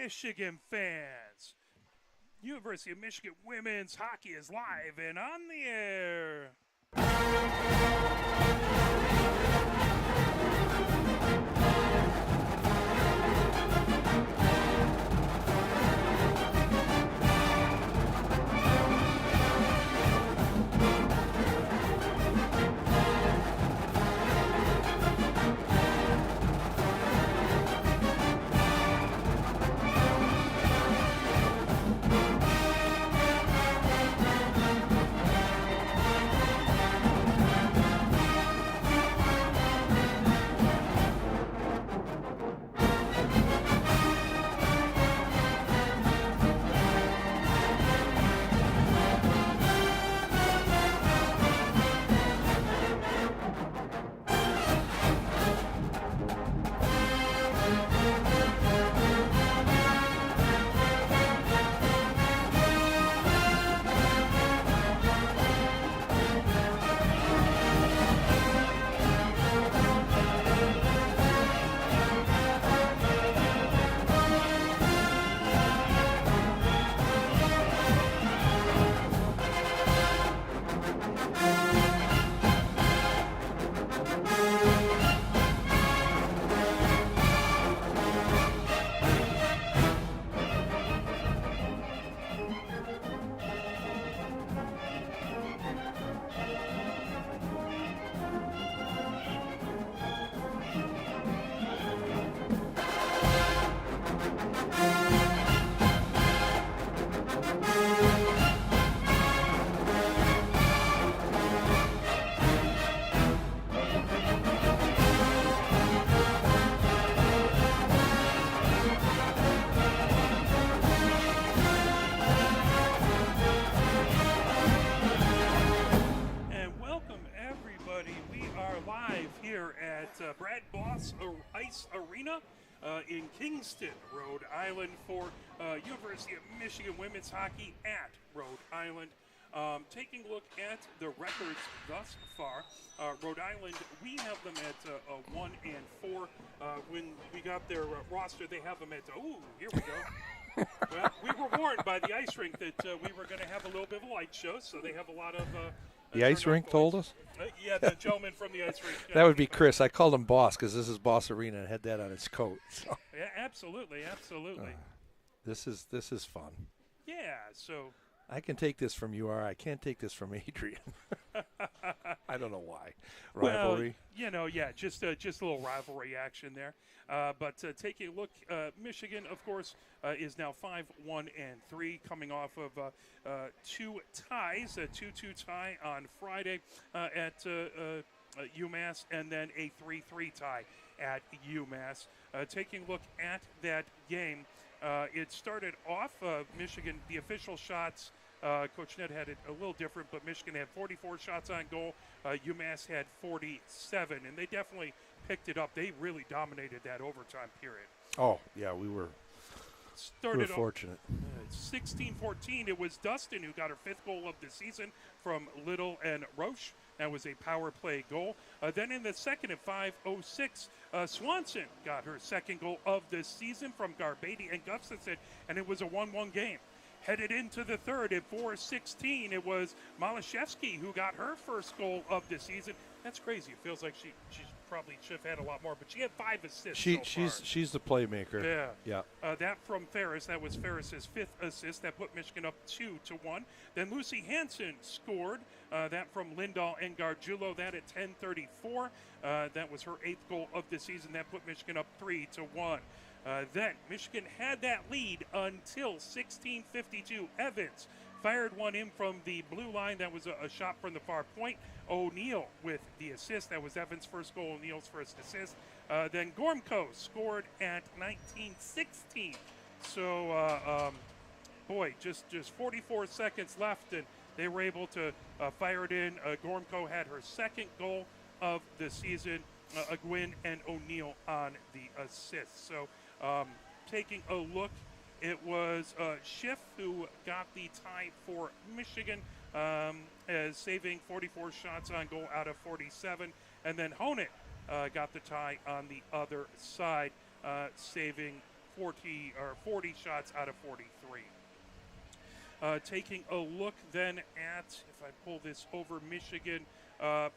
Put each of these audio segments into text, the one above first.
Michigan fans. University of Michigan women's hockey is live and on the air. Brad Boss Ice Arena in Kingston, Rhode Island for University of Michigan women's hockey at Rhode Island. Taking a look at the records thus far, Rhode Island, we have them at 1-4. When we got their roster, they have them at, here we go. Well, we were warned by the ice rink that we were going to have a little bit of a light show, so they have a lot of the ice rink told us? Yeah, the gentleman from the ice rink. That would be Chris. I called him Boss because this is Boss Arena and had that on his coat. So. Yeah, absolutely. This is fun. Yeah, so. I can take this from UR. I can't take this from Adrian. I don't know why. Rivalry. Well, just a little rivalry action there. But taking a look, Michigan, of course, is now 5-1-3, coming off of two ties, a 2-2 tie on Friday at UMass, and then a 3-3 tie at UMass. Taking a look at that game, it started off Michigan, the official shots. Coach Ned had it a little different, but Michigan had 44 shots on goal. UMass had 47, and they definitely picked it up. They really dominated that overtime period. Oh, yeah, we were fortunate. 16-14, it was Dustin who got her fifth goal of the season from Little and Roche. That was a power play goal. Then in the second at 5:06, Swanson got her second goal of the season from Garbady and Gustafson, and it was a 1-1 game. Headed into the third at 4:16, it was Malashevsky who got her first goal of the season. That's crazy. It feels like she probably should have had a lot more, but she had 5 assists. She's the playmaker. Yeah. That from Ferris. That was Ferris's 5th assist. That put Michigan up 2-1. Then Lucy Hansen scored. That from Lindahl and Gargiulo. That at 10:34. That was her 8th goal of the season. That put Michigan up 3-1. Then Michigan had that lead until 16:52. Evans fired one in from the blue line. That was a shot from the far point. O'Neill with the assist. That was Evans' first goal, O'Neill's first assist. Then Gormko scored at 19:16. So, just 44 seconds left, and they were able to fire it in. Gormko had her second goal of the season. Gwynn and O'Neill on the assist. So, taking a look, it was Schiff who got the tie for Michigan, as saving 44 shots on goal out of 47. And then Honet got the tie on the other side, saving 40 shots out of 43. Taking a look then at, if I pull this over, Michigan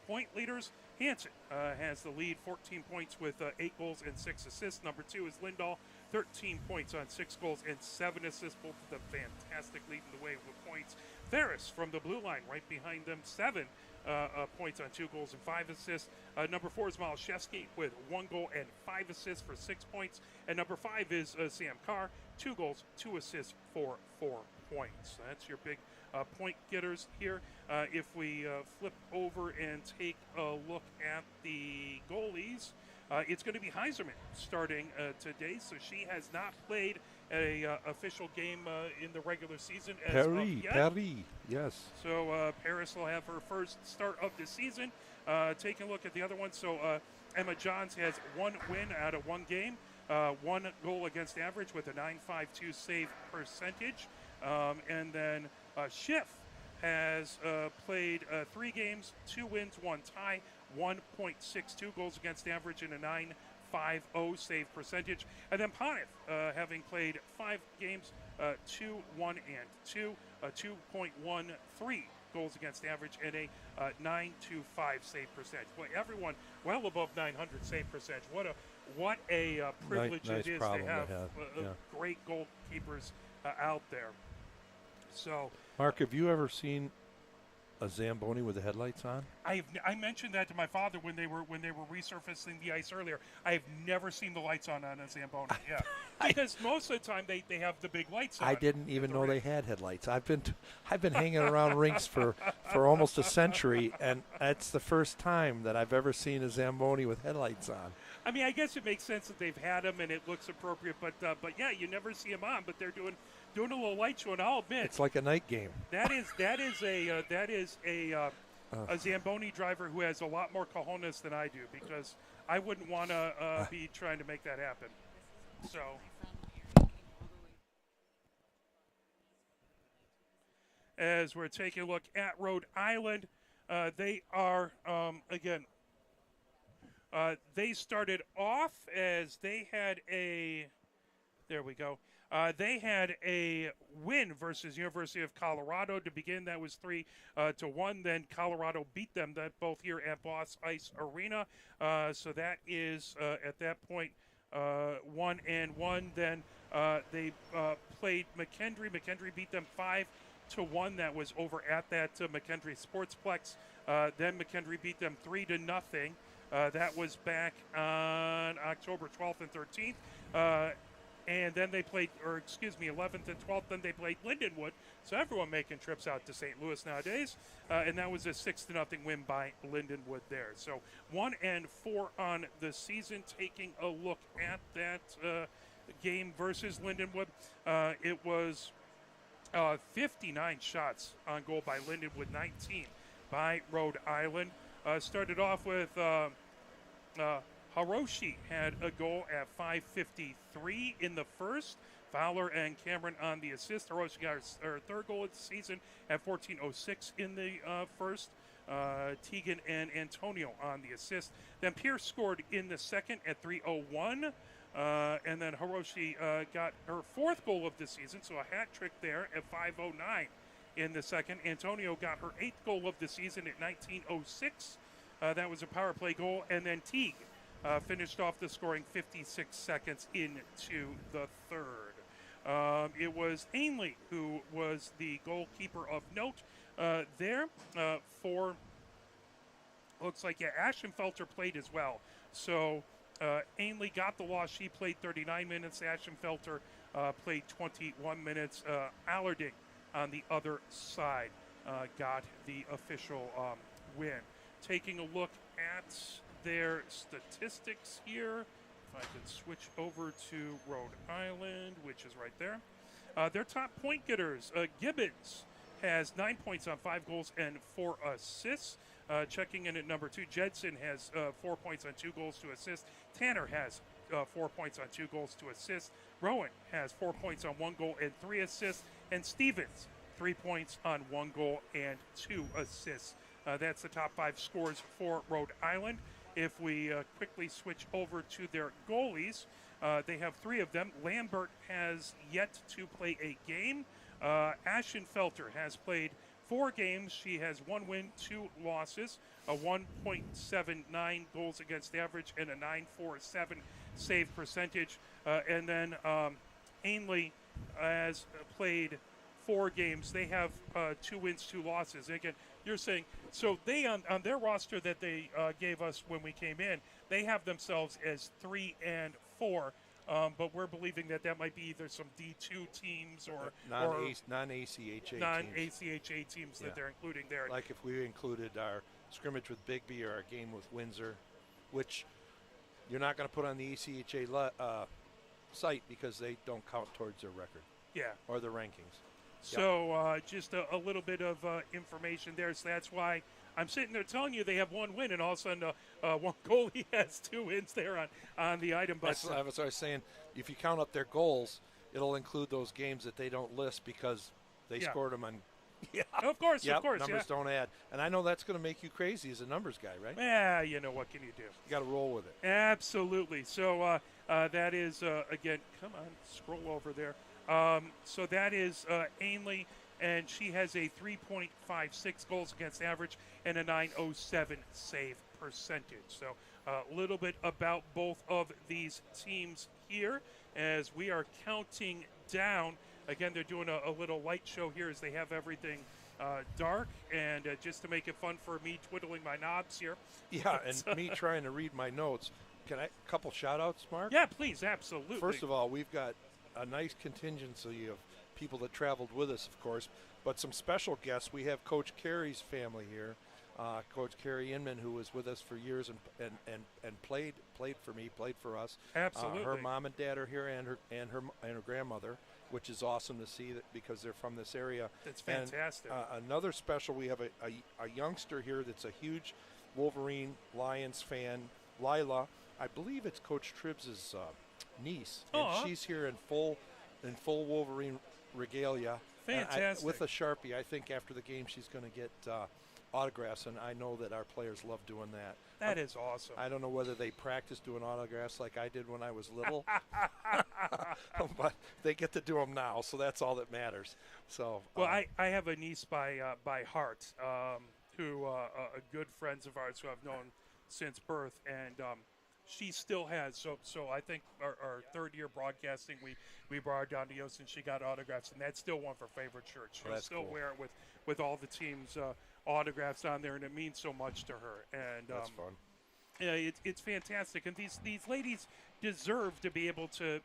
point leaders, Hansen has the lead, 14 points with 8 goals and 6 assists. Number 2 is Lindahl, 13 points on 6 goals and 7 assists, both of them fantastic, leading the way with points. Ferris from the blue line, right behind them, 7 points on 2 goals and 5 assists. Number 4 is Malashevsky with 1 goal and 5 assists for 6 points. And number 5 is Sam Carr, 2 goals, 2 assists for 4 points. That's your big point getters here. If we flip over and take a look at the goalies, it's going to be Heiserman starting today. So she has not played a official game in the regular season as of yet. Paris, yes. So Paris will have her first start of the season. Taking a look at the other one, so Emma Johns has 1 win out of 1 game, 1 goal against average with a .952 save percentage. And then Schiff has played 3 games, 2 wins, 1 tie, 1.62 goals against average and a .950 save percentage. And then Paneth, having played 5 games, 2, 1, and 2, 2.13 goals against average and a .925 save percentage. Boy, everyone well above 900 save percentage. What a privilege nice it is to have great goalkeepers out there. So, Mark, have you ever seen a Zamboni with the headlights on? I mentioned that to my father when they were resurfacing the ice earlier. I have never seen the lights on a Zamboni. Yeah, because most of the time they have the big lights on. I didn't even know they had headlights. I've been hanging around rinks for almost a century, and it's the first time that I've ever seen a Zamboni with headlights on. I mean, I guess it makes sense that they've had them and it looks appropriate, but yeah, you never see them on. But they're doing a little light show, and I'll admit it's like a night game. That is a Zamboni driver who has a lot more cojones than I do, because I wouldn't want to be trying to make that happen. So. As we're taking a look at Rhode Island, they are, again, they started off as they had they had a win versus University of Colorado to begin. That was 3-1. Then Colorado beat them both here at Boss Ice Arena. So that is at that point 1-1. Then they played McKendree. McKendree beat them 5-1. That was over at that McKendree Sportsplex. Then McKendree beat them 3-0. That was back on October 12th and 13th. And then they played, 11th and 12th, then they played Lindenwood. So everyone making trips out to St. Louis nowadays. And that was a 6-0 win by Lindenwood there. So 1-4 on the season. Taking a look at that game versus Lindenwood, it was 59 shots on goal by Lindenwood, 19 by Rhode Island. Started off with Hiroshi had a goal at 5:53 in the first. Fowler and Cameron on the assist. Hiroshi got her third goal of the season at 14:06 in the first. Tegan and Antonio on the assist. Then Pierce scored in the second at 3:01. And then Hiroshi got her 4th goal of the season, so a hat trick there at 5:09 in the second. Antonio got her 8th goal of the season at 19:06. That was a power play goal. And then Teague finished off the scoring 56 seconds into the third. It was Ainley who was the goalkeeper of note there for, looks like, Ashenfelter played as well. So Ainley got the loss. She played 39 minutes. Ashenfelter played 21 minutes. Allarding on the other side got the official win. Taking a look at their statistics here, if I could switch over to Rhode Island, which is right there. Their top point getters, Gibbons has 9 points on 5 goals and 4 assists. Checking in at number 2, Jedson has 4 points on 2 goals, 2 assists. Tanner has 4 points on 2 goals, 2 assists. Rowan has 4 points on 1 goal and 3 assists. And Stevens, 3 points on 1 goal and 2 assists. That's the top 5 scores for Rhode Island. If we quickly switch over to their goalies, they have 3 of them. Lambert has yet to play a game. Ashenfelter has played 4 games. She has 1 win, 2 losses, a 1.79 goals against average, and a 9.47 save percentage. And then Ainley has played 4 games. They have 2 wins, 2 losses. Again, you're saying, so they on their roster that they gave us when we came in, they have themselves as 3 and 4. But we're believing that might be either some D2 teams or non-ACHA teams that they're including there. Like if we included our scrimmage with Bigby or our game with Windsor, which you're not going to put on the ACHA site because they don't count towards their record. Yeah. Or the rankings. So just a little bit of information there. So that's why I'm sitting there telling you they have 1 win, and all of a sudden one goalie has 2 wins there on the item. But that's what I was saying. If you count up their goals, it'll include those games that they don't list because they scored them on. Yeah, of course, numbers don't add. And I know that's going to make you crazy as a numbers guy, right? Yeah, you know, what can you do? You got to roll with it. Absolutely. So that is, again, come on, scroll over there. So that is Ainley, and she has a 3.56 goals against average and a 9.07 save percentage. So a little bit about both of these teams here as we are counting down. Again, they're doing a little light show here as they have everything dark, and just to make it fun for me twiddling my knobs here. Yeah, and me trying to read my notes. Can I a couple shout-outs, Mark? Yeah, please, absolutely. First of all, we've got a nice contingency of people that traveled with us, of course, but some special guests. We have Coach Carey's family here. Coach Carey Inman, who was with us for years and played for me, played for us. Absolutely. Her mom and dad are here, and her grandmother, which is awesome to see that because they're from this area. That's fantastic. And, another special, we have a youngster here that's a huge Wolverine Lions fan, Lila. I believe it's Coach Tribbs' niece, and she's here in full Wolverine regalia. Fantastic. With a Sharpie. I think after the game she's going to get autographs, and I know that our players love doing that. That is awesome. I don't know whether they practice doing autographs like I did when I was little, but they get to do them now, so that's all that matters. So, well, I have a niece by heart, who are good friends of ours who I've known since birth, and she still has. So I think our 3rd year broadcasting, we brought her down to Yost, and she got autographs, and that's still one of her favorite shirts. She'll still wear it with all the team's autographs on there, and it means so much to her. And that's fun. Yeah, it's fantastic, and these ladies deserve to be able to,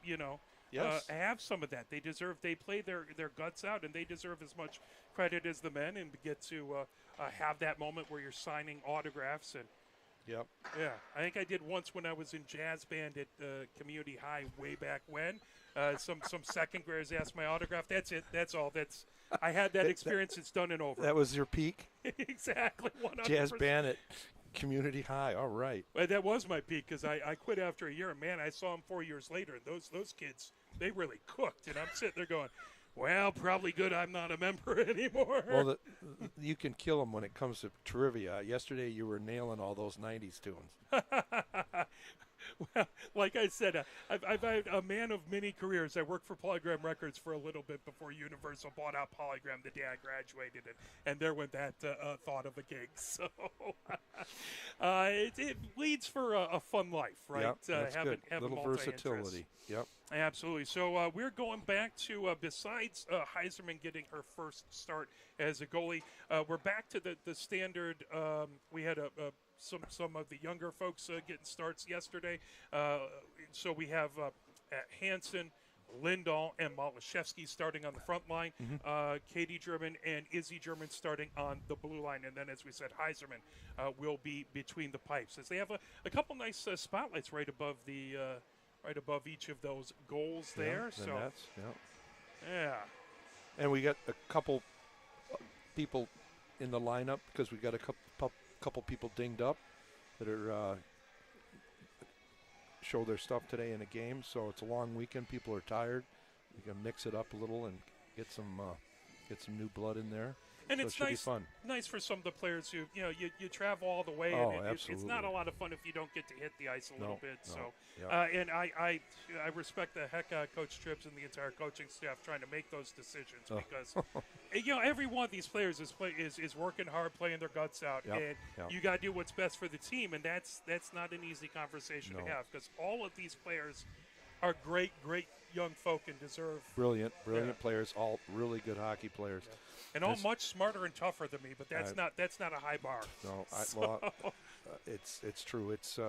have some of that. They play their guts out, and they deserve as much credit as the men, and get to have that moment where you're signing autographs. And yep. Yeah, I think I did once when I was in jazz band at community high way back when. Some second graders asked my autograph. That's it. That's all. I had that experience. It's done and over. That was your peak? Exactly. 100%. Jazz band at community high. All right. Well, that was my peak because I quit after a year. And, man, I saw them 4 years later. And those kids, they really cooked. And I'm sitting there going, well, probably good I'm not a member anymore. Well, you can kill them when it comes to trivia. Yesterday you were nailing all those 90s tunes. Well, like I said, I've had a man of many careers. I worked for Polygram Records for a little bit before Universal bought out Polygram the day I graduated, and there went that thought of a gig. So it leads for a fun life, right? Yep, that's good. Having little versatility. Yep. Absolutely. So we're going back to, besides Heiserman getting her first start as a goalie, we're back to the standard. We had some of the younger folks getting starts yesterday. So we have Hansen, Lindahl, and Malashevsky starting on the front line. Mm-hmm. Katie German and Izzy German starting on the blue line. And then, as we said, Heiserman will be between the pipes. As they have a couple nice spotlights right above each of those goals there. The so nets, yeah. And we got a couple people in the lineup because we got a couple people dinged up that are show their stuff today in a game. So it's a long weekend. People are tired. We can mix it up a little and get some new blood in there. And so it's it should nice, be fun. nice for some of the players who, you travel all the way, Oh, and it's absolutely. not a lot of fun if you don't get to hit the ice a little bit. No, So, yeah. and I respect the heck out of Coach Trips and the entire coaching staff trying to make those decisions because, every one of these players is working hard, playing their guts out, Yep, and yep. you got to do what's best for the team, and that's not an easy conversation No. to have because all of these players are great young folk and deserve Brilliant Yeah. players, all really good hockey players. and all This- much smarter and tougher than me, but that's not a high bar. No, So- it's true. It's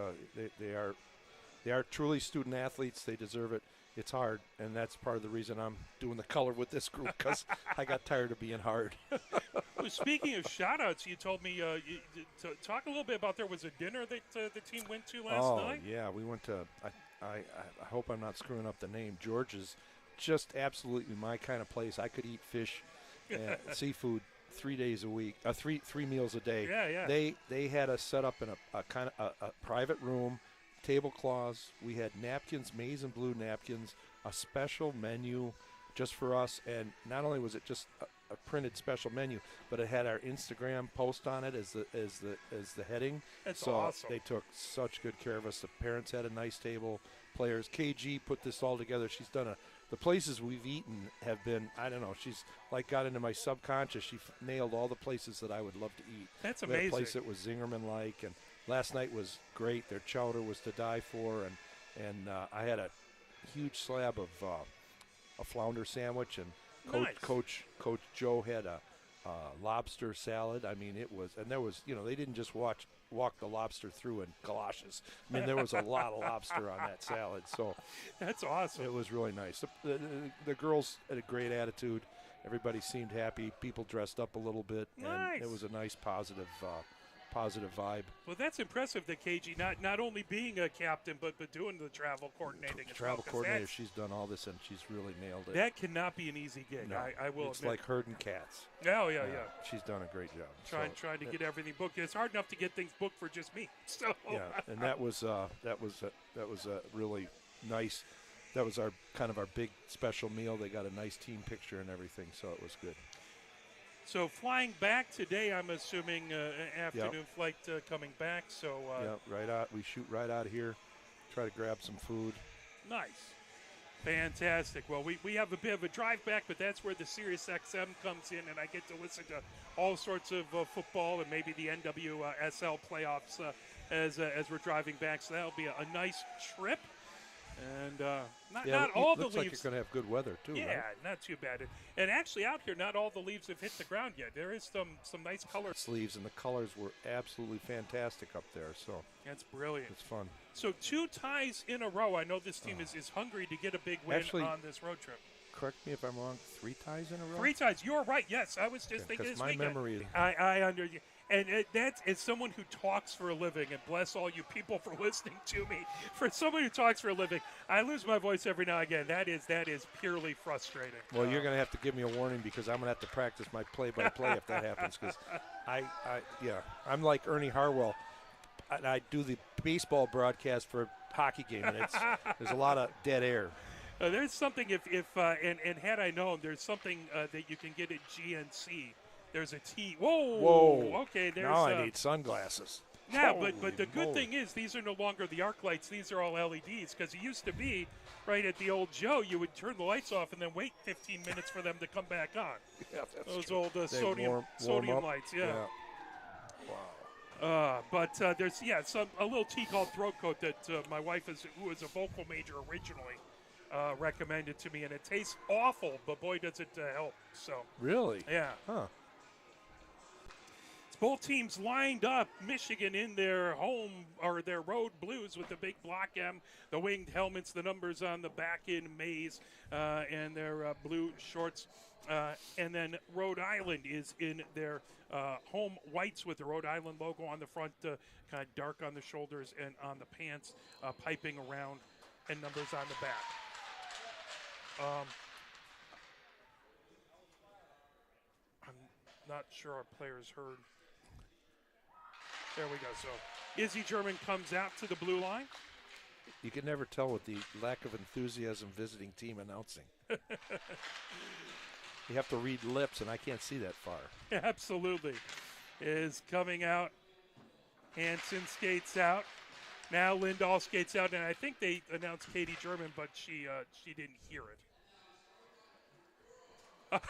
they are truly student athletes. They deserve it. It's hard, and that's part of the reason I'm doing the color with this group because I got tired of being hard. Well, speaking of shout-outs, you told me to talk a little bit about there was a dinner that the team went to last night. Yeah, we went to. I hope I'm not screwing up the name. George's, just absolutely my kind of place. I could eat fish, and seafood 3 days a week, three meals a day. Yeah. They had us set up in a kind of a private room, tablecloths. We had napkins, maize and blue napkins, a special menu just for us, and not only was it just a printed special menu, but it had our Instagram post on it as the heading. That's so awesome. They took such good care of us. The parents had a nice table. Players, KG put this all together. She's done the places we've eaten have been, I don't know, she's like got into my subconscious. She nailed all the places that I would love to eat. That's We had amazing. a place that was Zingerman-like, and last night was great. Their chowder was to die for, and I had a huge slab of a flounder sandwich, and Nice. Coach Joe had a lobster salad. I mean, it was, and there was, they didn't just walk the lobster through in galoshes. I mean, there was a lot of lobster on that salad. So That's awesome. it was really nice. The girls had a great attitude. Everybody seemed happy. People dressed up a little bit, Nice. and it was a nice positive vibe. Well, that's impressive that KG not only being a captain but doing the travel coordinating as Travel well, 'cause coordinator. that's- She's done all this, and she's really nailed it. That cannot be an easy gig. No, I will it's admit. like herding cats. Oh yeah. She's done a great job. Trying So, to get everything booked. It's hard enough to get things booked for just me. So yeah, and that was a really nice. That was our big special meal. They got a nice team picture and everything, so it was good. So flying back today, I'm assuming an afternoon flight coming back. So Yeah, right out. We shoot right out of here. Try to grab some food. nice. Fantastic. Well, we have a bit of a drive back, but that's where the Sirius XM comes in, and I get to listen to all sorts of football and maybe the NWSL playoffs as we're driving back. So that'll be a nice trip. And not all the looks like leaves. you're going to have good weather too. Yeah, right? not too bad. And actually, out here, not all the leaves have hit the ground yet. There is some nice colors. Sleeves, and the colors were absolutely fantastic up there. So That's brilliant. it's fun. So 2 ties in a row. I know this team is hungry to get a big win Actually- on this road trip. Correct me if I'm wrong. 3 ties in a row. 3 ties. You're right. Yes, I was just thinking Because this my weekend. memory. I under you. And that's as someone who talks for a living, and bless all you people for listening to me. For someone who talks for a living, I lose my voice every now and again. That is purely frustrating. Well, you're going to have to give me a warning because I'm going to have to practice my play-by-play if that happens. Because I'm like Ernie Harwell. I do the baseball broadcast for a hockey game, and there's a lot of dead air. There's something and had I known, there's something that you can get at GNC. There's a T. Whoa. Okay. There's. Now I need sunglasses. Yeah, Holy but the good moly. thing is these are no longer the arc lights. These are all LEDs because it used to be right at the old Joe. You would turn the lights off and then wait 15 minutes for them to come back on. Yeah, that's Those true. old They sodium warm up. lights. Yeah. Wow. But there's a little tea called throat coat that my wife who was a vocal major originally recommended to me, and it tastes awful, but boy does it help. So Really? yeah. Huh. Both teams lined up. Michigan in their home or their road blues with the big block M, the winged helmets, the numbers on the back in maize, and their blue shorts. And then Rhode Island is in their home whites with the Rhode Island logo on the front, kind of dark on the shoulders and on the pants, piping around, and numbers on the back. I'm not sure our players heard. There we go. So Izzy German comes out to the blue line. You can never tell with the lack of enthusiasm visiting team announcing. You have to read lips, and I can't see that far. Absolutely. Is coming out. Hansen skates out. Now Lindahl skates out, and I think they announced Katie German, but she didn't hear it.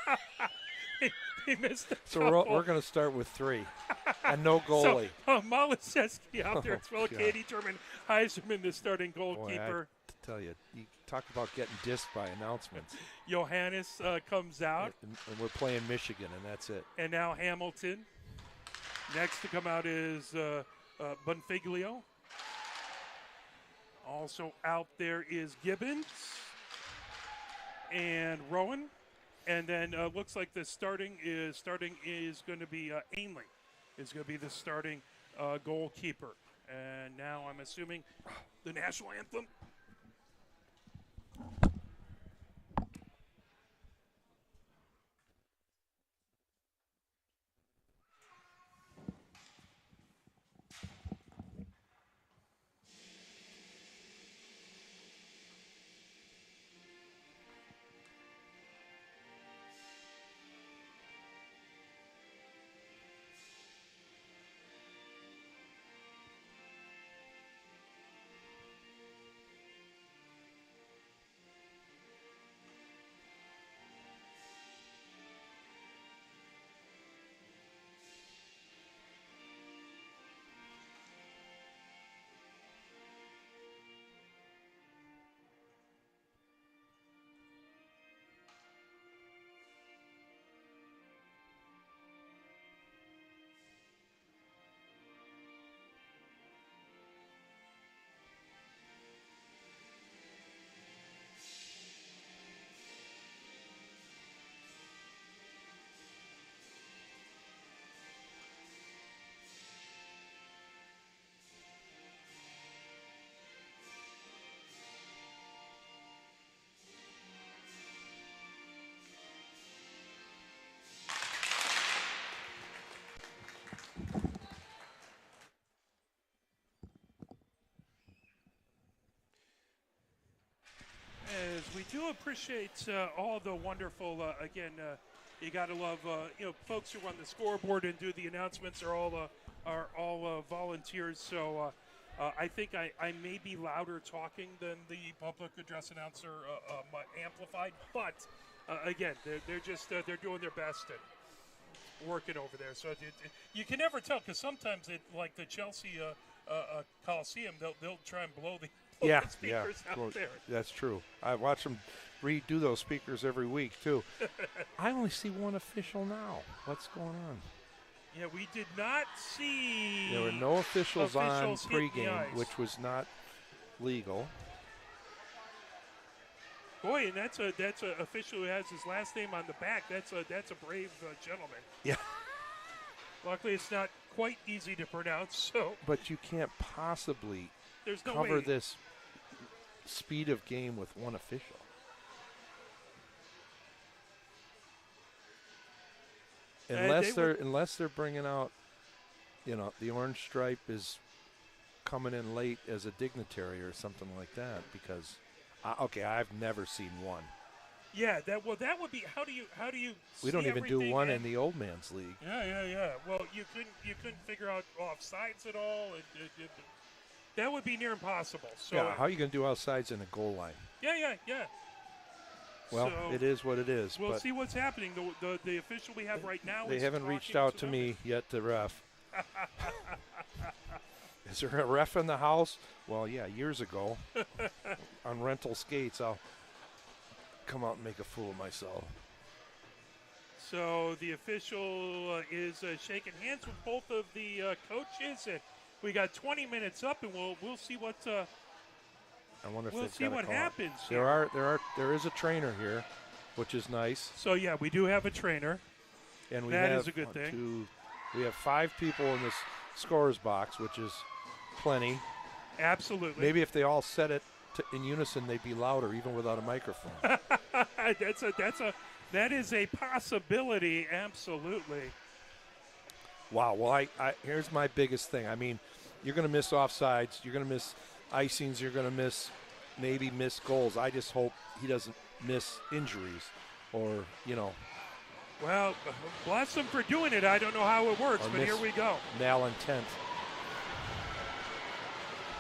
he missed the So we're going to start with 3 and no goalie. So Maliszewski out there as well. God. Katie German, Heiserman, the starting goalkeeper. Boy, I tell you, you talk about getting dissed by announcements. Johannes comes out. And we're playing Michigan, and that's it. And now Hamilton. Next to come out is Bonfiglio. Also out there is Gibbons and Rowan. And then looks like the starting is going to be Ainley is going to be the starting goalkeeper. And now I'm assuming the national anthem. As we do appreciate all the wonderful, you got to love, folks who run the scoreboard and do the announcements are all volunteers. So I think I may be louder talking than the public address announcer amplified, but again, they're doing their best and working over there. So you can never tell because sometimes like the Chelsea Coliseum, they'll try and blow the speakers out there. That's true. I watch them redo those speakers every week, too. I only see one official now. What's going on? Yeah, we did not see. There were no officials on pregame, which was not legal. Boy, and that's a official who has his last name on the back. That's a brave gentleman. Yeah. Luckily, it's not quite easy to pronounce. So, but you can't possibly cover way. This speed of game with one official. Unless they're bringing out, the orange stripe is coming in late as a dignitary or something like that. Because, I've never seen one. Yeah, that would be. How do you? We don't even do one in the old man's league. Yeah. Well, you couldn't figure out offsides at all. That would be near impossible. So yeah, how are you going to do outsides in a goal line? Yeah. Well, it is what it is. We'll see what's happening. The official we have right now. They haven't reached out to me yet, the ref. Is there a ref in the house? Well, yeah, years ago on rental skates, I'll come out and make a fool of myself. So the official is shaking hands with both of the coaches, and we got 20 minutes up, and we'll see what. I wonder if we'll see what happens. There is a trainer here, which is nice. So yeah, we do have a trainer, and that is a good thing. We have 5 people in this scorer's box, which is plenty. Absolutely. Maybe if they all said it in unison, they'd be louder, even without a microphone. That is a possibility. Absolutely. Wow. Well, here's my biggest thing. I mean, you're going to miss offsides. You're going to miss icings. You're going to miss goals. I just hope he doesn't miss injuries or, Well, bless them for doing it. I don't know how it works, but here we go. Malintent.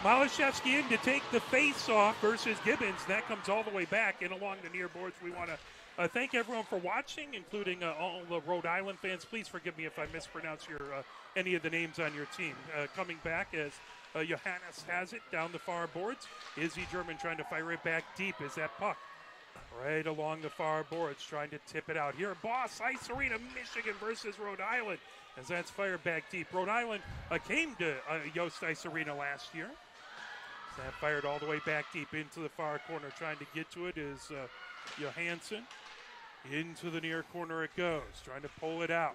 Malashevsky in to take the face-off versus Gibbons. That comes all the way back and along the near boards. We want to thank everyone for watching, including all the Rhode Island fans. Please forgive me if I mispronounce any of the names on your team. Coming back as Johannes has it down the far boards. Izzy German trying to fire it back deep. Is that puck right along the far boards, trying to tip it out. Here, Boss Ice Arena, Michigan versus Rhode Island, as that's fired back deep. Rhode Island came to Yost Ice Arena last year. That fired all the way back deep into the far corner. Trying to get to it is Johansson. Into the near corner it goes. Trying to pull it out.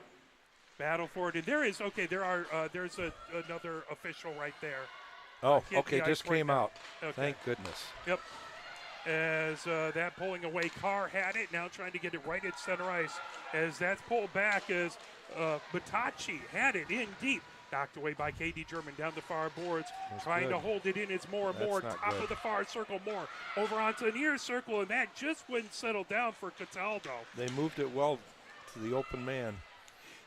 Battle for it. And there's another official right there. Oh, okay, just came out. Okay. Thank goodness. Yep. As that pulling away, Carr had it. Now trying to get it right at center ice. As that's pulled back as Batacci had it in deep. Knocked away by KD German down the far boards. That's trying good. to hold it in. It's more and more. Top good. of the far circle, more. Over onto the near circle, and that just wouldn't settle down for Cataldo. They moved it well to the open man.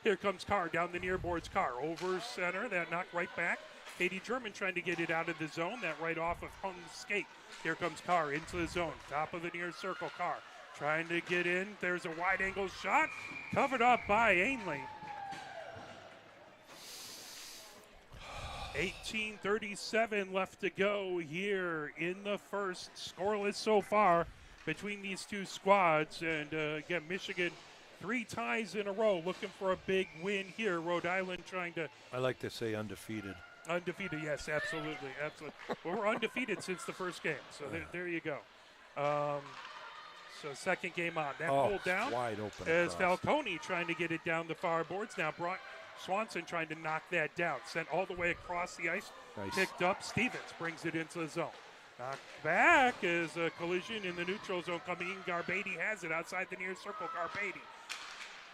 Here comes Carr down the near boards. Carr over center. That knocked right back. KD German trying to get it out of the zone. That right off of Hung's skate. Here comes Carr into the zone. Top of the near circle. Carr trying to get in. There's a wide angle shot. Covered up by Ainley. 18:37 left to go here in the first. Scoreless so far between these two squads. And again, Michigan 3 ties in a row looking for a big win here. Rhode Island trying to... I like to say undefeated. Undefeated, yes, absolutely. Absolutely. Well, we're undefeated since the first game. So there you go. So second game on. That pulled down wide open as across. Falcone trying to get it down the far boards. Now Brock Swanson trying to knock that down. Sent all the way across the ice. Nice. Picked up. Stevens brings it into the zone. Knocked back is a collision in the neutral zone coming in. Garbady has it outside the near circle. Garbady.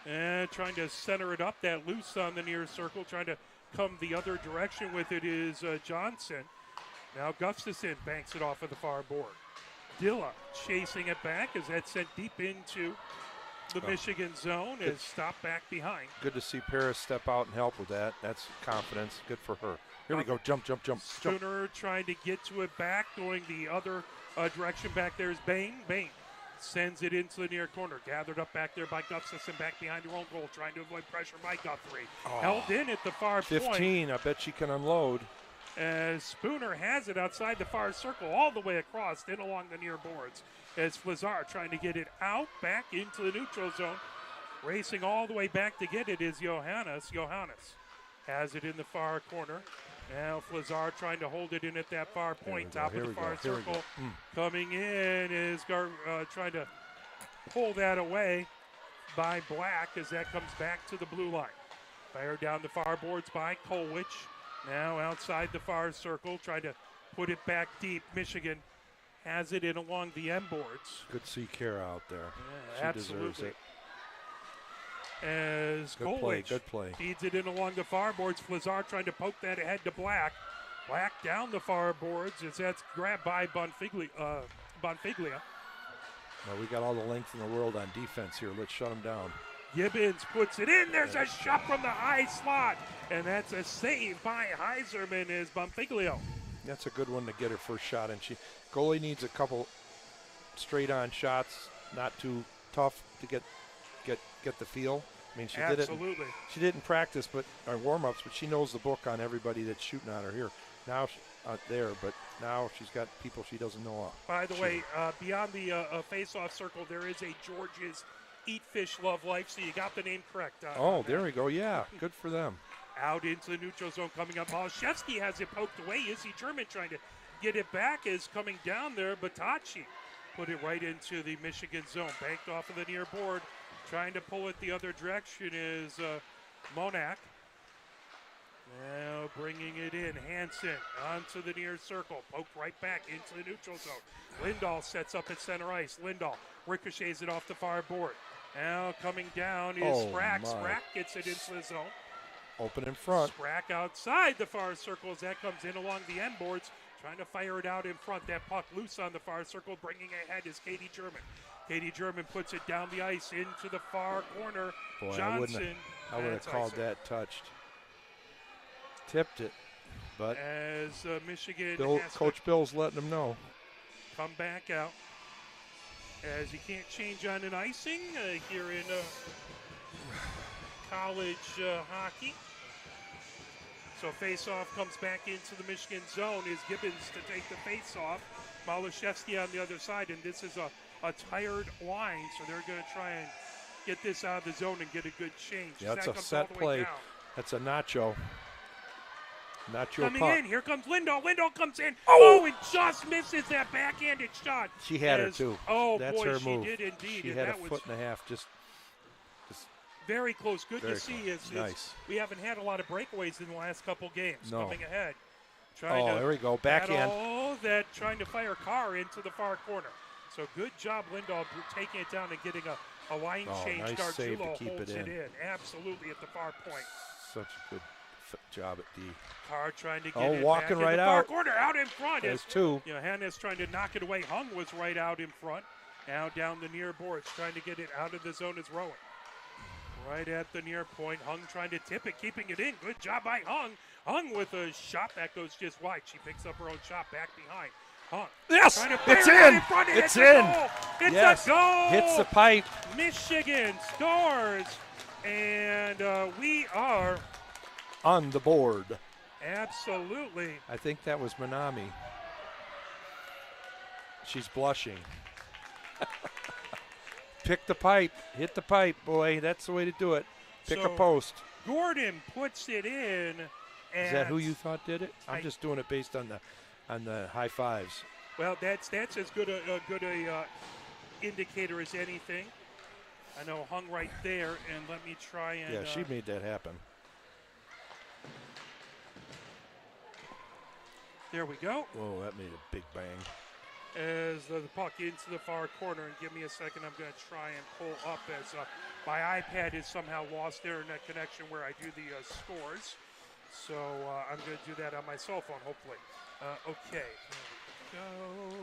And trying to center it up. That loose on the near circle. Trying to come the other direction with it is Johnson. Now Gustafson banks it off of the far board. Dilla chasing it back as that's sent deep into the Michigan zone. Is stopped back behind. Good to see Paris step out and help with that. That's confidence. Good for her. Here we go. Jump. Spooner trying to get to it back, going the other direction back there is Bain. Bain sends it into the near corner. Gathered up back there by Gustafson, back behind her own goal, trying to avoid pressure by Guthrie. Held in at the far 15. point. I bet she can unload. As Spooner has it outside the far circle, all the way across, in along the near boards. As Flazar trying to get it out, back into the neutral zone. Racing all the way back to get it is Johannes. Johannes has it in the far corner. Now Flazar trying to hold it in at that far point, top of the far circle. Coming in is trying to pull that away by Black as that comes back to the blue line. Fired down the far boards by Kolwich. Now outside the far circle, trying to put it back deep. Michigan has it in along the end boards. Good to see Kara out there. Yeah, she absolutely. deserves it. As Kolwich Good play. feeds it in along the far boards. Flazar trying to poke that ahead to Black. Black down the far boards as that's grabbed by Bonfiglia. Well, we got all the length in the world on defense here. Let's shut them down. Gibbons puts it in. There's a shot from the high slot. And that's a save by Heiserman as Bonfiglio. That's a good one to get her first shot. And goalie needs a couple straight-on shots, not too tough to get the feel. I mean, she Absolutely. She didn't practice, but our warm-ups, but she knows the book on everybody that's shooting on her here. Now but now she's got people she doesn't know. By the way, beyond the face-off circle, there is a George's Eat Fish Love Life, so you got the name correct. There we go. Yeah, good for them. Out into the neutral zone coming up. Malashevsky has it poked away. Izzy German trying to get it back is coming down there. Batacci put it right into the Michigan zone. Banked off of the near board. Trying to pull it the other direction is Monak. Now bringing it in. Hansen onto the near circle. Poked right back into the neutral zone. Lindahl sets up at center ice. Lindahl ricochets it off the far board. Now coming down is Sprack. Sprack gets it into the zone. Open in front. Sprack outside the far circle as that comes in along the end boards. trying to fire it out in front. That puck loose on the far circle, bringing ahead is Katie German. Katie German puts it down the ice into the far corner. Boy, Johnson. I would have called that touched. Tipped it, but as Michigan Coach Bill's letting them know. Come back out as he can't change on an icing here in college hockey. So face-off comes back into the Michigan zone. Is Gibbons to take the face-off. Malashevsky on the other side, and this is a tired line, so they're going to try and get this out of the zone and get a good change. Yeah, that's a set play. That's a Nacho. Coming puck. in, here comes Lindahl. Lindahl comes in. Oh, and just misses that backhanded shot. She had her too. Oh, that's boy, her move. She did indeed. She had a foot and a half. Just very close. Good to see. Nice. We haven't had a lot of breakaways in the last couple games. No. Coming ahead. There we go. Backhand. Trying to fire Carr into the far corner. So good job, Lindahl, taking it down and getting a line change. Nice save to keep holds it in. Absolutely at the far point. Such a good job at D. Carr trying to get it walking back right in the out. far corner, out in front. There's two. Hannes trying to knock it away. Hung was right out in front. Now down the near boards, trying to get it out of the zone is Rowan. Right at the near point. Hung trying to tip it, keeping it in. Good job by Hung. Hung with a shot that goes just wide. She picks up her own shot back behind. Hung. Yes, it's in. It's in. It's a goal. Hits the pipe. Michigan scores, and we are on the board. Absolutely. I think that was Manami. She's blushing. Pick the pipe. Hit the pipe, boy. That's the way to do it. Pick a post. Gordon puts it in. Is that who you thought did it? I'm just doing it based on the high fives. Well, that's as good a indicator as anything. I know Hung right there, and let me try and. Yeah, she made that happen. There we go. Whoa, that made a big bang. As the puck into the far corner, and give me a second, I'm going to try and pull up as my iPad is somehow lost internet connection where I do the scores. So I'm going to do that on my cell phone, hopefully. Okay, here we go.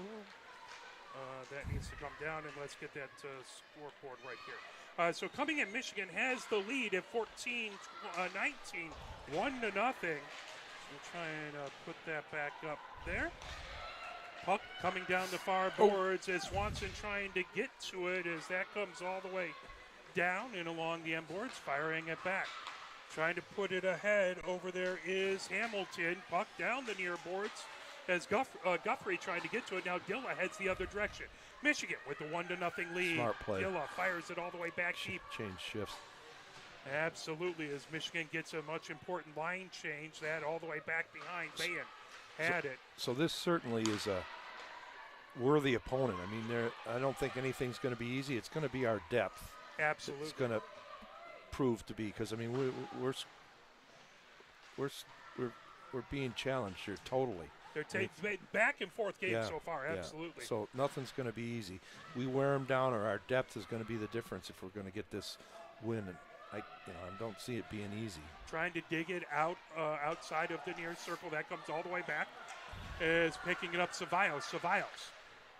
That needs to come down, and let's get that scoreboard right here. So coming in, Michigan has the lead at 14-19, 1-0. We'll try and put that back up there. Puck coming down the far boards as Swanson trying to get to it as that comes all the way down and along the end boards, firing it back. Trying to put it ahead over there is Hamilton. Puck down the near boards as Guthrie trying to get to it. Now Dilla heads the other direction. Michigan with the 1-0 lead. Smart play. Dilla fires it all the way back deep. Change shifts. Absolutely, as Michigan gets a much important line change, that all the way back behind. Bayan had it. So this certainly is a worthy opponent. I mean, I don't think anything's going to be easy. It's going to be our depth. Absolutely. It's going to prove to be, because I mean we're being challenged here totally. They're taking back and forth games so far. Absolutely. So nothing's going to be easy. We wear them down, or our depth is going to be the difference if we're going to get this win. And I don't see it being easy. Trying to dig it out outside of the near circle. That comes all the way back. Is picking it up Ceballos.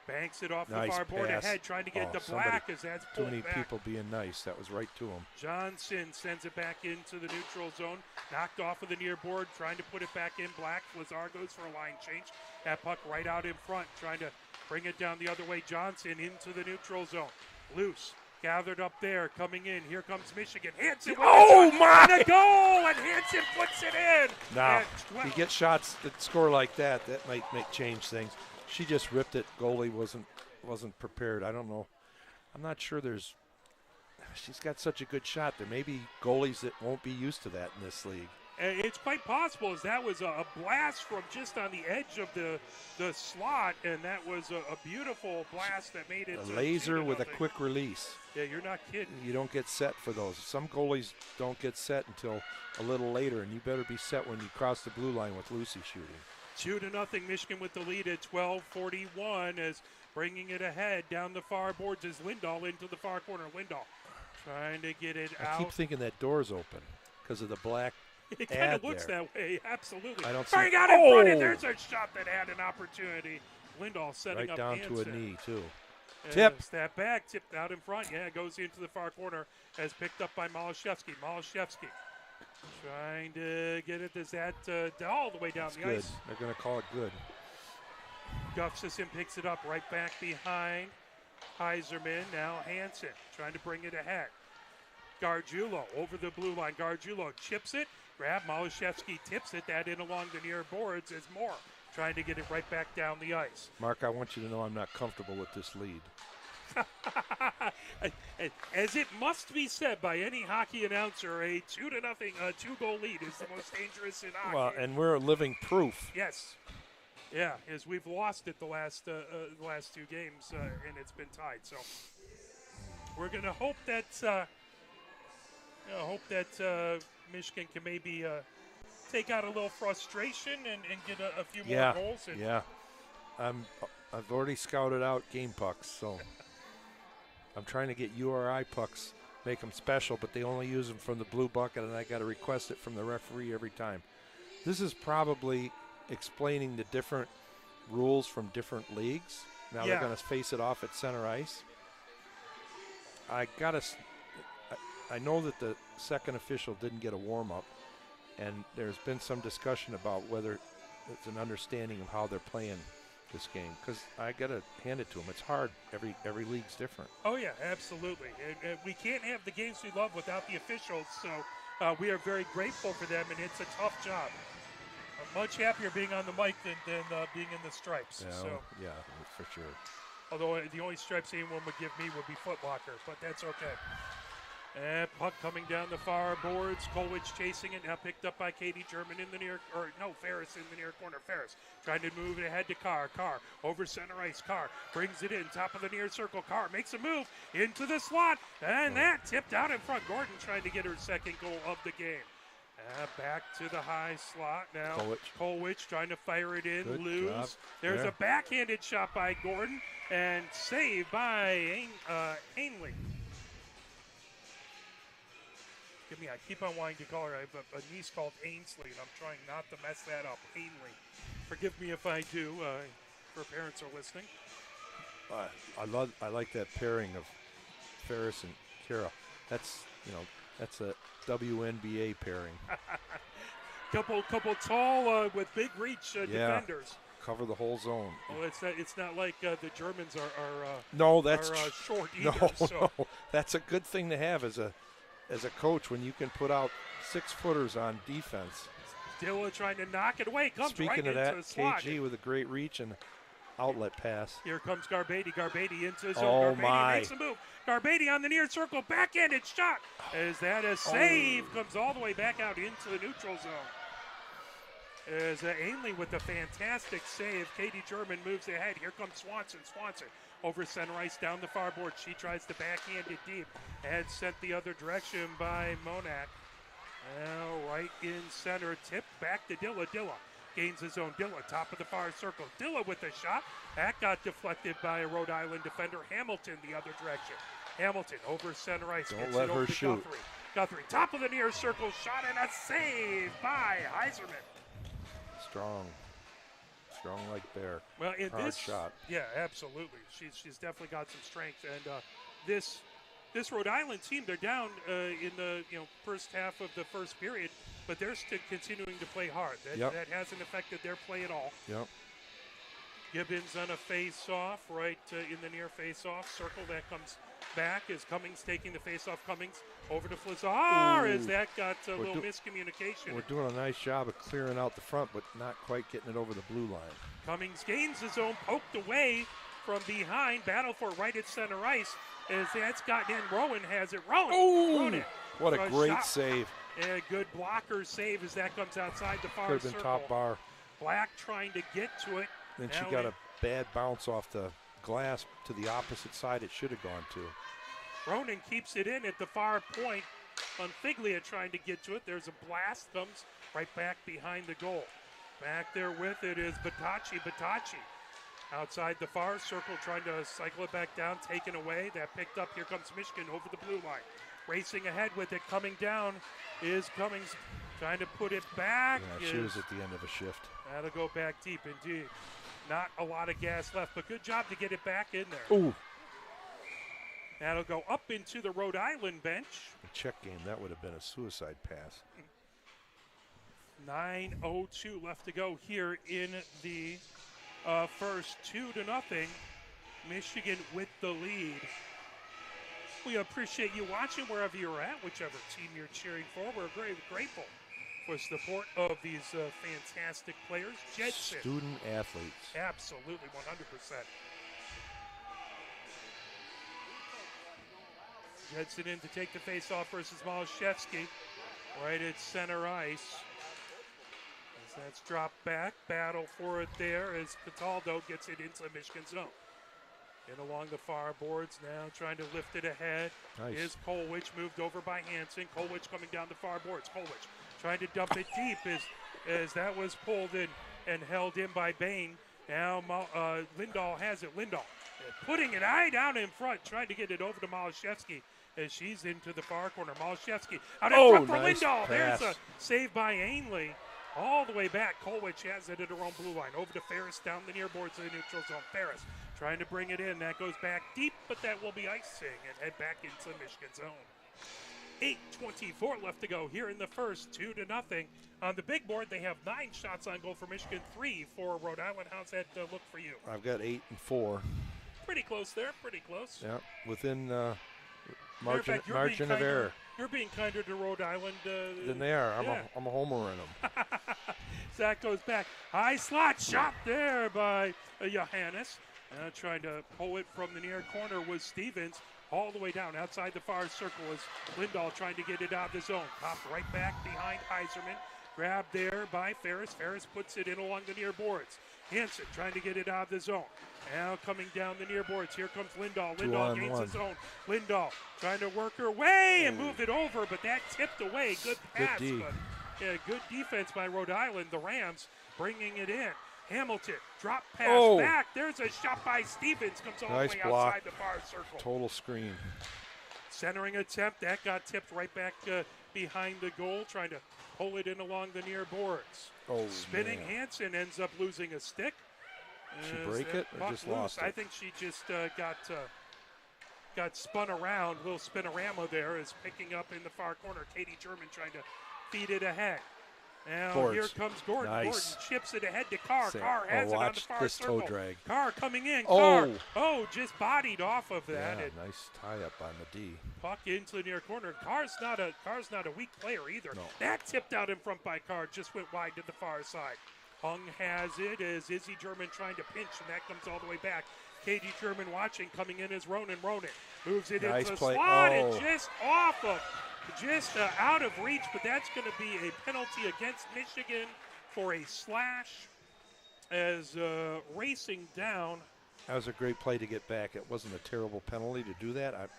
Banks it off the far board ahead, trying to get it to Black as that's pulled back. Too many people being nice. That was right to him. Johnson sends it back into the neutral zone. Knocked off of the near board, trying to put it back in. Black. Lazar goes for a line change. That puck right out in front, trying to bring it down the other way. Johnson into the neutral zone. Loose. Gathered up there, coming in. Here comes Michigan. Hansen with a goal, and Hansen puts it in. Now, you get shots that score like that, that might change things. She just ripped it. Goalie wasn't prepared. I don't know. I'm not sure she's got such a good shot. There may be goalies that won't be used to that in this league. It's quite possible, as that was a blast from just on the edge of the slot, and that was a beautiful blast that made it. A laser with a quick release. Yeah, you're not kidding. You don't get set for those. Some goalies don't get set until a little later, and you better be set when you cross the blue line with Lucy shooting. 2-0, Michigan with the lead at 12:41 as bringing it ahead down the far boards is Lindahl into the far corner. Lindahl trying to get it out. I keep thinking that door's open because of the black It kind of looks that way, absolutely. I don't see. Firing out in front, and there's a shot that had an opportunity. Lindahl setting right up down Hansen. to a knee, too. Tip. Step back, tipped out in front. Yeah, goes into the far corner as picked up by Malashevsky. Malashevsky trying to get it. Is that all the way down That's the good. ice? They're going to call it good. Gustafson picks it up right back behind Heiserman. Now Hansen trying to bring it ahead. Gargiulo over the blue line. Gargiulo chips it. Grab. Malashevsky tips it. That in along the near boards is Moore trying to get it right back down the ice. Mark, I want you to know I'm not comfortable with this lead. As it must be said by any hockey announcer, a 2-0, 2-goal lead is the most dangerous in hockey. Well, and we're living proof. Yes. Yeah, as we've lost it the last 2 games, and it's been tied. So we're going to hope that Michigan can maybe take out a little frustration and get a few more goals. Yeah, I've already scouted out game pucks, so I'm trying to get URI pucks, make them special, but they only use them from the blue bucket, and I got to request it from the referee every time. This is probably explaining the different rules from different leagues. Now they're going to face it off at center ice. I know that the second official didn't get a warm-up, and there's been some discussion about whether it's an understanding of how they're playing this game, because I got to hand it to them. It's hard. Every league's different. Oh, yeah, absolutely. And we can't have the games we love without the officials, so we are very grateful for them, and it's a tough job. I'm much happier being on the mic than being in the stripes. Yeah, so. Yeah, for sure. Although the only stripes anyone would give me would be Foot Locker, but that's okay. And puck coming down the far boards. Kolwich chasing it. Now picked up by Katie German in the near, Ferris in the near corner. Ferris trying to move it ahead to Carr. Carr over center ice. Carr brings it in. Top of the near circle. Carr makes a move into the slot. And that tipped out in front. Gordon trying to get her second goal of the game. Back to the high slot now. Kolwich trying to fire it in. Good lose. job. There's a backhanded shot by Gordon. And saved by Ainley. I keep on wanting to call her. I have a niece called Ainsley, and I'm trying not to mess that up. Ainley. Forgive me if I do, for parents are listening. I like that pairing of Ferris and Kara. That's a WNBA pairing. couple tall with big reach defenders. Cover the whole zone. Oh, it's not like the Germans are short either. No. That's a good thing to have as a coach when you can put out 6-footers on defense. Dilla trying to knock it away. Comes Speaking right of into that, the slot. KG with a great reach and outlet pass. Here comes Garbady. Garbady into his zone. Oh, Garbady makes a move. Garbady on the near circle. Backhanded shot. Is that a save? Comes all the way back out into the neutral zone. As Ainley with a fantastic save. Katie German moves ahead. Here comes Swanson. Swanson over center ice down the far board. She tries to backhand it deep. And sent the other direction by Monak. Now right in center. Tip back to Dilla. Dilla gains his own. Dilla top of the far circle. Dilla with the shot. That got deflected by a Rhode Island defender. Hamilton the other direction. Hamilton over center ice. Don't let her shoot. Guthrie top of the near circle. Shot and a save by Heiserman. Strong like bear. Well, in hard this shot. Yeah, absolutely. She's definitely got some strength, and this Rhode Island team, they're down in the first half of the first period, but they're still continuing to play hard. That hasn't affected their play at all. Yep. Gibbons on a face-off, right in the near face-off circle. That comes back as Cummings taking the face-off. Cummings over to Flazar as that got a little miscommunication. We're doing a nice job of clearing out the front, but not quite getting it over the blue line. Cummings gains his own, poked away from behind. Battle for right at center ice as that's gotten in. Rowan has it. Rowan. What a great save. And a good blocker save as that comes outside the far Could have been circle. top bar. Black trying to get to it. Then she got a bad bounce off the glass to the opposite side it should have gone to. Ronan keeps it in at the far point. Unfiglia trying to get to it. There's a blast. Comes right back behind the goal. Back there with it is Batachi. Batachi outside the far circle trying to cycle it back down. Taken away. That picked up. Here comes Michigan over the blue line. Racing ahead with it. Coming down is Cummings. Trying to put it back. Yeah, she was at the end of a shift. That'll go back deep indeed. Not a lot of gas left, but good job to get it back in there. Ooh. That'll go up into the Rhode Island bench. A check game, that would have been a suicide pass. 9:02 left to go here in the first. 2-0. Michigan with the lead. We appreciate you watching wherever you're at, whichever team you're cheering for. We're very grateful for support of these fantastic players. Jedson. Student athletes. Absolutely, 100%. Jedson in to take the face-off versus Malashevsky. Right at center ice. As that's dropped back. Battle for it there as Cataldo gets it into the Michigan zone. And along the far boards now, trying to lift it ahead. Nice. Is Kolwich moved over by Hansen. Kolwich coming down the far boards. Kolwich trying to dump it deep as that was pulled in and held in by Bain. Now Lindahl has it. Lindahl putting it eye down in front, trying to get it over to Malashevsky as she's into the far corner. Malashevsky out in front for nice Lindahl. Pass. There's a save by Ainley. All the way back. Kolwich has it at her own blue line. Over to Ferris down the near boards of the neutral zone. Ferris trying to bring it in. That goes back deep, but that will be icing and head back into the Michigan zone. 8:24 left to go here in the first. 2-0. On the big board, they have 9 shots on goal for Michigan, 3 for Rhode Island. How's that look for you? I've got 8 and 4. Pretty close there. Pretty close. Yeah, within margin of error. You're being kinder to Rhode Island than they are. I'm a homer in them. Zach goes back. High slot shot there by Johannes. Trying to pull it from the near corner was Stevens. All the way down outside the far circle was Lindahl trying to get it out of the zone. Popped right back behind Heiserman. Grabbed there by Ferris. Ferris puts it in along the near boards. Hansen trying to get it out of the zone. Now coming down the near boards. Here comes Lindahl. Lindahl gains the zone. Lindahl trying to work her way and move it over, but that tipped away. Good pass. Good defense by Rhode Island. The Rams bringing it in. Hamilton, drop pass back. There's a shot by Stevens. Comes all the way outside the far circle. Total screen. Centering attempt. That got tipped right back behind the goal. Trying to pull it in along the near boards. Spinning man. Hansen ends up losing a stick. Did she break it or just lost it? I think she just got spun around. Little spinorama there is picking up in the far corner. Katie German trying to feed it ahead. Now here comes Gordon. Nice. Gordon chips it ahead to Carr. Carr has it on the far circle. Toe drag. Carr coming in. Oh. Carr. Just bodied off of that. Yeah, nice tie up by Medee. Puck into the near corner. Carr's not a weak player either. No. That tipped out in front by Carr. Just went wide to the far side. Hung has it as Izzy German trying to pinch, and that comes all the way back. Katie German watching, coming in as Ronan. Ronan moves it into the slot and just off of. Just out of reach, but that's going to be a penalty against Michigan for a slash as racing down. That was a great play to get back. It wasn't a terrible penalty to do that.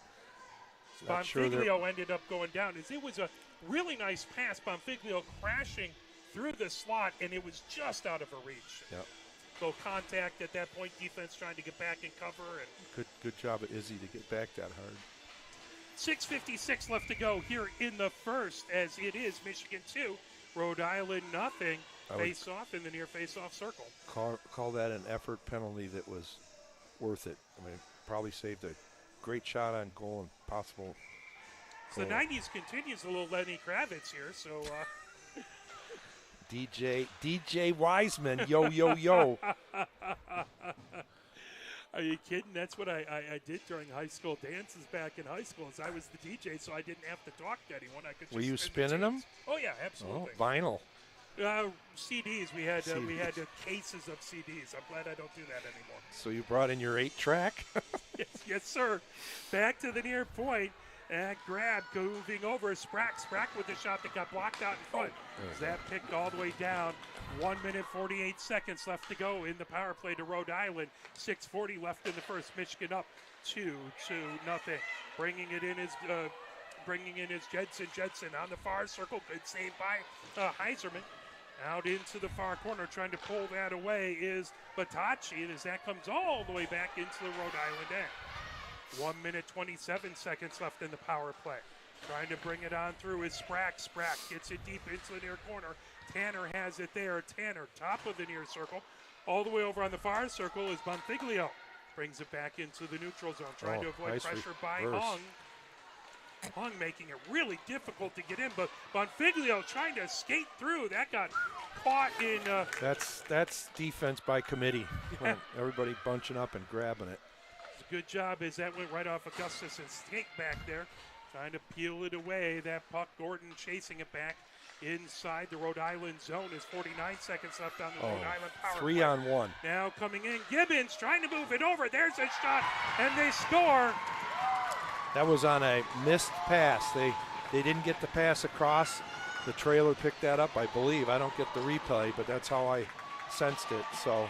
Bonfiglio ended up going down. It was a really nice pass. Bonfiglio crashing through the slot, and it was just out of her reach. Yep. So contact at that point, defense trying to get back and cover. And good job at Izzy to get back that hard. 6:56 left to go here in the first, as it is Michigan 2, Rhode Island nothing. Face off in the near face-off circle. Call that an effort penalty that was worth it. I mean, probably saved a great shot on goal and possible. So the 90s continues, a little Lenny Kravitz here. So DJ Wiseman, yo. Are you kidding? That's what I did during high school dances back in high school. As I was the DJ, so I didn't have to talk to anyone. I could. Were just you spin spinning them? Oh yeah, absolutely. Oh, vinyl. CDs. We had cases of CDs. I'm glad I don't do that anymore. So you brought in your 8-track? yes, sir. Back to the near point. And grab, moving over, Sprack with the shot that got blocked out in front. That picked all the way down. 1 minute, 48 seconds left to go in the power play to Rhode Island. 6:40 left in the first. Michigan up 2-0. Bringing in is Jedson. Jedson on the far circle. Good save by Heiserman. Out into the far corner, trying to pull that away is Batacci, and as that comes all the way back into the Rhode Island end. 1 minute, 27 seconds left in the power play. Trying to bring it on through is Sprack. Sprack gets it deep into the near corner. Tanner has it there. Tanner, top of the near circle. All the way over on the far circle is Bonfiglio. Brings it back into the neutral zone. Trying to avoid pressure by Hung. Hung making it really difficult to get in, but Bonfiglio trying to skate through. That got caught in. That's defense by committee. Yeah. Everybody bunching up and grabbing it. Good job as that went right off Augustus's skate back there. Trying to peel it away. That puck, Gordon chasing it back inside the Rhode Island zone. Is 49 seconds left on the Rhode Island power 3 play. on 1. Now coming in, Gibbons trying to move it over. There's a shot, and they score. That was on a missed pass. They didn't get the pass across. The trailer picked that up, I believe. I don't get the replay, but that's how I sensed it. So,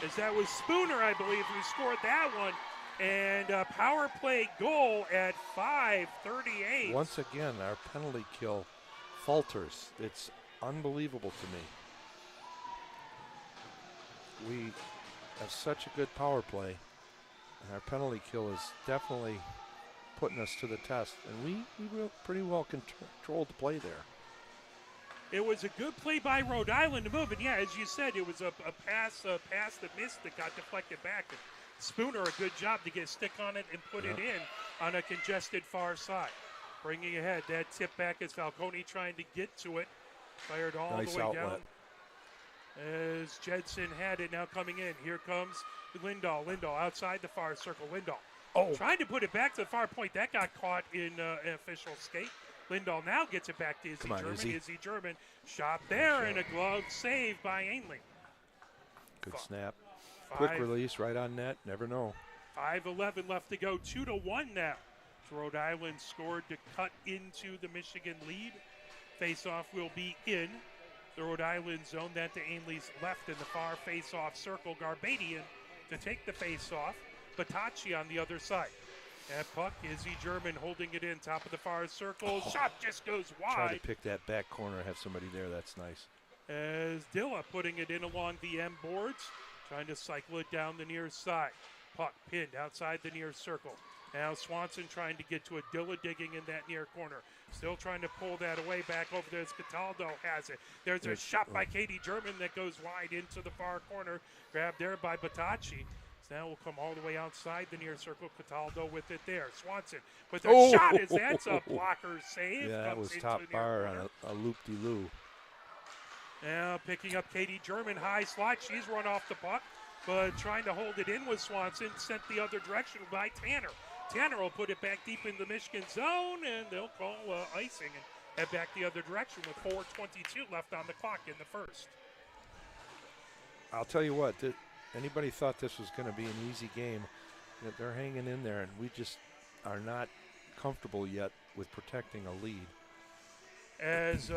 as that was Spooner, I believe, who scored that one. And a power play goal at 5:38. Once again, our penalty kill falters. It's unbelievable to me. We have such a good power play, and our penalty kill is definitely putting us to the test. And we pretty well controlled the play there. It was a good play by Rhode Island to move. And yeah, as you said, it was a pass that missed, that got deflected back. And Spooner, a good job to get a stick on it and put it in on a congested far side. Bringing ahead, that tip back is Falcone trying to get to it. Fired all nice the way outlet. down. As Jedson had it, now coming in. Here comes Lindahl. Lindahl outside the far circle. Lindahl trying to put it back to the far point. That got caught in an official skate. Lindahl now gets it back to Izzy German. Izzy German shot there, and a glove save by Ainley. Good snap. Quick release right on net. Never know. 5:11 left to go. 2-1 now. Rhode Island scored to cut into the Michigan lead. Face-off will be in the Rhode Island zone. That to Ainley's left in the far face-off circle. Garbadian to take the face-off. Batacci on the other side. That puck, Izzy German holding it in, top of the far circle. Shot just goes wide. Try to pick that back corner, have somebody there. That's nice. As Dilla putting it in along the end boards, trying to cycle it down the near side. Puck pinned outside the near circle. Now Swanson trying to get to it. Dilla digging in that near corner. Still trying to pull that away back over there as Cataldo has it. There's a shot by Katie German that goes wide into the far corner. Grabbed there by Batacci. So now we'll come all the way outside the near circle. Cataldo with it there. Swanson with a shot as that's a blocker save. Yeah, that was top bar on a loop-de-loo. Now picking up Katie German, high slot. She's run off the puck, but trying to hold it in with Swanson. Sent the other direction by Tanner. Tanner will put it back deep in the Michigan zone, and they'll call icing and head back the other direction with 4:22 left on the clock in the first. I'll tell you what, anybody thought this was going to be an easy game. They're hanging in there, and we just are not comfortable yet with protecting a lead. As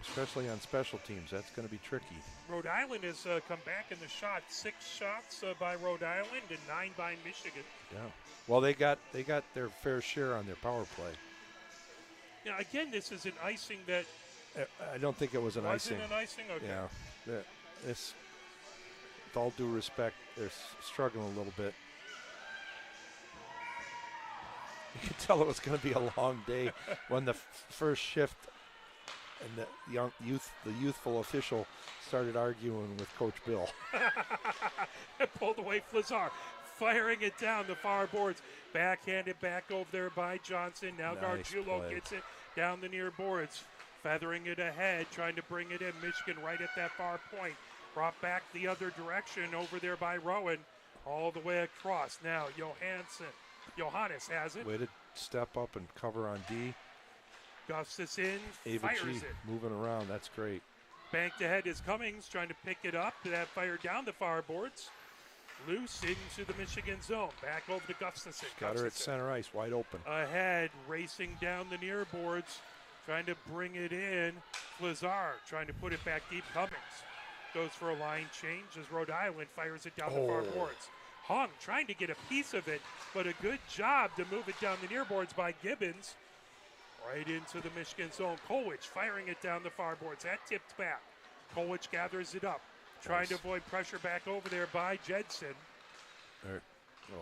especially on special teams, that's going to be tricky. Rhode Island has come back in the shot. 6 shots by Rhode Island and 9 by Michigan. Yeah. Well, they got their fair share on their power play. Yeah. Again, this is an icing that. I don't think it was an icing. Wasn't an icing? Okay. Yeah. With all due respect, they're struggling a little bit. You could tell it was going to be a long day when the first shift and the youthful official started arguing with Coach Bill. Pulled away Flazar, firing it down the far boards. Backhanded back over there by Johnson. Now nice Gargiulo play. Gets it down the near boards, feathering it ahead, trying to bring it in. Michigan right at that far point. Brought back the other direction over there by Rowan, all the way across. Now Johannes has it. Way to step up and cover on D. Gustus in, Ava fires G it. Moving around, that's great. Banked ahead is Cummings, trying to pick it up. That fire down the far boards. Loose into the Michigan zone. Back over to Gustafson. Got her at center ice, wide open. Ahead, racing down the near boards, trying to bring it in. Lazar trying to put it back deep. Cummings goes for a line change as Rhode Island fires it down the far boards. Hung trying to get a piece of it, but a good job to move it down the near boards by Gibbons. Right into the Michigan zone. Kolwich firing it down the far boards. That tipped back. Kolwich gathers it up. Trying to avoid pressure back over there by Jedson. Right.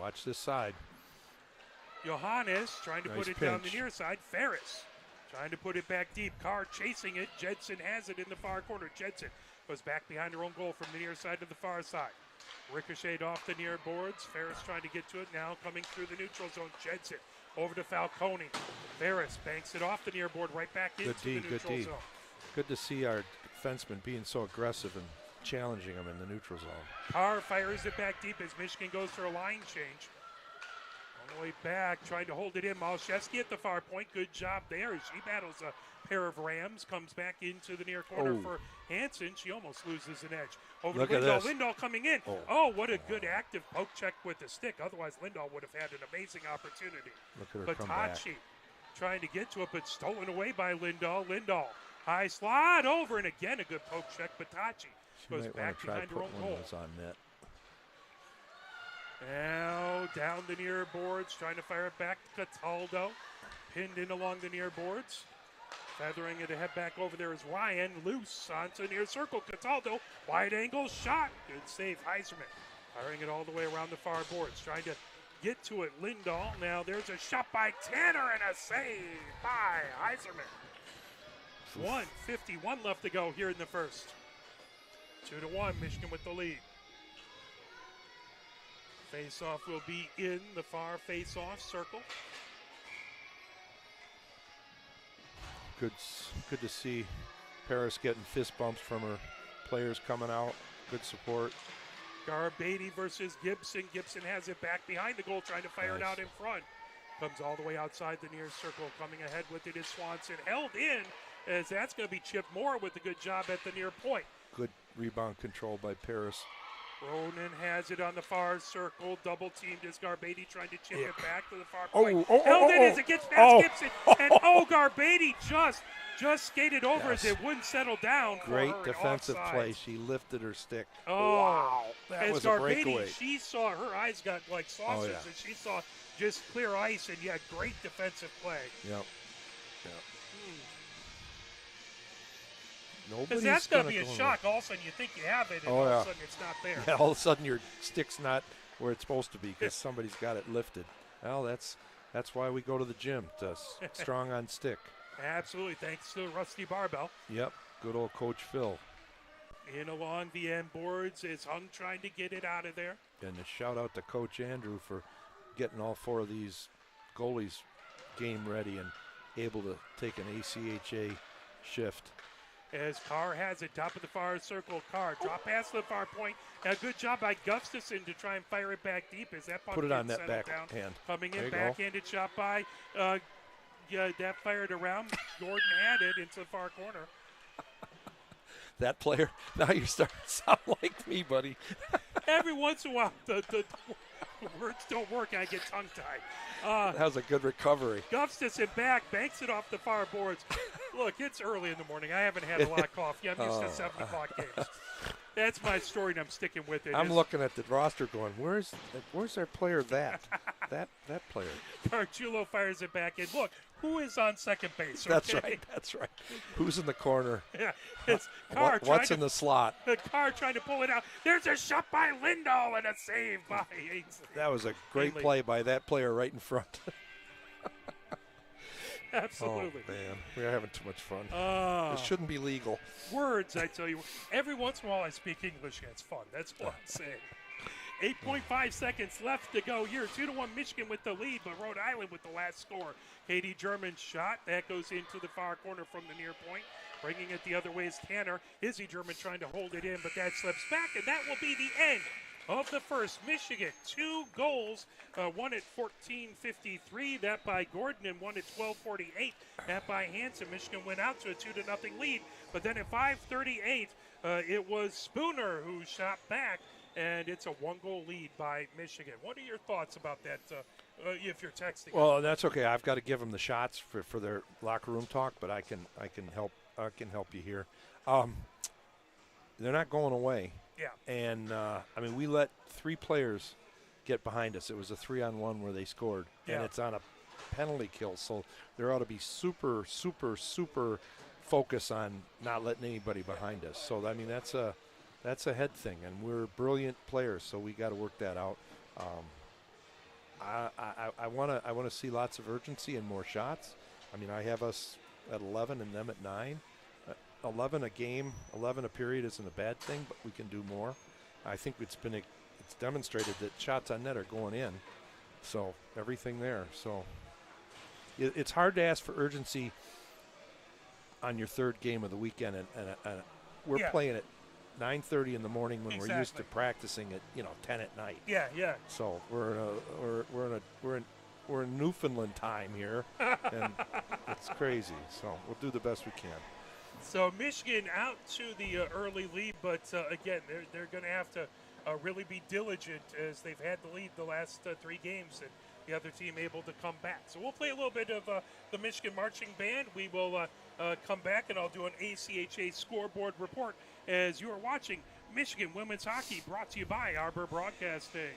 Watch this side. Johannes trying to Nice put it down the pinch. near side. Ferris trying to put it back deep. Carr chasing it. Jensen has it in the far corner. Jensen goes back behind her own goal from the near side to the far side. Ricocheted off the near boards. Ferris trying to get to it now, coming through the neutral zone. Jensen over to Falcone. Ferris banks it off the near board, right back into the neutral zone. Good to see our defensemen being so aggressive and challenging them in the neutral zone. Carr fires it back deep as Michigan goes for a line change. On the way back, trying to hold it in. Malszewski at the far point. Good job there. She battles a pair of Rams. Comes back into the near corner for Hansen. She almost loses an edge. Over to Lindahl. Lindahl coming in. Oh, what a good active poke check with the stick. Otherwise, Lindahl would have had an amazing opportunity. Look at her come back. Trying to get to it, but stolen away by Lindahl. Lindahl, high slide over, and again a good poke check. Batachi goes back behind her own goal. On net. Now down the near boards, trying to fire it back to Cataldo. Pinned in along the near boards. Feathering it to head back over there is Ryan. Loose onto near circle. Cataldo, wide angle shot. Good save, Heiserman. Firing it all the way around the far boards. Trying to get to it, Lindahl. Now there's a shot by Tanner and a save by Heiserman. 1:51 left to go here in the first. 2-1, Michigan with the lead. Face-off will be in the far face-off circle. Good to see Paris getting fist bumps from her players coming out. Good support. Garbetti versus Gibson. Gibson has it back behind the goal, trying to fire it out in front. Comes all the way outside the near circle. Coming ahead with it is Swanson. Held in, as that's going to be Chip Moore with a good job at the near point. Good rebound control by Paris. Ronan has it on the far circle. Double teamed is Garbetti trying to chip it back to the far point. Held in as it gets past Gibson. And Garbetti just skated over as it wouldn't settle down. Great for her defensive offside. play. She lifted her stick. Wow. That was a breakaway. She saw, her eyes got like saucers, and she saw just clear ice, and great defensive play. Yep. Because that's going to be a shock. All of a sudden you think you have it, and all of a sudden it's not there. Yeah, all of a sudden your stick's not where it's supposed to be because somebody's got it lifted. Well, that's why we go to the gym, to strong on stick. Absolutely. Thanks to Rusty Barbell. Yep. Good old Coach Phil. In along the end boards is Hung trying to get it out of there. And a shout out to Coach Andrew for getting all four of these goalies game ready and able to take an ACHA shift. As Carr has it, top of the far circle. Carr drop past the far point. A good job by Gustafson to try and fire it back deep as that puck put it on that settled back down. hand. Coming in, backhanded shot by, that fired around. Gordon had it into the far corner. That player, now you're starting to sound like me, buddy. Every once in a while, the words don't work and I get tongue-tied. That was a good recovery. Gustafson back, banks it off the far boards. Look, it's early in the morning. I haven't had a lot of coffee. I'm used to 7 o'clock games. That's my story, and I'm sticking with it. I'm looking at the roster going, where's our player that player? Carchulo fires it back in. Look, who is on second base? Okay? That's right. Who's in the corner? Yeah, it's Carr. What's in the slot? Carr trying to pull it out. There's a shot by Lindahl and a save by Ainsley. That was a great play by that player right in front. Absolutely. Oh, man. We're having too much fun. This shouldn't be legal. Words, I tell you. Every once in a while I speak English, and it's fun. That's what I'm saying. 8.5 seconds left to go here. 2-1 Michigan with the lead, but Rhode Island with the last score. Katie German's shot. That goes into the far corner from the near point. Bringing it the other way is Tanner. Izzy German trying to hold it in, but that slips back, and that will be the end of the first. Michigan, 2 goals, one at 14:53, that by Gordon, and one at 12:48, that by Hansen. Michigan went out to a 2-0 lead, but then at 5:38, it was Spooner who shot back, and it's a 1-goal lead by Michigan. What are your thoughts about that? If you're texting. Well, that's okay. I've got to give them the shots for their locker room talk, but I can help you here. They're not going away. Yeah. And, we let 3 players get behind us. It was a 3-on-1 where they scored. Yeah. And it's on a penalty kill. So there ought to be super, super, super focus on not letting anybody behind us. So, that's a head thing. And we're brilliant players, so we got to work that out. I want to see lots of urgency and more shots. I mean, I have us at 11 and them at 9. 11 a game, 11 a period isn't a bad thing, but we can do more. I think it's demonstrated that shots on net are going in, so everything there. So it's hard to ask for urgency on your third game of the weekend, and we're playing at 9:30 in the morning when we're used to practicing at 10 at night. Yeah. So we're in Newfoundland time here, and it's crazy. So we'll do the best we can. So Michigan out to the early lead, but again, they're going to have to really be diligent as they've had the lead the last 3 games, and the other team able to come back. So we'll play a little bit of the Michigan Marching Band. We will come back, and I'll do an ACHA scoreboard report as you are watching Michigan Women's Hockey, brought to you by Arbor Broadcasting.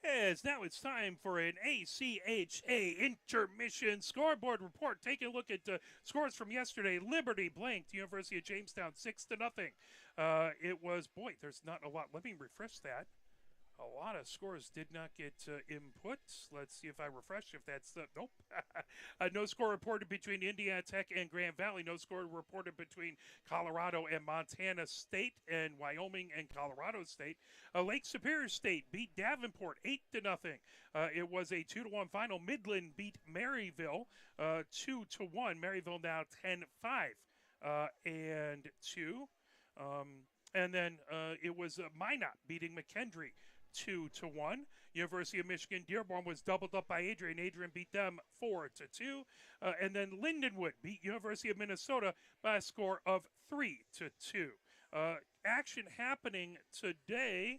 As now it's time for an ACHA intermission scoreboard report. Taking a look at scores from yesterday. Liberty blanked University of Jamestown 6-0. It was, boy, there's not a lot. Let me refresh that. A lot of scores did not get input. Let's see if I refresh, if that's the, nope. No score reported between Indiana Tech and Grand Valley. No score reported between Colorado and Montana State, and Wyoming and Colorado State. Lake Superior State beat Davenport 8-0. It was a 2-1 final. Midland beat Maryville 2-1. Maryville now 10-5 and 2. And then it was Minot beating McKendree 2-1. University of Michigan Dearborn was doubled up by Adrian. Adrian beat them 4-2. And then Lindenwood beat University of Minnesota by a score of 3-2. Action happening today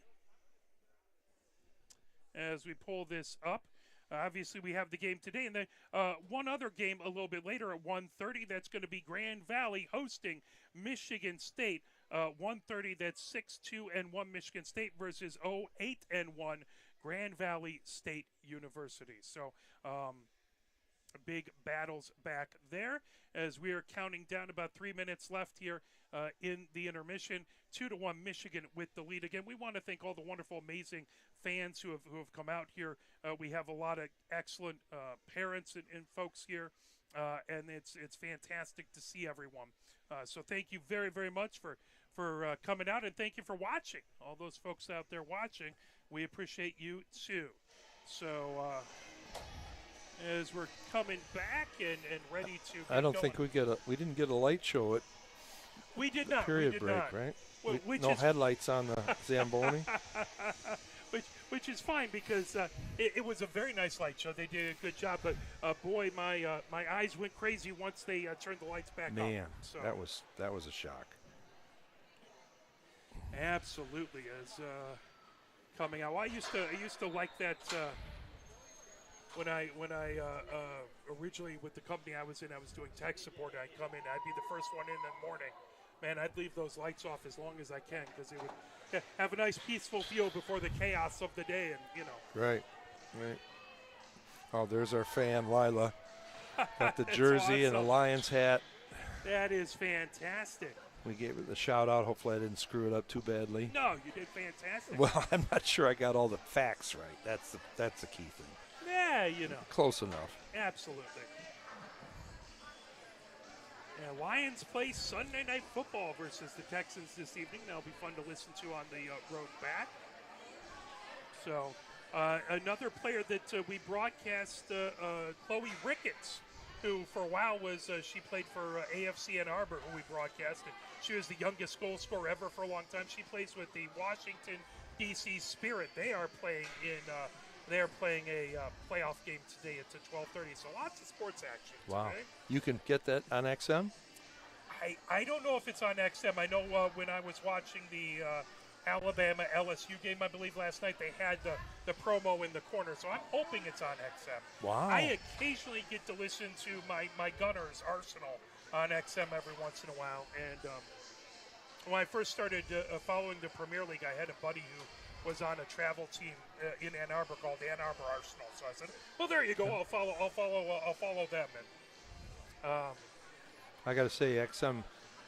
as we pull this up. Obviously, we have the game today, and then one other game a little bit later at 1:30. That's going to be Grand Valley hosting Michigan State. 1:30. That's 6-2-1 Michigan State versus 0-8-1 Grand Valley State University. So, big battles back there as we are counting down about 3 minutes left here in the intermission. 2-1 Michigan with the lead. Again, we want to thank all the wonderful, amazing fans who have come out here. We have a lot of excellent parents and folks here, and it's fantastic to see everyone. So thank you very, very much for coming out, and thank you for watching. All those folks out there watching, we appreciate you too. So as we're coming back and ready to I don't think we didn't get a light show at we did not period we did break, not. right? Which no is, headlights on the Zamboni. which is fine because it was a very nice light show. They did a good job, but boy, my eyes went crazy once they turned the lights back on. Man, So that was a shock. absolutely, as coming out. Well, I used to like that when I originally with the company I was in, I was doing tech support. I'd come in, I'd be the first one in the morning. Man, I'd leave those lights off as long as I can because it would have a nice peaceful feel before the chaos of the day, and Right. Oh, there's our fan, Lila. Got the jersey and a Lions hat. That is fantastic. We gave it the shout out. Hopefully I didn't screw it up too badly. No, you did fantastic. Well, I'm not sure I got all the facts right. That's the key thing. Yeah, Close enough. Absolutely. Yeah, Lions play Sunday Night Football versus the Texans this evening. That'll be fun to listen to on the road back. So, another player that we broadcast, Chloe Ricketts, who for a while was, she played for AFC Ann Arbor, who we broadcasted. She was the youngest goal scorer ever for a long time. She plays with the Washington, D.C. Spirit. They are playing a playoff game today at 12:30. So lots of sports action today. Wow. You can get that on XM? I don't know if it's on XM. I know when I was watching the Alabama LSU game, I believe last night, they had the promo in the corner. So I'm hoping it's on XM. Wow. I occasionally get to listen to my Gunners Arsenal on XM every once in a while. And when I first started following the Premier League, I had a buddy who was on a travel team in Ann Arbor called the Ann Arbor Arsenal. So I said, "Well, there you go. I'll follow them." And I got to say, XM,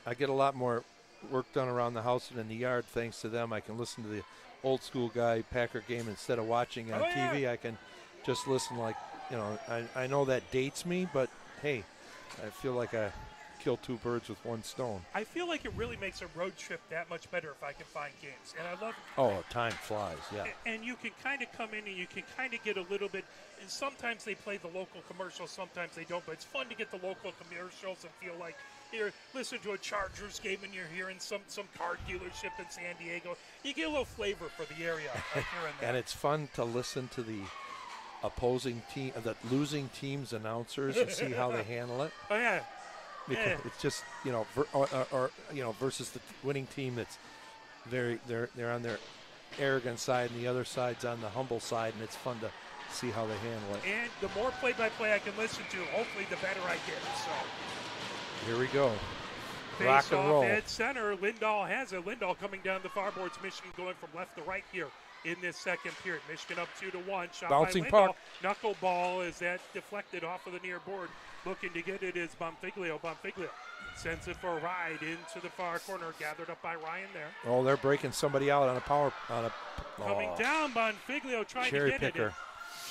I get a lot more work done around the house and in the yard thanks to them. I can listen to the old school guy Packer game instead of watching on TV. Yeah. I can just listen I know that dates me, but hey, I feel like I killed two birds with one stone. I feel like it really makes a road trip that much better if I can find games. And I love Oh, time flies, yeah. And you can kind of come in and you can kind of get a little bit, and sometimes they play the local commercials, sometimes they don't, but it's fun to get the local commercials and feel like you're listening to a Chargers game and you're hearing some car dealership in San Diego. You get a little flavor for the area here and there. And it's fun to listen to the opposing team, the losing team's announcers and see how they handle it. Oh, yeah. Because it's just versus the winning team that's they're on their arrogant side and the other side's on the humble side, and it's fun to see how they handle it. And the more play-by-play I can listen to, hopefully the better I get. So here we go. Face Rock and off roll. at center. Lindahl has it. Lindahl coming down the far boards. Michigan going from left to right here in this second period. Michigan up 2-1. Shot Bouncing by puck. Lindahl. Knuckleball is that deflected off of the near board. Looking to get it is Bonfiglio. Bonfiglio sends it for a ride into the far corner. Gathered up by Ryan there. Oh, they're breaking somebody out on a power. Coming down, Bonfiglio trying cherry to get picker. it.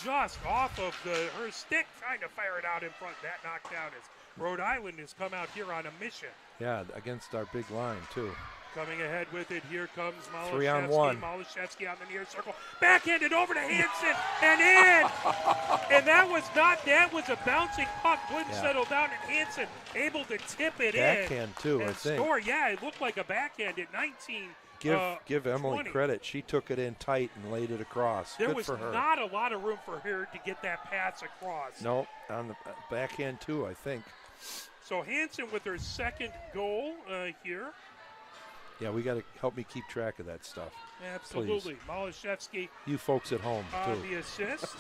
Just off of her stick, trying to fire it out in front. That knocked down as Rhode Island has come out here on a mission. Yeah, against our big line, too. Coming ahead with it, here comes Malashevsky. 3-on-1. Malashevsky on the near circle. Backhanded over to Hansen and in! And that was a bouncing puck. Wouldn't settle down, and Hansen able to tip it Backhand, too, and I think. score. Yeah, it looked like a backhand at 19. Give Emily 20. credit. She took it in tight and laid it across. There Good was for her. not a lot of room for her to get that pass across. No, on the backhand, too, I think. So Hansen with her second goal here. Yeah, we got to help me keep track of that stuff. Absolutely. Malashevsky You folks at home, on too. the assist.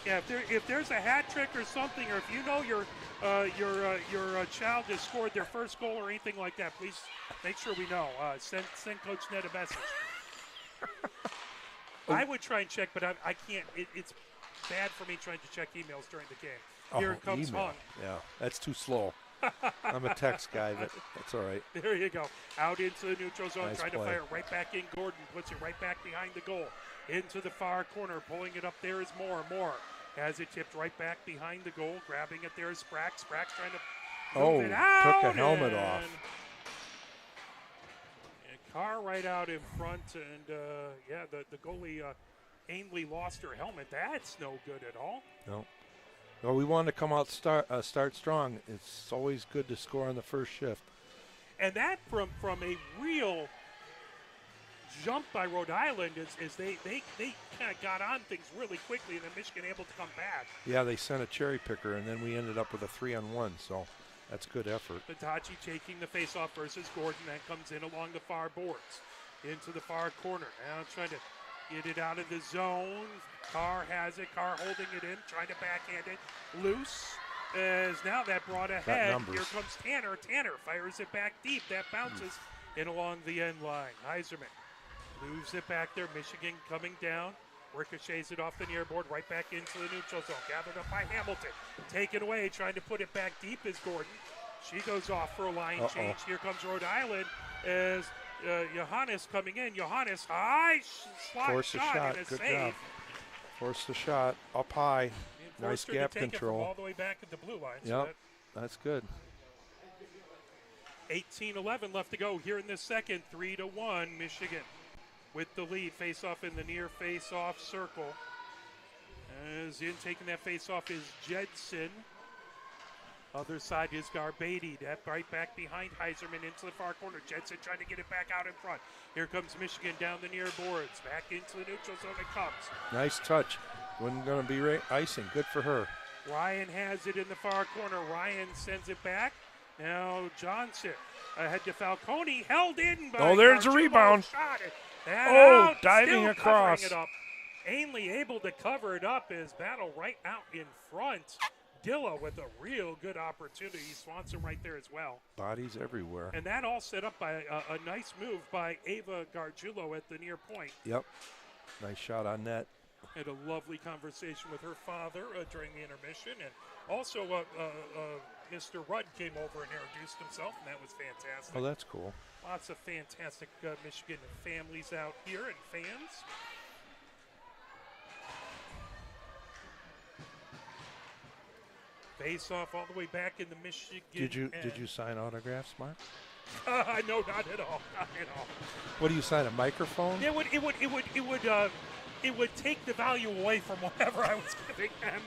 Yeah, if there's a hat trick or something, or if you know your child has scored their first goal or anything like that, please make sure we know. Send Coach Ned a message. I would try and check, but I can't. It's bad for me trying to check emails during the game. Here comes email. Hung. Yeah, that's too slow. I'm a text guy, but that's all right. There you go. Out into the neutral zone, Nice trying play. to fire right back in. Gordon puts it right back behind the goal. Into the far corner, pulling it up there is Moore. Has it tipped right back behind the goal. Grabbing it there is Sprack. Sprack's trying to move it out. Took a helmet off. A car right out in front, and the goalie Ainley lost her helmet. That's no good at all. No. Well, we wanted to come out start strong. It's always good to score on the first shift. And that from a real jump by Rhode Island is they kind of got on things really quickly, and then Michigan able to come back. Yeah, they sent a cherry picker, and then we ended up with a 3-on-1, so that's good effort. Batachi taking the faceoff versus Gordon. That comes in along the far boards. Into the far corner. Now trying to get it out of the zone. Carr has it. Carr holding it in, trying to backhand it. Loose. As now that brought ahead. Here comes Tanner. Tanner fires it back deep. That bounces in along the end line. Heiserman moves it back there. Michigan coming down. Ricochets it off the near board, right back into the neutral zone. Gathered up by Hamilton. Taken away, trying to put it back deep is Gordon. She goes off for a line change. Here comes Rhode Island as Johannes coming in. Johannes, high slot shot and a Good save. job. Forced the shot up high. Nice gap control. All the way back at the blue line. Yep, so that's good. 18-11 left to go here in this second. 3-1 Michigan with the lead. Face off in the near face off circle. As in taking that face off is Jedson. Other side is Garbady. That right back behind Heiserman into the far corner. Jedson trying to get it back out in front. Here comes Michigan down the near boards. Back into the neutral zone it comes. Nice touch. Wasn't going to be icing. Good for her. Ryan has it in the far corner. Ryan sends it back. Now Johnson ahead to Falcone. Held in by there's a rebound. Shot it. Diving across. It up. Ainley able to cover it up as Battle right out in front. Dilla with a real good opportunity. Swanson right there as well. Bodies everywhere. And that all set up by a nice move by Ava Gargiulo at the near point. Yep. Nice shot on net. Had a lovely conversation with her father during the intermission. And also Mr. Rudd came over and introduced himself, and that was fantastic. Oh, that's cool. Lots of fantastic Michigan families out here and fans. Face off all the way back in the Michigan. Did you sign autographs, Mark? No, not at all. Not at all. What do you sign? A microphone? It would take the value away from whatever I was giving them.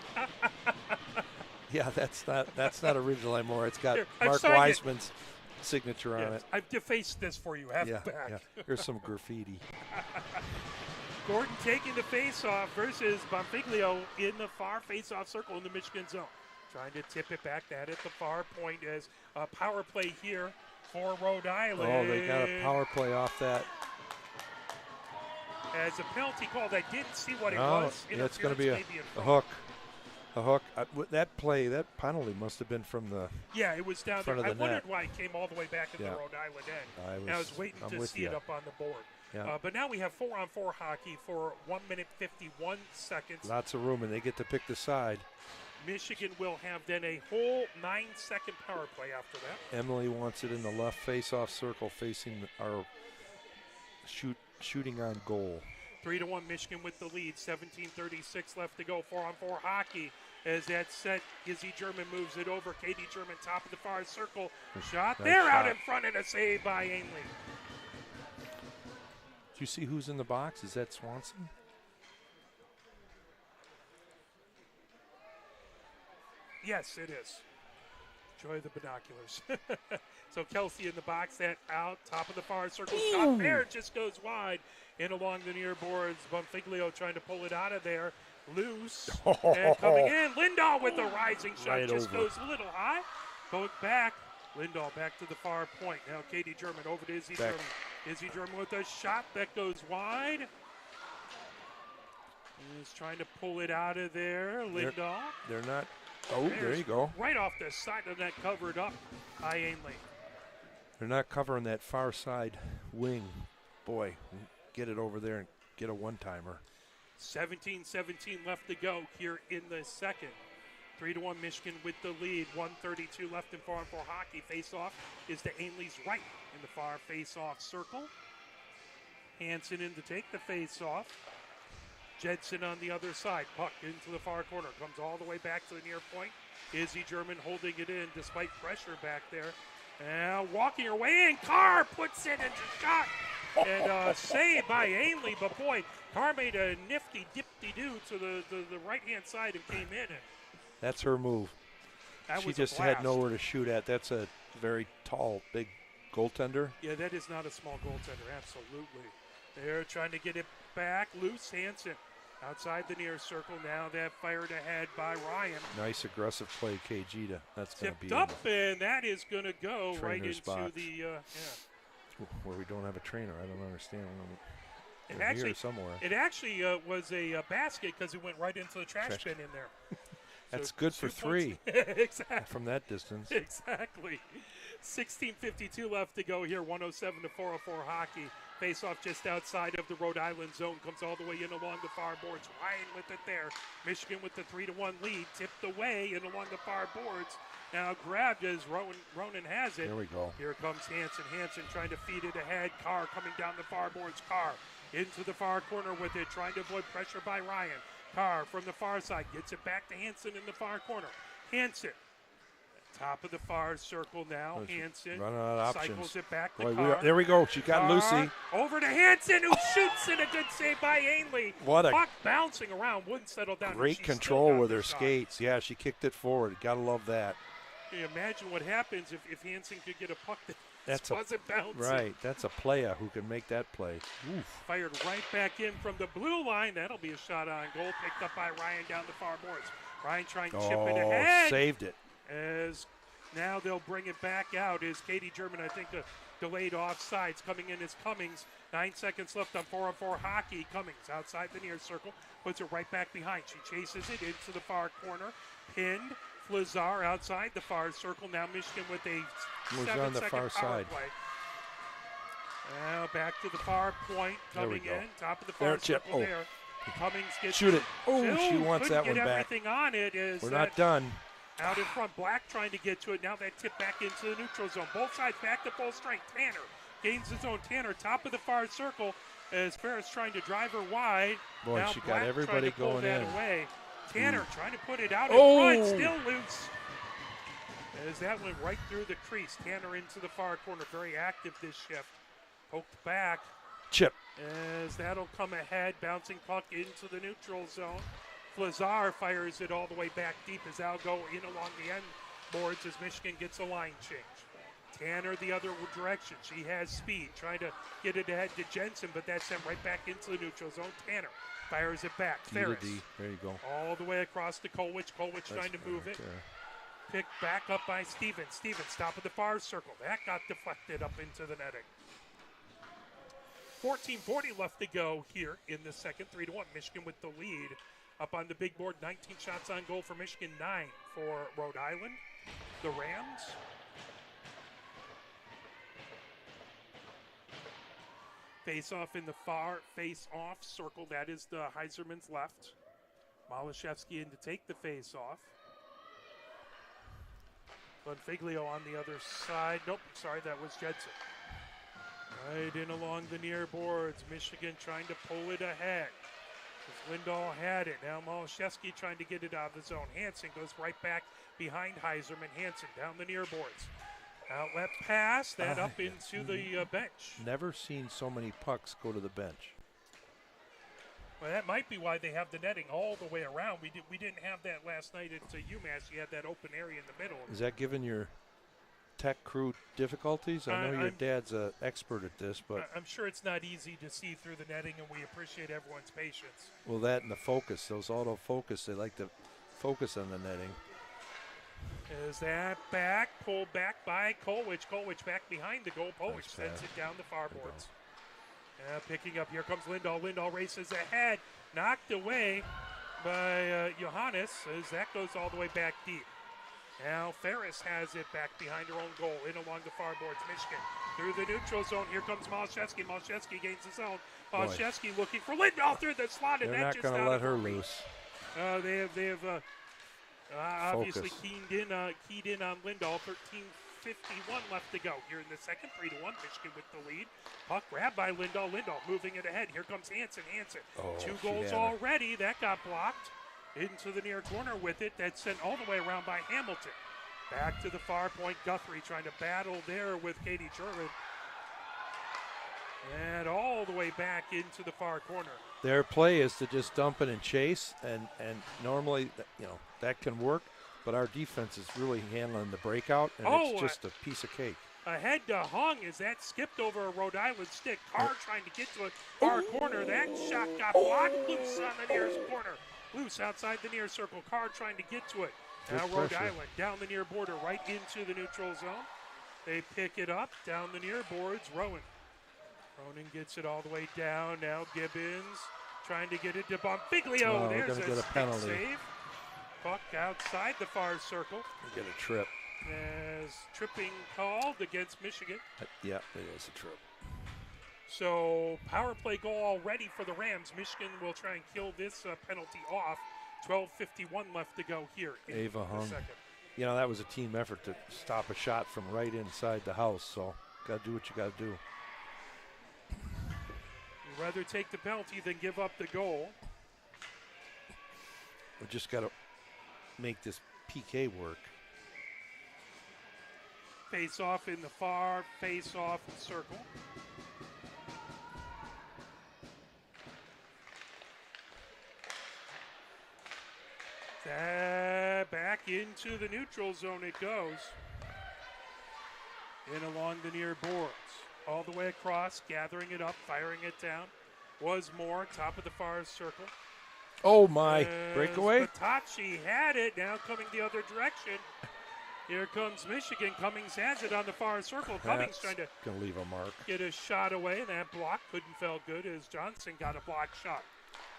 Yeah, that's not original anymore. It's got Here, Mark Wiseman's signature on it. I've defaced this for you. Have it back. Yeah. Here's some graffiti. Gordon taking the face-off versus Bonfiglio in the far face-off circle in the Michigan zone. Trying to tip it back. That at the far point as a power play here for Rhode Island. Oh, they got a power play off that. As a penalty call, I didn't see what it was. Yeah, it's going to be a hook. A hook. That play, that penalty must have been from the it was down there. I wondered net. why it came all the way back at the Rhode Island end. I was waiting to see it up on the board. Yeah. But now we have 4-on-4 hockey for 1 minute 51 seconds. Lots of room, and they get to pick the side. Michigan will have then a whole 9-second power play after that. Emily wants it in the left face-off circle facing our shooting on goal. 3-1 Michigan with the lead. 17:36 left to go. 4-on-4 hockey. As that set, Izzy German moves it over. Katie German, top of the far circle. Shot Nice there, shot. out in front, and a save by Ainley. Do you see who's in the box? Is that Swanson? Yes, it is. Enjoy the binoculars. So Kelsey in the box, that out, top of the far circle. Shot there, it just goes wide. In along the near boards, Bonfiglio trying to pull it out of there. Loose, and coming in, Lindahl with the rising shot, Right just over. goes a little high. Going back, Lindahl back to the far point. Now Katie German over to Izzy Back. German. Izzy German with a shot that goes wide. Is trying to pull it out of there, Lindahl. They're not. Oh, there There's you go. Right off the side of that, covered up by Ainley. They're not covering that far side wing. Boy, get it over there and get a one-timer. 17-17 left to go here in the second. 3-1 Michigan with the lead. 1:32 left in 4-on-4 hockey. Face-off is to Ainley's right in the far face-off circle. Hansen in to take the face-off. Jedson on the other side. Puck into the far corner. Comes all the way back to the near point. Izzy German holding it in despite pressure back there. And walking her way in. Carr puts it into shot. And saved by Ainley. But boy, Carr made a nifty dipty-do to the right-hand side and came in. And That's her move. that She was just a had blast. nowhere to shoot at. That's a very tall, big goaltender. Yeah, that is not a small goaltender, absolutely. They're trying to get it back. Loose Hansen outside the near circle. Now that fired ahead by Ryan. Nice aggressive play, KG. That's going to be Tipped up, and that is going to go right Trainer's into box. the, where we don't have a trainer. I don't understand. It We're actually, here somewhere. It actually was a basket because it went right into the trash bin in there. That's So good for 2 points. 3 Exactly. from that distance. Exactly. 16:52 left to go here. 107 to 404 hockey. Face off just outside of the Rhode Island zone. Comes all the way in along the far boards. Ryan with it there. Michigan with the 3-1 lead. Tipped away and along the far boards. Now grabbed as Ronan has it. There we go. Here comes Hansen. Hansen trying to feed it ahead. Carr coming down the far boards. Carr into the far corner with it. Trying to avoid pressure by Ryan. Carr from the far side gets it back to Hansen in the far corner. Hansen. Top of the far circle now. Hansen Running out of cycles options. it back to Boy, Carr. there we go. She got Carr Lucy. over to Hansen, who shoots in a good save by Ainley. What a Puck bouncing around, wouldn't settle down. Great She still control got with the her shot. skates. Yeah, she kicked it forward. Gotta love that. Can you imagine what happens if Hansen could get a puck that That's wasn't bouncing? Right. That's a player who can make that play. Oof. Fired right back in from the blue line. That'll be a shot on goal. Picked up by Ryan down the far boards. Ryan trying to chip it Oh, ahead. saved it. As now they'll bring it back out is Katie German. I think the delayed offsides coming in is Cummings. 9 seconds left on 4-on-4 hockey. Cummings outside the near circle. Puts it right back behind. She chases it into the far corner. Pinned. Flazar outside the far circle. Now Michigan with a Was on the 7-second far power side. play. Now back to the far point. There we Coming go. in. Top of the far There, Chip. circle Oh. there. Cummings gets Shoot it. Oh, Two, she wants couldn't that one get back. everything on it. Is We're that not done. out in front? Black trying to get to it. Now that tip back into the neutral zone. Both sides back to full strength. Tanner gains his own. Tanner top of the far circle as Ferris trying to drive her wide. Boy, now she got Black everybody trying to pull going that in. away. Tanner trying to put it out Oh! in front. Still loose. As that went right through the crease. Tanner into the far corner. Very active this shift. Poked back. Chip. As that'll come ahead, bouncing puck into the neutral zone. Flazar fires it all the way back deep as that'll go in along the end boards as Michigan gets a line change. Tanner the other direction. She has speed, trying to get it ahead to Jensen, but that's sent right back into the neutral zone. Tanner fires it back. D to Ferris D. There you go. all the way across to Kolwich. Kolwich trying to move it. Picked back up by Stevens. Stevens, top of the far circle. That got deflected up into the netting. 14:40 left to go here in the second. 3-1. Michigan with the lead. Up on the big board, 19 shots on goal for Michigan, 9 for Rhode Island. The Rams. Face-off in the far face-off circle. That is the Heiserman's left. Malashevsky in to take the face-off. Bonfiglio on the other side. Nope, sorry, that was Jedson. Right in along the near boards. Michigan trying to pull it ahead. As Lindahl had it. Now Malashevsky trying to get it out of the zone. Hansen goes right back behind Heiserman. Hansen down the near boards. Outlet pass, that up into the bench. Never seen so many pucks go to the bench. Well, that might be why they have the netting all the way around. We didn't have that last night at UMass. You had that open area in the middle. Is that giving your tech crew difficulties? I know your dad's an expert at this, but I'm sure it's not easy to see through the netting, and we appreciate everyone's patience. Well, that and the focus, those autofocus, they like to focus on the netting. Is that back, pulled back by Kolwich. Kolwich back behind the goal post, sends it down the far boards. Picking up, here comes Lindahl. Lindahl races ahead, knocked away by Johannes as that goes all the way back deep. Now Ferris has it back behind her own goal, in along the far boards. Michigan through the neutral zone. Here comes Malashevsky. Malashevsky gains the zone. Malashevsky looking for Lindahl through the slot, and they're that not just going to let her loose. They have obviously keyed in on Lindahl. 13:51 left to go here in the second. 3-1. Michigan with the lead. Puck grabbed by Lindahl. Lindahl moving it ahead. Here comes Hansen. Hansen. 2 goals already. That got blocked. Into the near corner with it. That's sent all the way around by Hamilton. Back to the far point. Guthrie trying to battle there with Katie German. And all the way back into the far corner. Their play is to just dump it and chase, and normally, that can work, but our defense is really handling the breakout, and it's just a piece of cake. Ahead to Hung as that skipped over a Rhode Island stick. Carr trying to get to a far corner. That shot got blocked loose on the nearest corner. Loose outside the near circle. Carr trying to get to it. Now Rhode Island down the near border, right into the neutral zone. They pick it up down the near boards. Rowan gets it all the way down. Now Gibbons trying to get it to Bonfiglio. There's a penalty save. Puck outside the far circle. We get a trip. As tripping called against Michigan. Yeah, it is a trip. So power play goal already for the Rams. Michigan will try and kill this penalty off. 12:51 left to go here in Ava Hung. the second. That was a team effort to stop a shot from right inside the house. So got to do what you got to do. You'd rather take the penalty than give up the goal. We just got to make this PK work. Face off in the far face off circle. Back into the neutral zone it goes. In along the near boards. All the way across, gathering it up, firing it down. Was more, top of the far circle. Oh my, breakaway? Patacci had it, now coming the other direction. Here comes Michigan. Cummings has it on the far circle. Cummings trying to leave a mark. Get a shot away. That block couldn't feel good as Johnson got a block shot.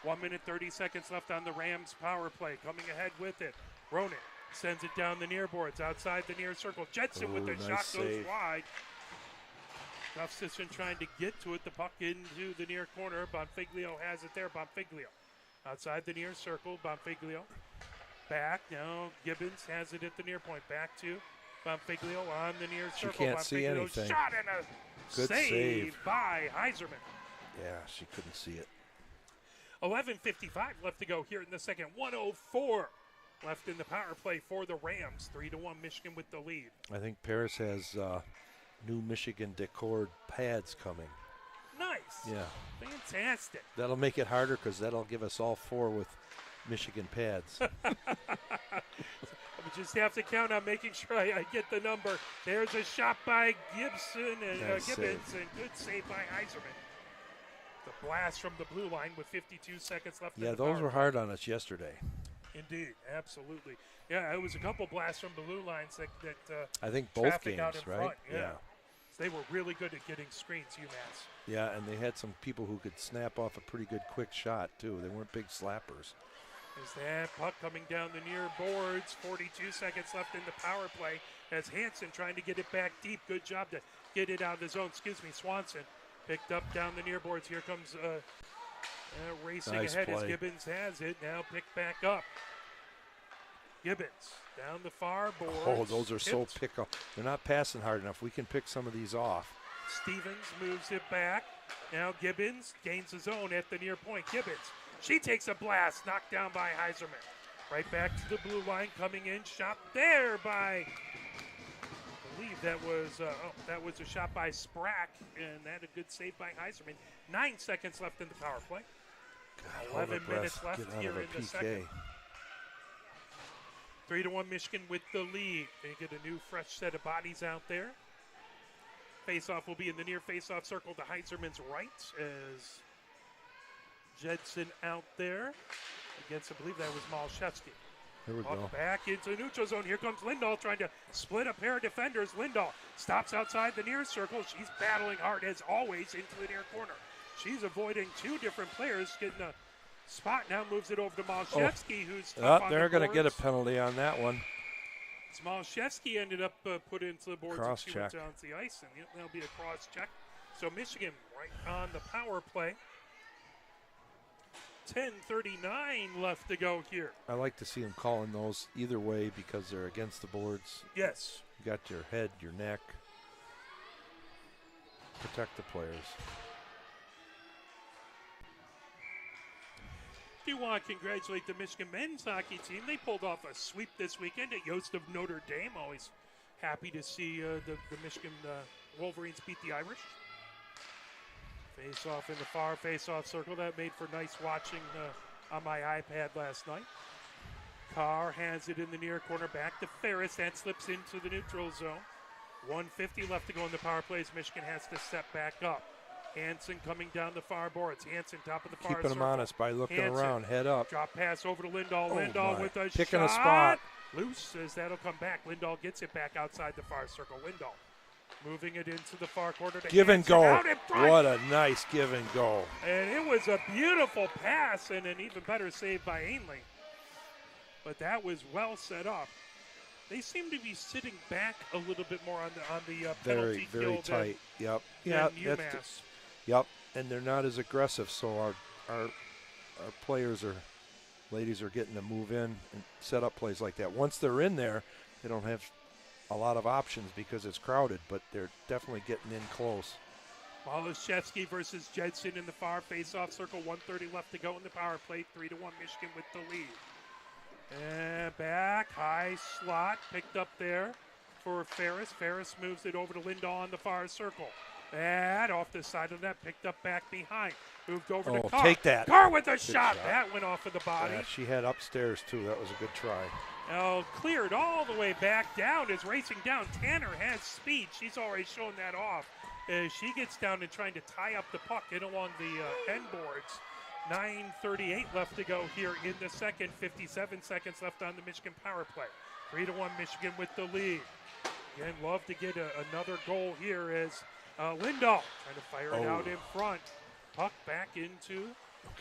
1 minute, 30 seconds left on the Rams power play. Coming ahead with it. Ronan sends it down the near boards, outside the near circle. Jetson with the shot goes wide. Gustafson trying to get to it. The puck into the near corner. Bonfiglio has it there. Bonfiglio outside the near circle. Bonfiglio back. Now Gibbons has it at the near point. Back to Bonfiglio on the near circle. She can't see anything. Shot and a good save by Heiserman. Yeah, she couldn't see it. 11:55 left to go here in the second. 1:04 left in the power play for the Rams. 3-1 Michigan with the lead. I think Paris has new Michigan decored pads coming. Nice. Yeah. Fantastic. That'll make it harder because that'll give us all 4 with Michigan pads. We just have to count on making sure I get the number. There's a shot by Gibson and Gibbons, and good save by Heiserman. The blast from the blue line with 52 seconds left. Yeah, those were hard on us yesterday. Indeed, absolutely. Yeah, it was a couple blasts from the blue lines that I think both games, out in right? Front. Yeah. So they were really good at getting screens, UMass. Yeah, and they had some people who could snap off a pretty good quick shot, too. They weren't big slappers. Is that puck coming down the near boards? 42 seconds left in the power play as Hansen trying to get it back deep. Good job to get it out of the zone. Swanson Picked up down the near boards. Here comes racing Nice ahead as play. Gibbons has it. Now picked back up. Gibbons down the far boards. Oh, those are so Tipped. pick up. They're not passing hard enough. We can pick some of these off. Stevens moves it back. Now Gibbons gains his own at the near point. Gibbons, she takes a blast, knocked down by Heiserman. Right back to the blue line, coming in, shot there by, I believe that was a shot by Sprack, and that a good save by Heiserman. 9 seconds left in the power play. God, 11 minutes left Get out here of a in the PK. second. 3-1 Michigan with the lead. They get a new fresh set of bodies out there. Faceoff will be in the near faceoff circle to Heiserman's right as Jedson out there against, I believe that was Malshevsky. Here we go. Back into the neutral zone. Here comes Lindahl trying to split a pair of defenders. Lindahl stops outside the near circle. She's battling hard as always into the near corner. She's avoiding two different players, getting a spot. Now moves it over to Malshevsky, who's tough on they're the going to get a boards. penalty on that one. Smolshevsky ended up put into the boards Cross and she went check. down to the ice, and that'll be a cross check. So Michigan right on the power play. 10:39 left to go here. I like to see them calling those either way because they're against the boards. Yes. You got your head, your neck. Protect the players. Do want to congratulate the Michigan men's hockey team. They pulled off a sweep this weekend at Yost of Notre Dame. Always happy to see the Michigan Wolverines beat the Irish. Face off in the far face-off circle. That made for nice watching on my iPad last night. Carr has it in the near corner back to Ferris. That slips into the neutral zone. 1:50 left to go in the power plays. Michigan has to step back up. Hansen coming down the far boards. Hansen top of the far Keeping them circle. honest by looking Hansen, around, head up. Drop pass over to Lindahl. Oh Lindahl my. with a Picking shot. a spot. Loose as that'll come back. Lindahl gets it back outside the far circle. Lindahl moving it into the far corner. To Give and Hansen go. out in front. What a nice give and go. And it was a beautiful pass and an even better save by Ainley. But that was well set up. They seem to be sitting back a little bit more on the penalty Very kill tight. Yep. than Yeah. UMass. Yep. And they're not as aggressive, so our players are, ladies are getting to move in and set up plays like that. Once they're in there, they don't have a lot of options because it's crowded, but they're definitely getting in close. Malashevsky versus Jedson in the far face-off circle. 1:30 left to go in the power play. 3-1 Michigan with the lead. And back, high slot, picked up there for Ferris. Ferris moves it over to Lindahl on the far circle. And off the side of that, picked up back behind. Moved over to Carr. Take that. Carr with a shot. shot. That went off of the body. Yeah, she had upstairs, too. That was a good try. Now cleared all the way back down, is racing down. Tanner has speed. She's already shown that off. As she gets down and trying to tie up the puck in along the end boards. 9:38 left to go here in the second. 57 seconds left on the Michigan power play. 3-1 Michigan with the lead. Again, love to get another goal here as Lindahl trying to fire it out in front. Puck back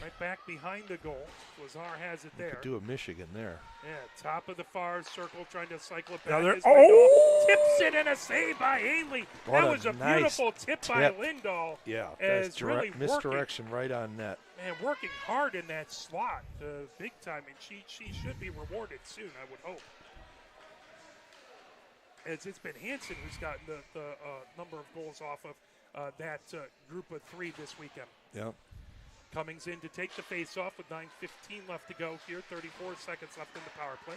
right back behind the goal. Lazar has it there. Could do a Michigan there. Yeah, top of the far circle, trying to cycle it Now back. they're- as Lindahl tips it and a save by Ainley. What That a was a nice beautiful tip by tip. Lindahl. Yeah, as that's really working, misdirection right on net. man, working hard in that slot, big time, and she should be rewarded soon, I would hope. As it's been Hansen who's gotten the number of goals off of that group of three this weekend. Yeah. Cummings in to take the face-off with 9:15 left to go here. 34 seconds left in the power play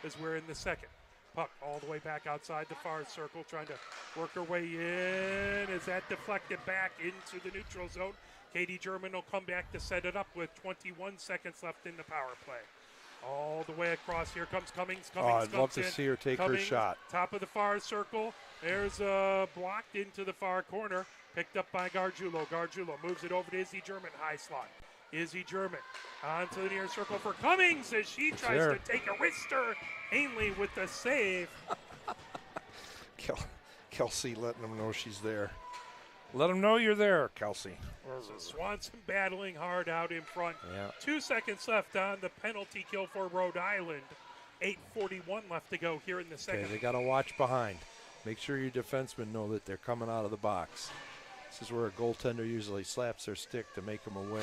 as we're in the second. Puck all the way back outside the far circle, trying to work her way in. As that deflected back into the neutral zone. Katie German will come back to set it up with 21 seconds left in the power play. All the way across. Here comes Cummings. Cummings I'd love comes to in. see her take her Cummings, shot. Top of the far circle. There's blocked into the far corner. Picked up by Gargiulo. Gargiulo moves it over to Izzy German. High slot. Izzy German onto the near circle for Cummings as she tries there. to take a wrister. Ainley with the save. Kelsey letting them know she's there. Let them know you're there, Kelsey. So Swanson battling hard out in front. Yeah. 2 seconds left on the penalty kill for Rhode Island. 8:41 left to go here in the second. Okay, they got to watch behind. Make sure your defensemen know that they're coming out of the box. This is where a goaltender usually slaps their stick to make them aware.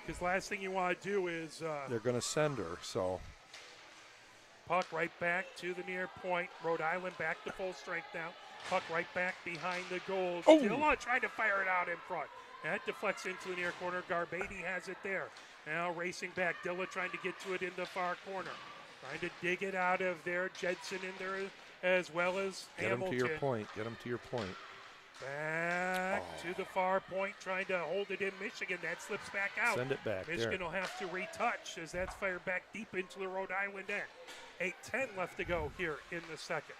Because last thing you want to do is they're going to send her. So puck right back to the near point. Rhode Island back to full strength now. Puck right back behind the goal. Oh. Dilla trying to fire it out in front. That deflects into the near corner. Garbady has it there. Now racing back. Dilla trying to get to it in the far corner. Trying to dig it out of there. Jedson in there as well as Hamilton. Get him to your point. Get him to your point. Back to the far point, trying to hold it in Michigan. That slips back out. Send it back. Michigan there. will have to retouch as that's fired back deep into the Rhode Island end. 8:10 left to go here in the second.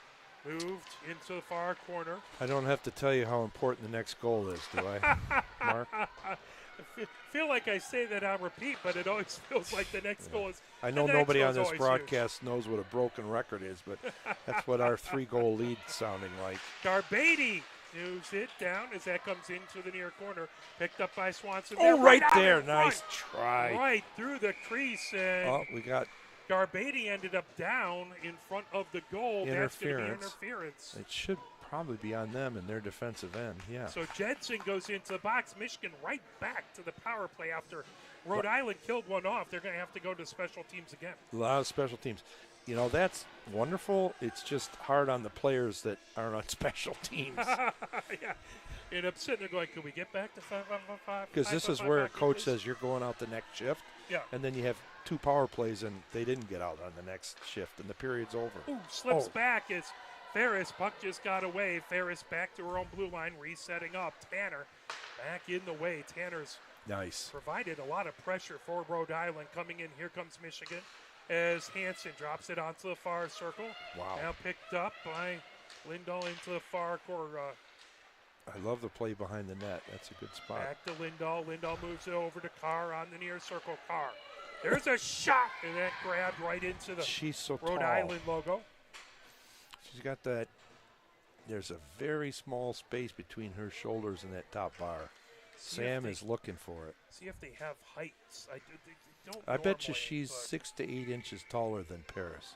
Moved into the far corner. I don't have to tell you how important the next goal is, do I, Mark? I feel like I say that on repeat, but it always feels like the next goal is. I know nobody on this broadcast knows what a broken record is, but that's what our 3-goal lead sounding like. Garbady moves it down as that comes into the near corner. Picked up by Swanson. Oh, right there. Nice try. Right through the crease. And we got Garbady ended up down in front of the goal. That's going to be interference. It should probably be on them in their defensive end, yeah. So Jedson goes into the box. Michigan right back to the power play after Rhode Island killed one off. They're going to have to go to special teams again. A lot of special teams. You know, that's wonderful. It's just hard on the players that aren't on special teams. Yeah. And I'm sitting there going, could we get back to 5-5-5? Because this is where a coach says you're going out the next shift. Yeah. And then you have 2 power plays, and they didn't get out on the next shift, and the period's over. Ooh, slips back as Ferris. Puck just got away. Ferris back to her own blue line, resetting up. Tanner back in the way. Tanner's nice. Provided a lot of pressure for Rhode Island. Coming in, here comes Michigan as Hansen drops it onto the far circle. Wow. Now picked up by Lindahl into the far corner. I love the play behind the net. That's a good spot. Back to Lindahl. Lindahl moves it over to Carr on the near circle. Carr. There's a shot, and that grabbed right into the She's so Rhode tall. Island logo. She's got that. There's a very small space between her shoulders and that top bar. Sam is looking for it. See if they have heights. I bet you she's 6 to 8 inches taller than Paris.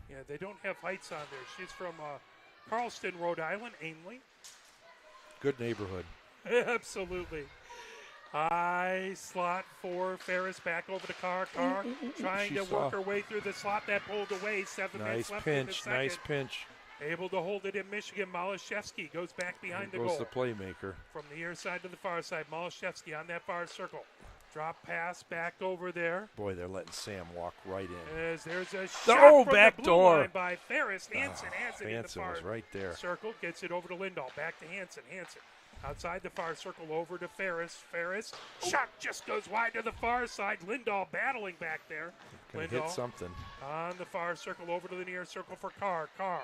Yeah, they don't have heights on there. She's from Carlston, Rhode Island, Ainley. Good neighborhood. Absolutely. High slot for Ferris, back over to Carr. Carr trying to work her way through the slot. That pulled away. 7 minutes left in the second. Nice pinch. Able to hold it in Michigan. Malashevsky goes back behind the goal. Goes the playmaker. From the near side to the far side. Malashevsky on that far circle. Drop pass back over there. Boy, they're letting Sam walk right in. As there's a shot from back the blue door line by Ferris. Hansen has it in the far was right there. circle. Gets it over to Lindahl. Back to Hansen. Hansen outside the far circle over to Ferris. Ferris. Shot just goes wide to the far side. Lindahl battling back there. Gonna hit something. On the far circle over to the near circle for Carr. Carr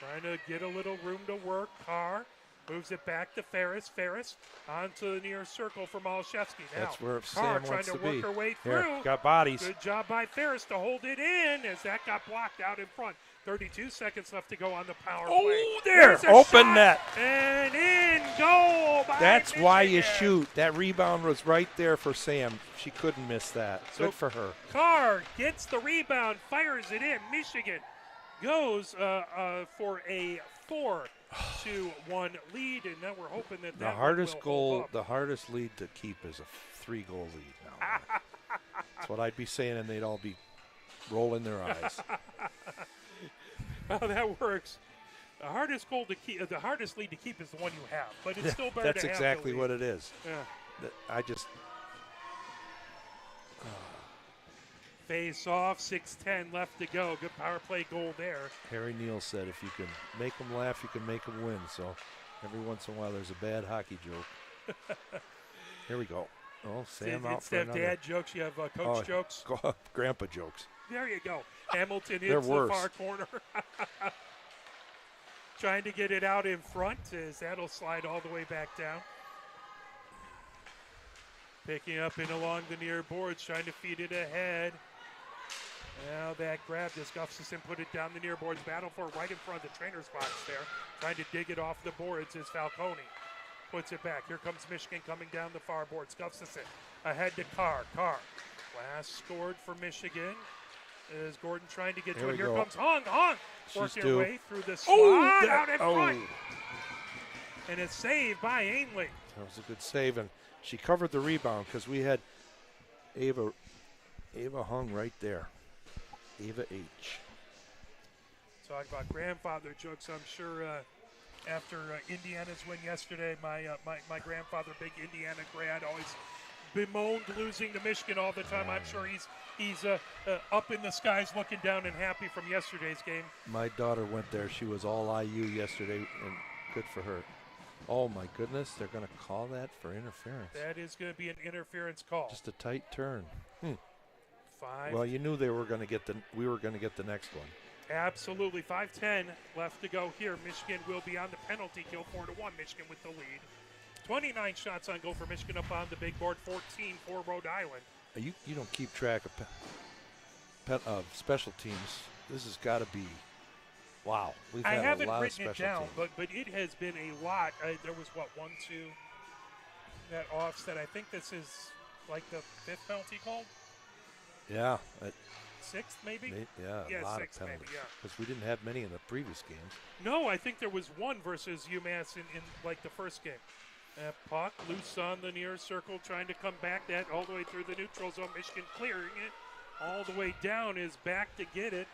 trying to get a little room to work. Carr moves it back to Ferris. Ferris onto the near circle for Malashevsky. Now, that's where Carr Sam wants to be. trying to work her way through. Here, got bodies. Good job by Ferris to hold it in as that got blocked out in front. 32 seconds left to go on the power play. Oh, there. Open net. And in goal by That's Michigan. why you shoot. That rebound was right there for Sam. She couldn't miss that. So good for her. Carr gets the rebound, fires it in. Michigan goes for a 4-1 lead, and now we're hoping that The hardest goal, the hardest lead to keep is a 3-goal lead now. That's what I'd be saying, and they'd all be rolling their eyes. Well, that works. The hardest goal to keep, the hardest lead to keep is the one you have, but it's still better. That's to have exactly the lead. what it is. Yeah. I just. Face off, 6:10 left to go. Good power play goal there. Harry Neal said, "If you can make them laugh, you can make them win." So, every once in a while, there's a bad hockey joke. Here we go. Oh, Sam out for another. Instead of dad jokes, you have coach jokes. Grandpa jokes. There you go. Hamilton hits the far corner. Trying to get it out in front as that'll slide all the way back down. Picking up and along the near boards, trying to feed it ahead. Now that grab, this Gustafson put it down the near boards. Battle for right in front of the trainer's box there. Trying to dig it off the boards is Falcone. Puts it back. Here comes Michigan coming down the far boards. Gustafson ahead to Carr. Carr last scored for Michigan. Is Gordon trying to get to it. Here comes Hung. Hung working her way through the slot out in front. And a save by Ainley. That was a good save, and she covered the rebound because we had Ava hung right there. Ava H. Talk about grandfather jokes. I'm sure after Indiana's win yesterday, my grandfather, big Indiana grad, always bemoaned losing to Michigan all the time. I'm sure he's up in the skies looking down and happy from yesterday's game. My daughter went there. She was all IU yesterday, and good for her. Oh, my goodness. They're going to call that for interference. That is going to be an interference call. Just a tight turn. 5. Well, you knew we were going to get the next one. Absolutely. 5:10 left to go here. Michigan will be on the penalty kill, 4-1. Michigan with the lead. 29 shots on goal for Michigan up on the big board, 14 for Rhode Island. You don't keep track of special teams. This has got to be, wow. I haven't written it down, but it has been a lot. There was, 1, 2, that offset. I think this is like the 5th penalty called? Yeah. 6th, maybe? Yeah, a lot of penalties. Maybe, yeah. Because we didn't have many in the previous games. No, I think there was 1 versus UMass in like the first game. Puck loose on the near circle, trying to come back that all the way through the neutral zone. Michigan clearing it all the way down, is back to get it.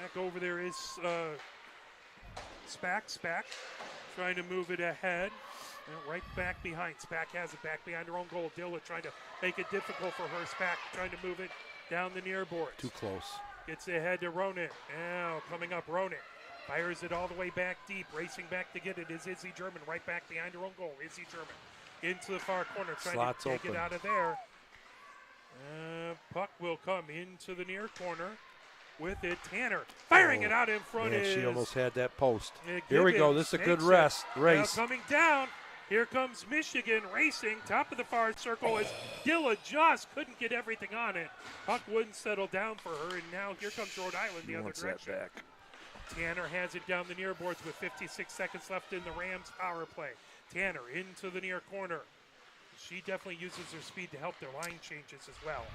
Back over there is Spack trying to move it ahead. And right back behind. Spack has it back behind her own goal. Dilla trying to make it difficult for her. Spack trying to move it down the near boards. Too close. Gets ahead to Ronan. Now coming up, Ronan. Fires it all the way back deep. Racing back to get it is Izzy German. Right back behind her own goal. Izzy German into the far corner. Trying Slots to take open. it out of there. Puck will come into the near corner with it. Tanner firing it out in front. She almost had that post. Gibbons. Here we go. This is a good race. Now coming down. Here comes Michigan racing. Top of the far circle as Dilla just couldn't get everything on it. Puck wouldn't settle down for her, and now here comes Rhode Island the other direction. That back. Tanner has it down the near boards with 56 seconds left in the Rams power play. Tanner into the near corner. She definitely uses her speed to help their line changes as well.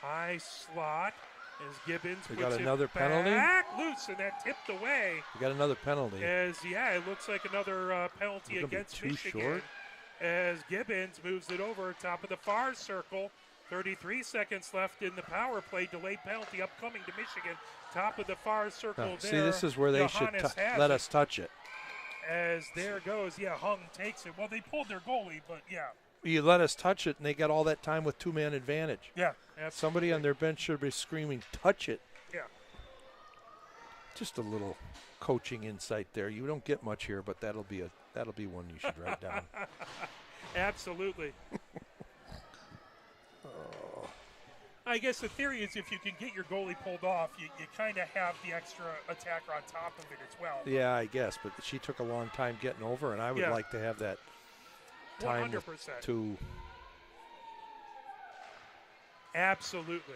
High slot as Gibbons We puts got another it penalty? back loose, and that tipped away. We got another penalty. It looks like another penalty against Michigan. Short. As Gibbons moves it over top of the far circle. 33 seconds left in the power play. Delayed penalty upcoming to Michigan. Top of the far circle there. See, this is where they should let us touch it. As there goes, Hung takes it. Well, they pulled their goalie, but You let us touch it, and they got all that time with two-man advantage. Yeah, absolutely. Somebody on their bench should be screaming, touch it. Yeah. Just a little coaching insight there. You don't get much here, but that'll be one you should write down. Absolutely. I guess the theory is if you can get your goalie pulled off, you kind of have the extra attacker on top of it as well. Yeah, I guess, but she took a long time getting over, and I would like to have that time 100%. to. Absolutely.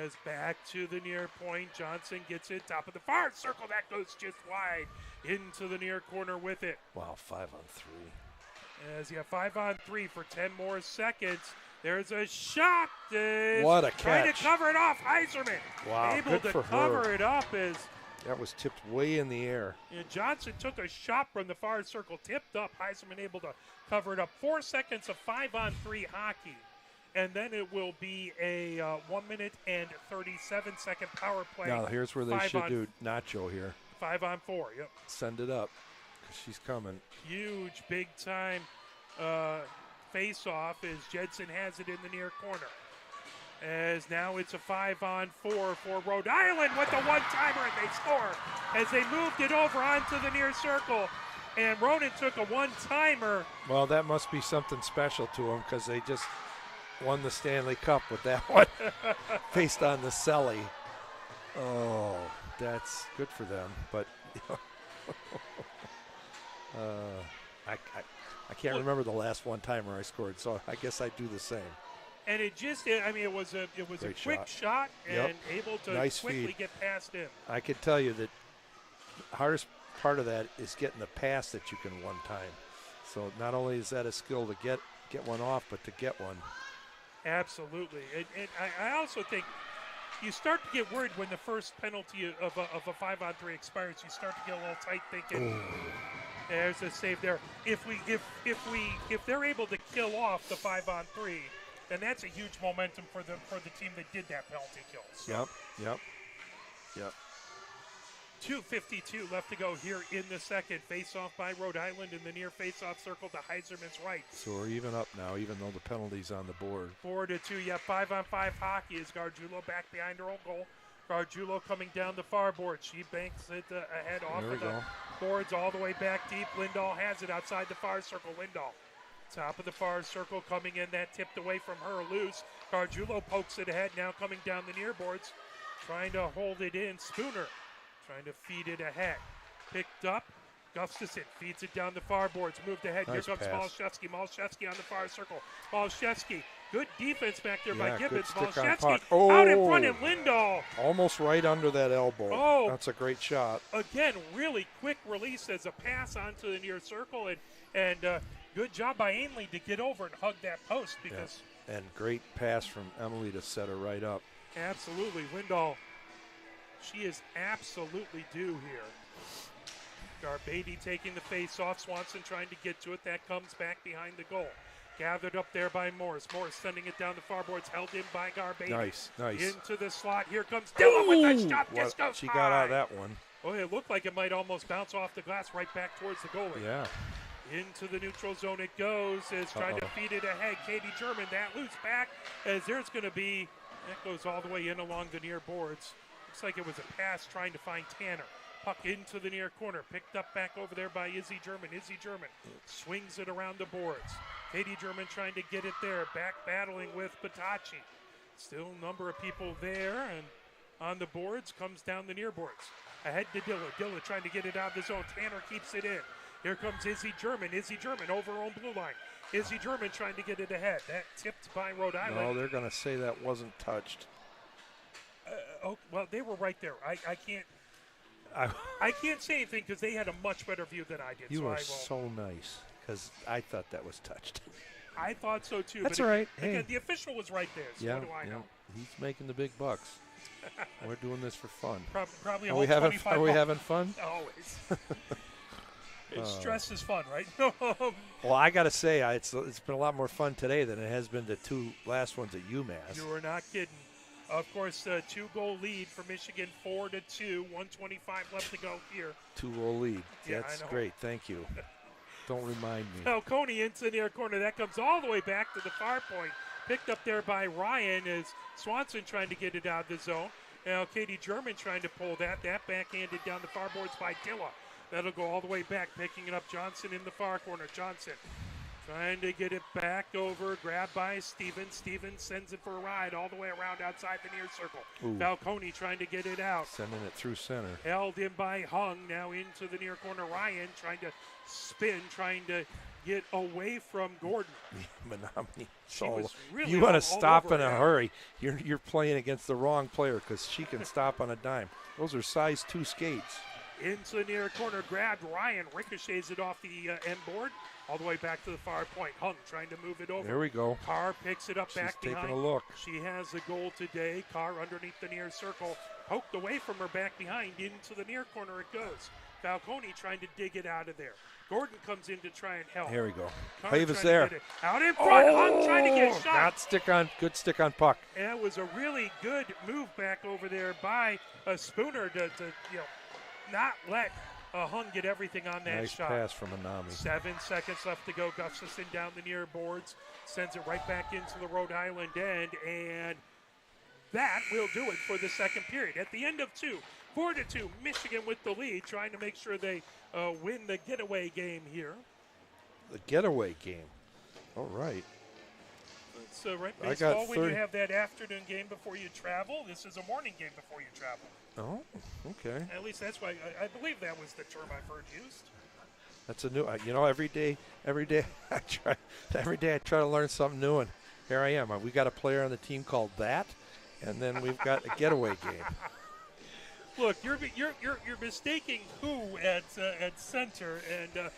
As back to the near point, Johnson gets it, top of the far circle, that goes just wide into the near corner with it. Wow, 5-on-3. As 5-on-3 for 10 more seconds. There's a shot. What a catch. Trying to cover it off. Heiserman Wow, able good to for cover her. it up as That was tipped way in the air. Johnson took a shot from the far circle, tipped up. Heiserman able to cover it up. 4 seconds of 5-on-3 hockey. And then it will be a 1 minute and 37-second power play. Now, here's where they should do Nacho here. 5-on-4, yep. Send it up, because she's coming. Huge, big-time face-off as Jedson has it in the near corner. As now it's a 5-on-4 for Rhode Island with the one-timer, and they score as they moved it over onto the near circle. And Ronan took a one-timer. Well, that must be something special to them, because they just won the Stanley Cup with that one. Faced on the Selly. Oh, that's good for them. But I can't remember the last one-timer I scored, so I guess I'd do the same. And it just, it was a quick shot and able to quickly get past him. I can tell you that the hardest part of that is getting the pass that you can one time. So not only is that a skill to get one off, but to get one. Absolutely. And I also think you start to get worried when the first penalty of a 5-on-3 expires. You start to get a little tight, thinking, there's a save there. If they're able to kill off the 5-on-3, then that's a huge momentum for the team that did that penalty kill. So Yep. 2:52 left to go here in the second. Face-off by Rhode Island in the near face-off circle to Heiserman's right. So we're even up now, even though the penalty's on the board. 4-2. Yeah, 5-on-5 hockey is Gargiulo back behind her own goal. Gargiulo coming down the far board. She banks it ahead off of the boards all the way back deep. Lindahl has it outside the far circle. Lindahl, top of the far circle, coming in. That tipped away from her, loose. Gargiulo pokes it ahead, now coming down the near boards. Trying to hold it in. Spooner trying to feed it ahead. Picked up. Gustafson feeds it down the far boards. Moved ahead. Nice Here comes Malashevsky. Malashevsky on the far circle. Malashevsky. Good defense back there by Gibbons. Malashevsky out in front of Lindahl. Almost right under that elbow. Oh. That's a great shot. Again, really quick release as a pass onto the near circle. And good job by Ainley to get over and hug that post. Because And great pass from Emily to set her right up. Absolutely. Lindahl, she is absolutely due here. Garbady taking the face off. Swanson trying to get to it. That comes back behind the goal. Gathered up there by Morris. Morris sending it down the far boards. Held in by Garbady. Nice. Into the slot. Here comes Dillon with the shot. This goes she high. got out of that one. Oh, it looked like it might almost bounce off the glass right back towards the goalie. Yeah. Into the neutral zone it goes. Is trying to feed it ahead. Katie German, that loose back as there's going to be, that goes all the way in along the near boards. Looks like it was a pass trying to find Tanner. Puck into the near corner. Picked up back over there by Izzy German. Izzy German swings it around the boards. Katie German trying to get it there. Back battling with Patachi. Still a number of people there. And on the boards comes down the near boards. Ahead to Dilla. Dilla trying to get it out of the zone. Tanner keeps it in. Here comes Izzy German. Izzy German over her own blue line. Izzy German trying to get it ahead. That tipped by Rhode Island. No, they're going to say that wasn't touched. Well, they were right there. I can't say anything because they had a much better view than I did. You were so nice because I thought that was touched. I thought so too. That's but all right. Again, the official was right there. So what do I know? He's making the big bucks. We're doing this for fun. Probably Are we having fun? Always. Stress is fun, right? Well, I got to say, it's been a lot more fun today than it has been the two last ones at UMass. You are not kidding. Of course, 2-goal lead for Michigan, 4-2, 125 left to go here. 2-goal lead. Yeah, That's great. Thank you. Don't remind me. Falcone into the near corner. That comes all the way back to the far point. Picked up there by Ryan as Swanson trying to get it out of the zone. Now Katie German trying to pull that. That backhanded down the far boards by Dilla. That'll go all the way back, picking it up. Johnson in the far corner. Johnson trying to get it back over, grabbed by Stevens. Stevens sends it for a ride all the way around outside the near circle. Ooh. Falcone trying to get it out. Sending it through center. Held in by Hung, now into the near corner. Ryan trying to spin, trying to get away from Gordon. Manami. Really you want to stop in a her. hurry, you're playing against the wrong player because she can stop on a dime. Those are size 2 skates. Into the near corner, grabbed Ryan, ricochets it off the end board, all the way back to the far point. Hung trying to move it over. There we go. Carr picks it up back behind. Taking a look. She has a goal today. Carr underneath the near circle, poked away from her back behind. Into the near corner it goes. Falcone trying to dig it out of there. Gordon comes in to try and help. Here we go. Carr Pave is there. Out in front. Hung trying to get shot. Good stick on puck. And it was a really good move back over there by Spooner to not let Hung get everything on that shot. Nice pass from Anami. 7 seconds left to go. Gustafson down the near boards. Sends it right back into the Rhode Island end. And that will do it for the second period. At the end of 2, 4-2, Michigan with the lead, trying to make sure they win the getaway game here. The getaway game. All right. It's right baseball when you have that afternoon game before you travel. This is a morning game before you travel. Oh, okay. At least that's why I believe that was the term I've heard used. That's a new. Every day I try to learn something new, and here I am. We got a player on the team called that, and then we've got a getaway game. Look, you're mistaking who at center and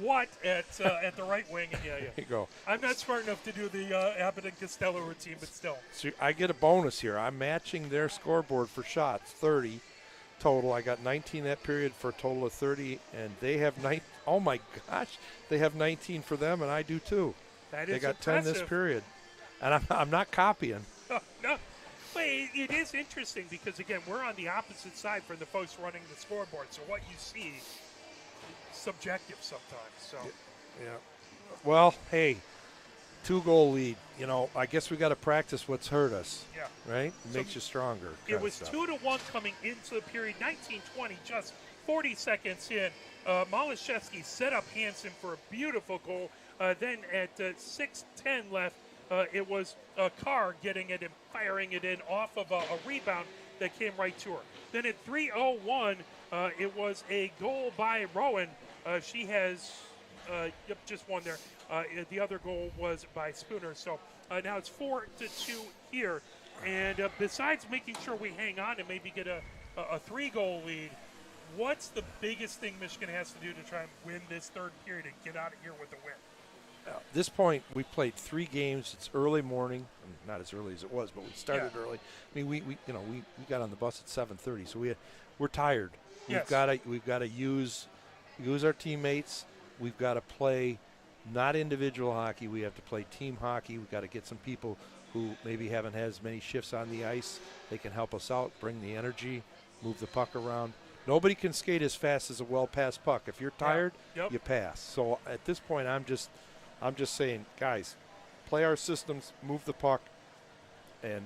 what at the right wing. And There you go. I'm not smart enough to do the Abbott and Costello routine, but still. So I get a bonus here. I'm matching their scoreboard for shots, 30 total. I got 19 that period for a total of 30, and they have 9. Oh my gosh, they have 19 for them, and I do too. That is they got impressive. 10 this period, and I'm not copying. No. But it is interesting because, again, we're on the opposite side from the folks running the scoreboard. So what you see is subjective sometimes. So Yeah. Well, hey, 2-goal lead. You know, I guess we got to practice what's hurt us. Yeah. Right? So Makes you stronger. It was 2-1 coming into the period. 19-20, just 40 seconds in. Malashevsky set up Hansen for a beautiful goal. Then at 6:10 left, it was Carr getting it and firing it in off of a rebound that came right to her. Then at 3:01, it was a goal by Rowan. She has just one there. The other goal was by Spooner. So now it's 4-2 here. And besides making sure we hang on and maybe get a 3-goal lead, what's the biggest thing Michigan has to do to try and win this third period and get out of here with a win? At this point, we played 3 games. It's early morning, not as early as it was, but we started early. I mean, we got on the bus at 7:30, so we're tired. Yes. We've got to use our teammates. We've got to play not individual hockey. We have to play team hockey. We've got to get some people who maybe haven't had as many shifts on the ice. They can help us out, bring the energy, move the puck around. Nobody can skate as fast as a well-passed puck. If you're tired, you pass. So at this point, I'm just saying, guys, play our systems, move the puck, and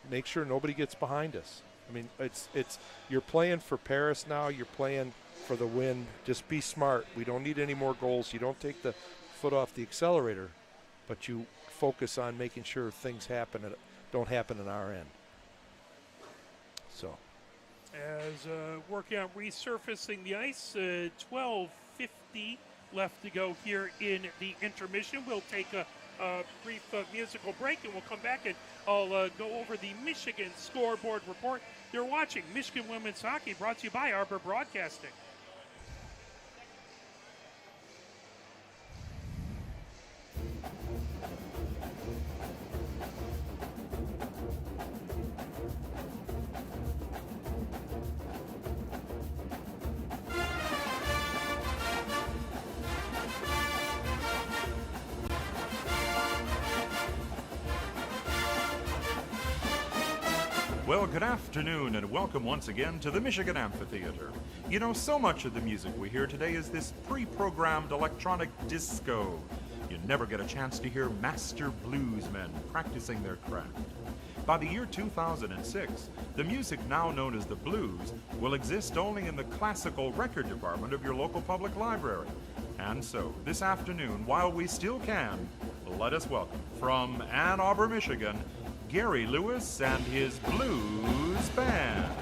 make sure nobody gets behind us. I mean, it's you're playing for Paris now. You're playing for the win. Just be smart. We don't need any more goals. You don't take the foot off the accelerator, but you focus on making sure things don't happen on our end. So, as working on resurfacing the ice, 12:50 left to go here in the intermission. We'll take a brief musical break, and we'll come back and I'll go over the Michigan scoreboard report. You're watching Michigan Women's Hockey, brought to you by Arbor Broadcasting. Well, good afternoon and welcome once again to the Michigan Amphitheater. You know, so much of the music we hear today is this pre-programmed electronic disco. You never get a chance to hear master bluesmen practicing their craft. By the year 2006, the music now known as the blues will exist only in the classical record department of your local public library. And so, this afternoon, while we still can, let us welcome from Ann Arbor, Michigan, Gary Lewis and his blues band.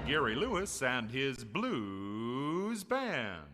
Gary Lewis and his blues band.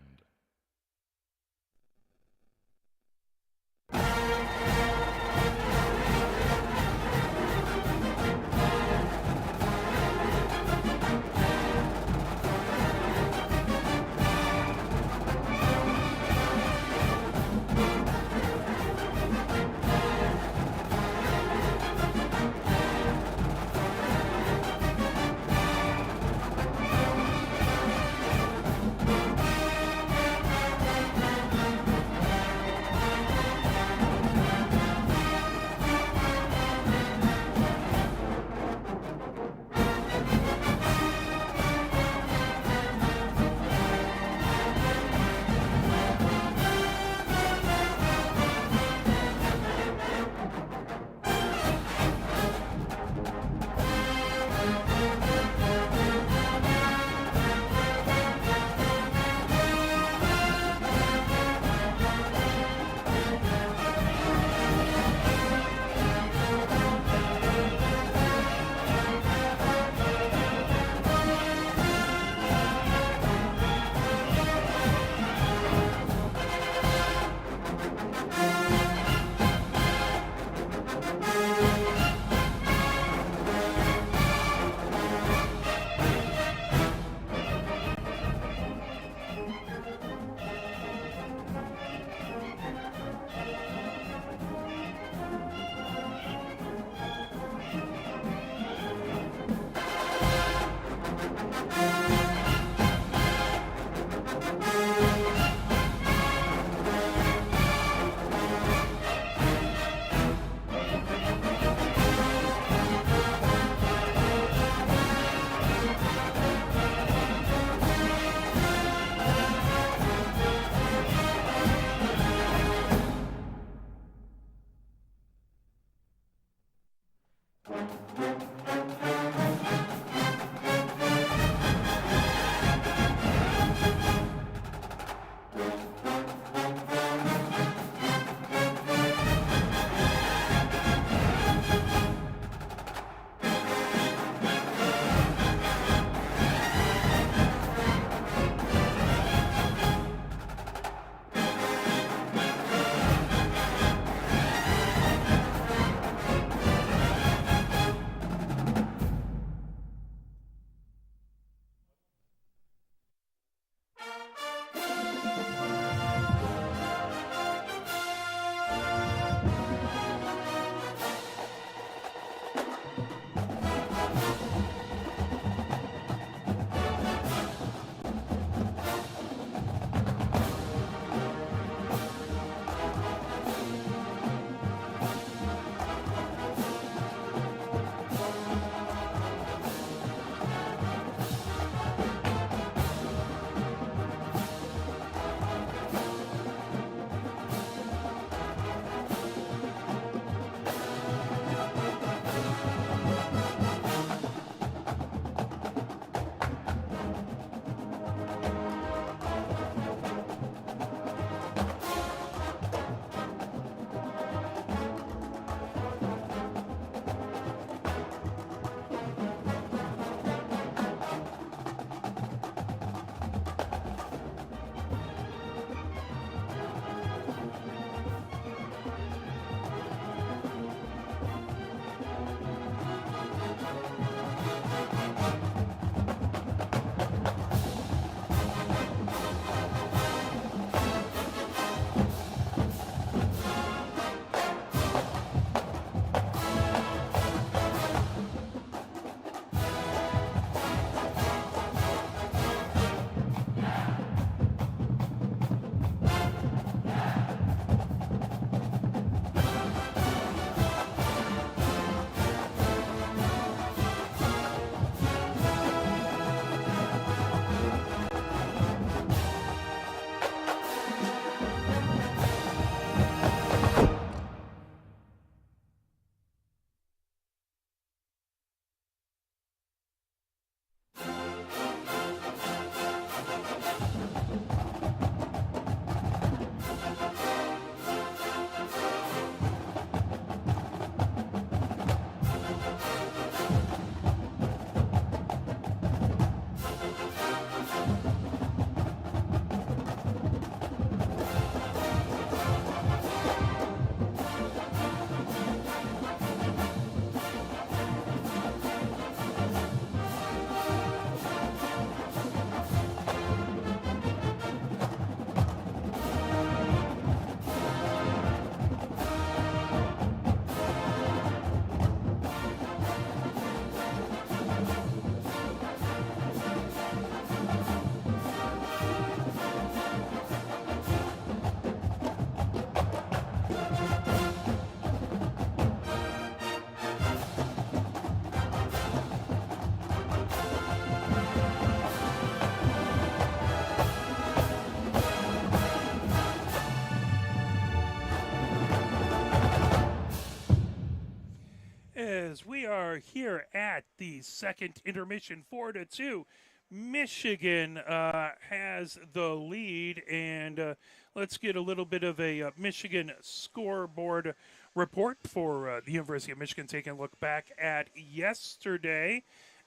As we are here at the second intermission, 4-2, Michigan has the lead, and let's get a little bit of a Michigan scoreboard report for the University of Michigan, taking a look back at yesterday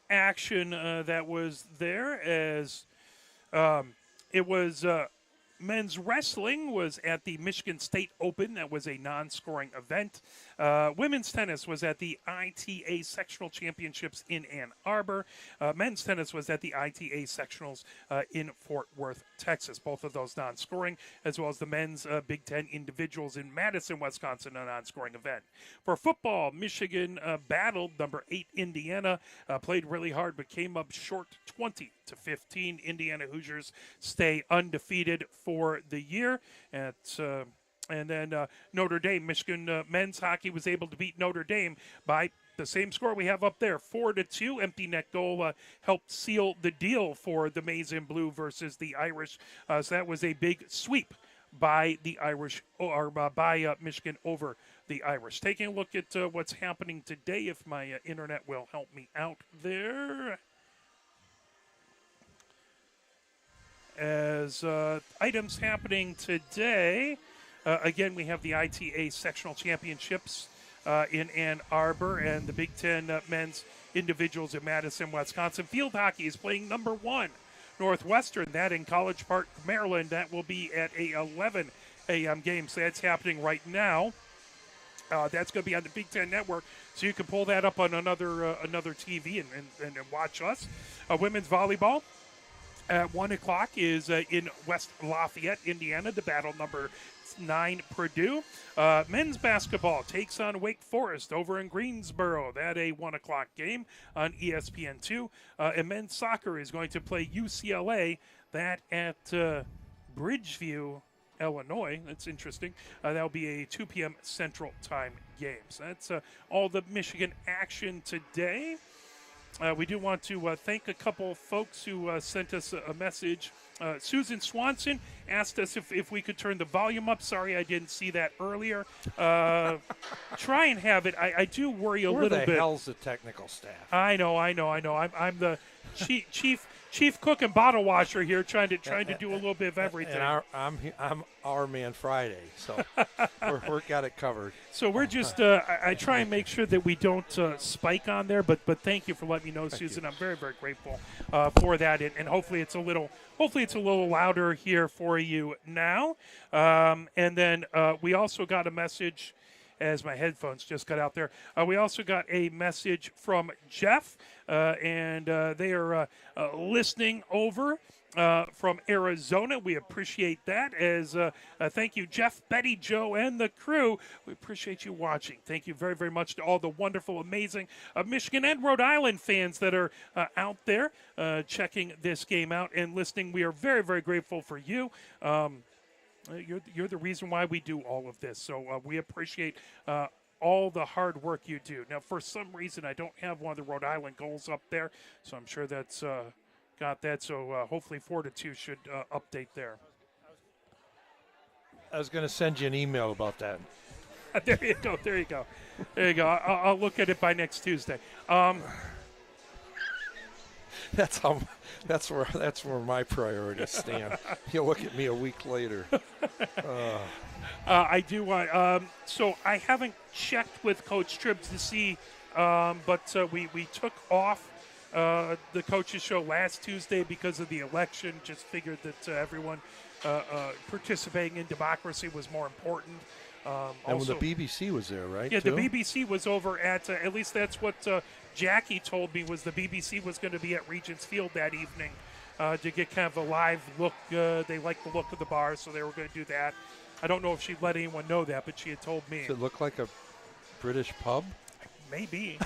action that was there as it was men's wrestling was at the Michigan State Open. That was a non-scoring event. Women's tennis was at the ITA Sectional Championships in Ann Arbor. Men's tennis was at the ITA Sectionals in Fort Worth, Texas. Both of those non-scoring, as well as the men's Big Ten individuals in Madison, Wisconsin, a non-scoring event. For football, Michigan battled number 8 Indiana, played really hard but came up short 20-15. Indiana Hoosiers stay undefeated for the year. And then Notre Dame, Michigan men's hockey was able to beat Notre Dame by the same score we have up there, 4-2. Empty net goal helped seal the deal for the Maize and Blue versus the Irish. So that was a big sweep by the Irish, or by Michigan over the Irish. Taking a look at what's happening today, if my internet will help me out there. As items happening today, again, we have the ITA Sectional Championships in Ann Arbor and the Big Ten men's individuals in Madison, Wisconsin. Field hockey is playing number 1, Northwestern. That in College Park, Maryland. That will be at a 11 a.m. game. So that's happening right now. That's going to be on the Big Ten Network, so you can pull that up on another TV and watch us. Women's volleyball at 1 o'clock is in West Lafayette, Indiana, the battle number 9 Purdue. Men's basketball takes on Wake Forest over in Greensboro. That a 1 o'clock game on ESPN2. And men's soccer is going to play UCLA. That at Bridgeview, Illinois. That's interesting. That'll be a 2 p.m. Central Time game. So that's all the Michigan action today. We do want to thank a couple folks who sent us a message. Susan Swanson asked us if we could turn the volume up. Sorry, I didn't see that earlier. Try and have it. I do worry a little bit. Where the hell's the technical staff? I know. I'm the chief cook and bottle washer here, trying to do a little bit of everything. And I'm our man Friday, so we're got it covered. So we're just I try and make sure that we don't spike on there, but thank you for letting me know, Susan. I'm very, very grateful for that, and hopefully it's a little louder here for you now. And then we also got a message, as my headphones just got out there. We also got a message from Jeff, and they are listening over from Arizona. We appreciate that. As thank you, Jeff, Betty, Joe, and the crew. We appreciate you watching. Thank you very, very much to all the wonderful, amazing Michigan and Rhode Island fans that are out there checking this game out and listening. We are very, very grateful for you. You're the reason why we do all of this. So we appreciate all the hard work you do. Now, for some reason, I don't have one of the Rhode Island goals up there, so I'm sure that's got that. So hopefully Fortitude should update there. I was going to send you an email about that. There you go. I'll look at it by next Tuesday. That's where my priorities stand. You'll look at me a week later. I do want. So I haven't checked with Coach Tribbs to see, but we took off the coaches show last Tuesday because of the election. Just figured that everyone participating in democracy was more important. And also, the BBC was there, right? Yeah, too? the BBC was over at least that's what Jackie told me, was the BBC was going to be at Regents Field that evening to get kind of a live look. They like the look of the bar, so they were going to do that. I don't know if she let anyone know that, but she had told me. Does it look like a British pub? Maybe.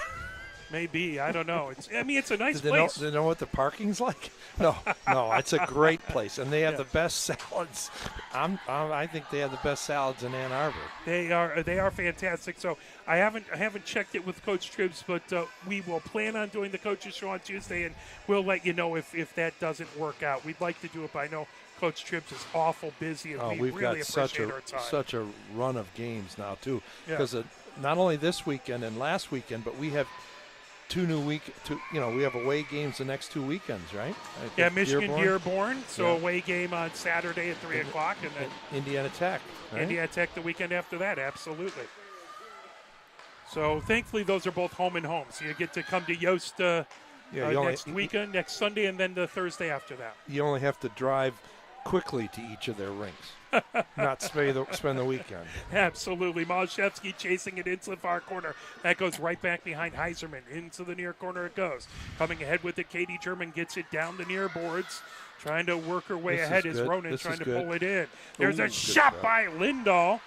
I don't know. It's a nice Do place. they know what the parking's like? No, it's a great place, and they have the best salads. I think they have the best salads in Ann Arbor. They are fantastic. So I haven't checked it with Coach Tribbs, but we will plan on doing the coaches show on Tuesday, and we'll let you know if that doesn't work out. We'd like to do it, but I know Coach Tribbs is awful busy, and we we've really got appreciate our time. such a run of games now too, because not only this weekend and last weekend, but we have we have away games the next 2 weekends, right? Yeah, Michigan Dearborn, so away game on Saturday at 3 o'clock, and then Indiana Tech. Right? Indiana Tech the weekend after that, absolutely. So thankfully those are both home and home, so you get to come to Yost next weekend, next Sunday, and then the Thursday after that. You only have to drive quickly to each of their rinks, not spend the weekend. Absolutely. Malashevsky chasing it into the far corner. That goes right back behind Heiserman. Into the near corner it goes. Coming ahead with it, Katie German gets it down the near boards. Trying to work her way ahead is Ronan trying to pull it in. There's a shot by Lindahl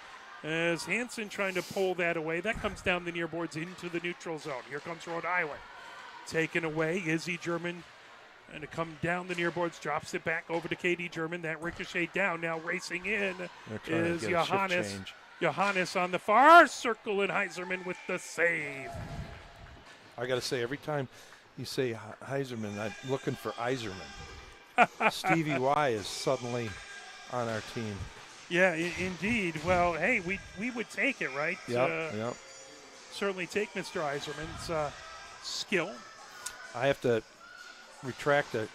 as Hansen trying to pull that away. That comes down the near boards into the neutral zone. Here comes Rhode Island. Taken away, Izzy German. And to come down the near boards, drops it back over to Katie German. That ricochet down. Now racing in is Johannes. Johannes on the far circle, and Heiserman with the save. I got to say, every time you say Heiserman, I'm looking for Iserman. Stevie Y is suddenly on our team. Yeah, indeed. Well, hey, we would take it, right? Yep. Certainly take Mr. Iserman's skill. I have to retract a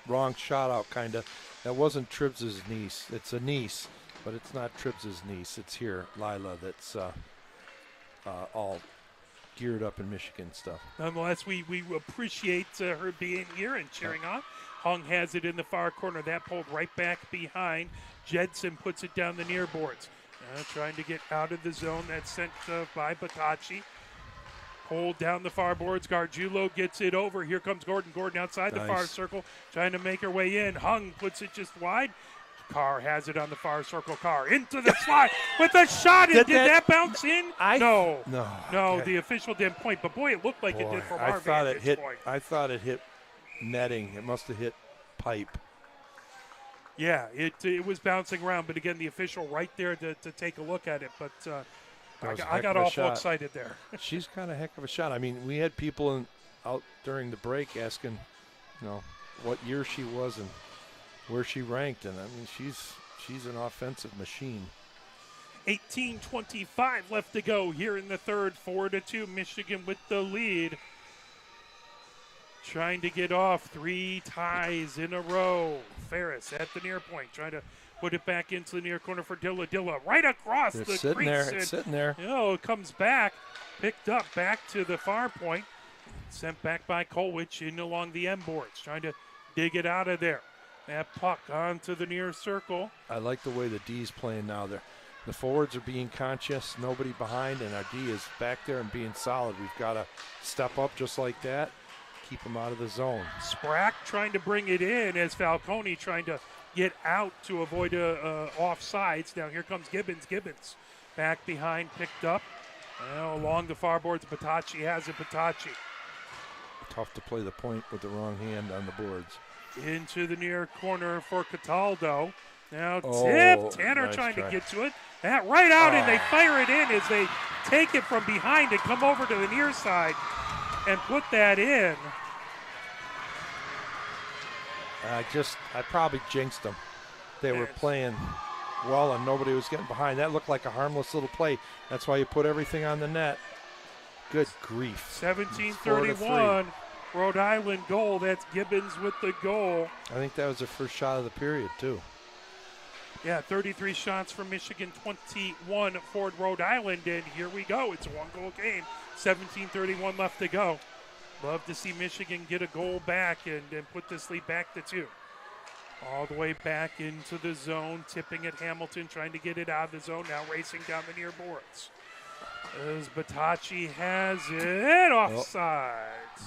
wrong shot out, kind of. That wasn't Tribbs' niece. It's a niece, but it's not Tribbs' niece. It's here, Lila, that's all geared up in Michigan stuff. Nonetheless, we appreciate her being here and cheering on. Hung has it in the far corner. That pulled right back behind. Jedson puts it down the near boards. Trying to get out of the zone. That's sent by Batacci. Pulled down the far boards. Gargiulo gets it over. Here comes Gordon. Gordon outside the far circle, trying to make her way in. Hung puts it just wide. Carr has it on the far circle. Carr into the slot with a shot. Did that bounce in? No. Okay. The official didn't point, but boy, it looked like it did from our vantage point. I thought it hit netting. It must have hit pipe. Yeah, it was bouncing around, but again, the official right there to take a look at it. But I got awful excited there. She's got a heck of a shot. I mean, we had people out during the break asking, what year she was and where she ranked, and I mean, she's an offensive machine. 18:25 left to go here in the third. 4-2, Michigan with the lead. Trying to get off 3 ties in a row. Ferris at the near point, trying to put it back into the near corner for Dilla. Dilla right across the crease. It's sitting there. It comes back, picked up back to the far point, sent back by Kolwich in along the end boards, trying to dig it out of there. That puck onto the near circle. I like the way the D's playing now. The forwards are being conscious, nobody behind, and our D is back there and being solid. We've got to step up just like that. Keep them out of the zone. Sprack trying to bring it in as Falcone trying to get out to avoid offsides. Now here comes Gibbons. Gibbons back behind, picked up. Along the far boards, Batacci has it. Batacci. Tough to play the point with the wrong hand on the boards. Into the near corner for Cataldo. Now tip. Tanner nice trying try. to get to it. That right out, and they fire it in as they take it from behind and come over to the near side and put that in. I probably jinxed them. They were playing well and nobody was getting behind. That looked like a harmless little play. That's why you put everything on the net. Good grief. 17-31, Rhode Island goal. That's Gibbons with the goal. I think that was their first shot of the period, too. Yeah, 33 shots for Michigan, 21 for Rhode Island, and here we go. It's a one-goal game. 17:31 left to go. Love to see Michigan get a goal back and put this lead back to 2. All the way back into the zone, tipping at Hamilton, trying to get it out of the zone, now racing down the near boards. As Batacci has it, offsides.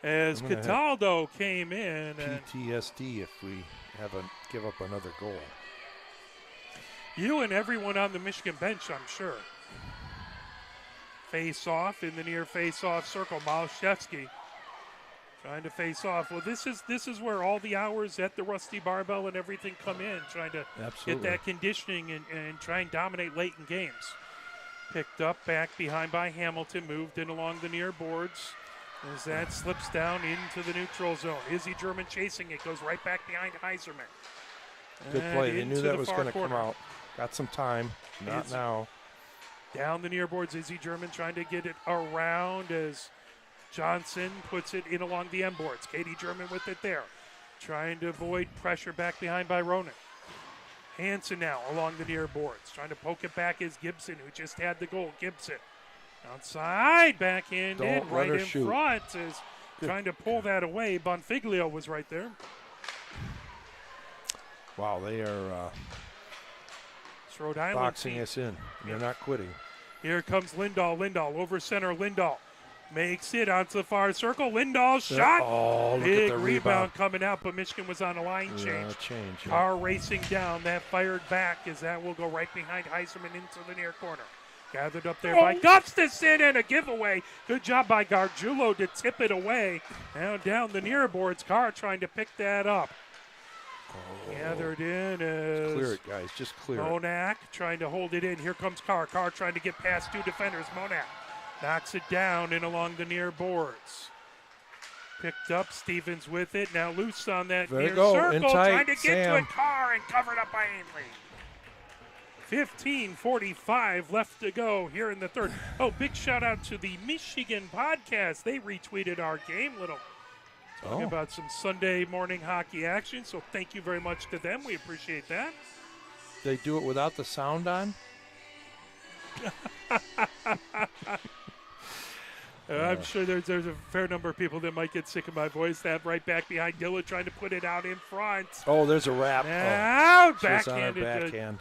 As Cataldo came in. PTSD if we give up another goal. You and everyone on the Michigan bench, I'm sure. Face off in the near face-off circle. Malashevsky trying to face off. Well, this is where all the hours at the Rusty Barbell and everything come in, trying to get that conditioning and try and dominate late in games. Picked up back behind by Hamilton, moved in along the near boards as that slips down into the neutral zone. Izzy German chasing it, goes right back behind Heiserman. Good play. They knew that was going to come out. Got some time. Not now. Down the near boards, Izzy German trying to get it around as Johnson puts it in along the end boards. Katie German with it there. Trying to avoid pressure back behind by Ronan. Hansen now along the near boards. Trying to poke it back is Gibson, who just had the goal. Gibson outside, backhanded, right in front. Is trying to pull that away. Bonfiglio was right there. Wow, they are Rhode Island boxing us in. They're not quitting. Here comes Lindahl. Lindahl over center. Lindahl makes it onto the far circle. Lindahl shot. Oh, look Big at the rebound coming out, but Michigan was on a line change. Carr racing down. That fired back as that will go right behind Heiserman into the near corner. Gathered up there by Gustafson and a giveaway. Good job by Gargiulo to tip it away. Now down the near boards. Carr trying to pick that up. Gathered in as clear it, guys. Just clear it. Monak trying to hold it in. Here comes Carr. Carr trying to get past 2 defenders. Monak knocks it down and along the near boards. picked up. Stevens with it. Now loose on that There near you go. circle. In tight. Trying to get to Sam. a car and covered up by Ainley. 15:45 left to go here in the third. Oh, big shout out to the Michigan podcast. They retweeted our game. Talking about some Sunday morning hockey action. So thank you very much to them. We appreciate that. They do it without the sound on? I'm sure there's a fair number of people that might get sick of my voice. That right back behind Dilla trying to put it out in front. Oh, there's a wrap. Now She's on her backhanded. backhand.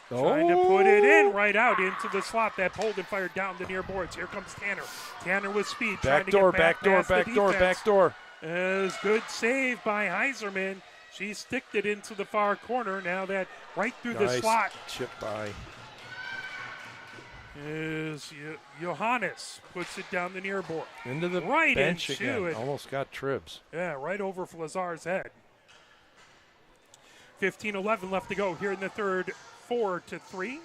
Trying to put it in right out into the slot. That pulled and fired down the near boards. Here comes Tanner. Tanner with speed. Back door, back door. As good save by Heiserman. She sticked it into the far corner. Now that right through the slot. Chip by. Is Johannes puts it down the near board. Into the right bench into again. it. Almost got Tribs. Yeah, right over Flazar's head. 15:11 left to go here in the third. 4-3.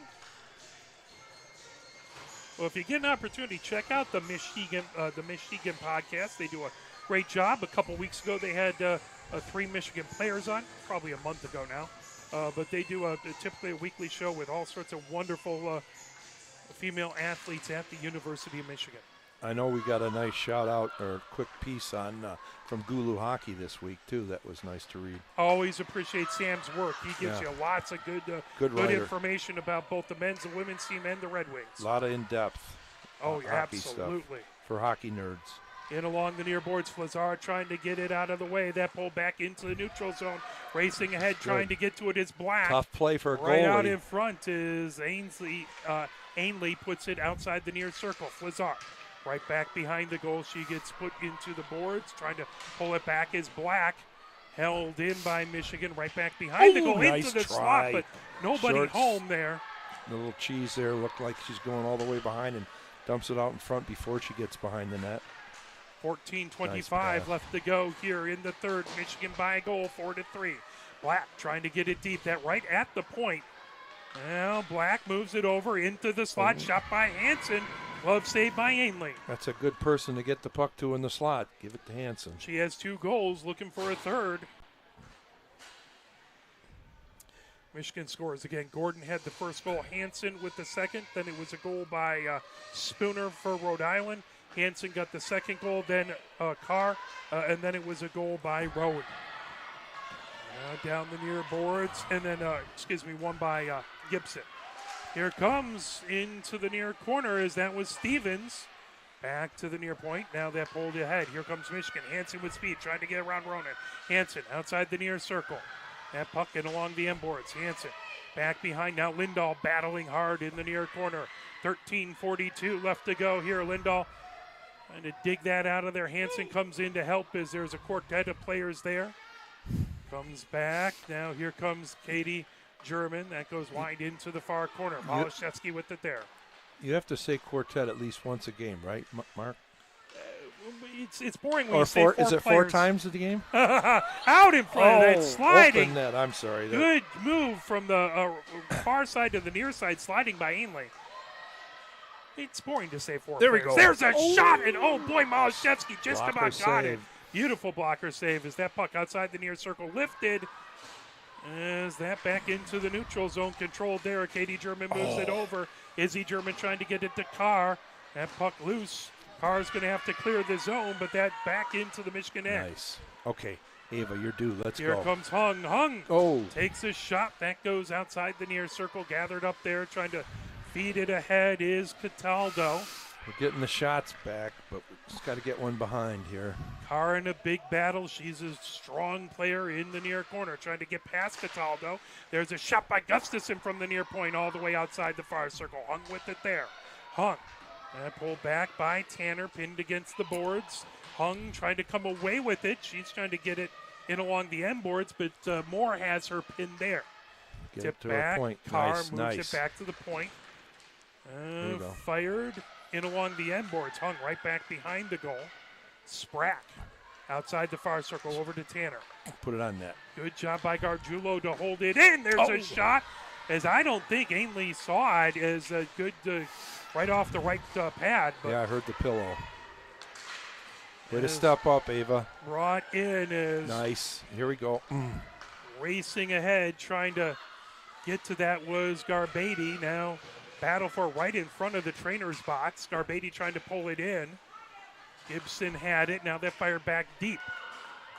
Well, if you get an opportunity, check out the Michigan podcast. They do a great job. A couple weeks ago, they had 3 Michigan players on, probably a month ago now. But they do typically a weekly show with all sorts of wonderful female athletes at the University of Michigan. I know we got a nice shout out or quick piece on from Gulu Hockey this week too. That was nice to read. Always appreciate Sam's work. He gives you lots of good information about both the men's and women's team and the Red Wings. A lot of in depth. Oh, yeah, hockey absolutely. Stuff for hockey nerds. In along the near boards, Flazar trying to get it out of the way. That pull back into the neutral zone. Racing ahead, trying to get to it is Black. Tough play for a right goalie. Out in front is Ainley puts it outside the near circle. Flazar. Right back behind the goal. She gets put into the boards. Trying to pull it back is Black. Held in by Michigan. Right back behind the goal. Nice into the try. slot, but nobody Shorts. home there. The little cheese there looked like she's going all the way behind and dumps it out in front before she gets behind the net. 14:25 left to go here in the third. Michigan by a goal, 4-3. Black trying to get it deep. That right at the point. Now Black moves it over into the slot. Shot by Hansen. Glove saved by Ainley. That's a good person to get the puck to in the slot. Give it to Hansen. She has 2 goals, looking for a third. Michigan scores again. Gordon had the first goal. Hansen with the second. Then it was a goal by Spooner for Rhode Island. Hansen got the second goal, then Carr, and then it was a goal by Rhode. Down the near boards, and then, one by Gibson. Here comes into the near corner as that was Stevens. Back to the near point. Now that pulled ahead. Here comes Michigan. Hansen with speed, trying to get around Ronan. Hansen outside the near circle. That puck in along the end boards. Hansen back behind. Now Lindahl battling hard in the near corner. 13:42 left to go here. Lindahl trying to dig that out of there. Hansen comes in to help as there's a quartet of players there. Comes back. Now here comes Katie German. That goes wide into the far corner. Malashevsky with it there. You have to say quartet at least once a game, right, Mark? It's boring when you say 4 Is it players. 4 times of the game? Out in front of that, sliding. Open net. I'm sorry. Good move from the far side to the near side, sliding by Ainley. It's boring to say 4 There we players. go. There's a shot, and oh boy, Malashevsky just Blocker about got it. save. Beautiful blocker save as that puck outside the near circle lifted. As that back into the neutral zone, controlled there. Katie German moves it over. Izzy German trying to get it to Carr. That puck loose. Carr's going to have to clear the zone, but that back into the Michigan end. Nice. Okay, Ava, you're due. Let's Here go. comes Hung. Hung Oh. takes a shot. That goes outside the near circle. Gathered up there, trying to feed it ahead is Cataldo. We're getting the shots back, but we just got to get one behind here. Carr in a big battle. She's a strong player in the near corner, trying to get past Cataldo. There's a shot by Gustafson from the near point all the way outside the far circle. Hung with it there. Hung. And pulled back by Tanner, pinned against the boards. Hung trying to come away with it. She's trying to get it in along the end boards, but Moore has her pinned there. Get Tip it to back. a point. Carr Nice, moves nice. it back to the point. you go. Fired in along the end boards. Hung right back behind the goal. Sprack outside the far circle over to Tanner. Put it on net. Good job by Gargiulo to hold it in. There's a shot. As I don't think Ainley saw it as a good right off the right pad. But Yeah, I heard the pillow. Way to step up, Ava. Brought in is Nice. Here we go. racing ahead, trying to get to that was Garbady. Now battle for right in front of the trainer's box. Garbady trying to pull it in. Gibson had it. Now they fired back deep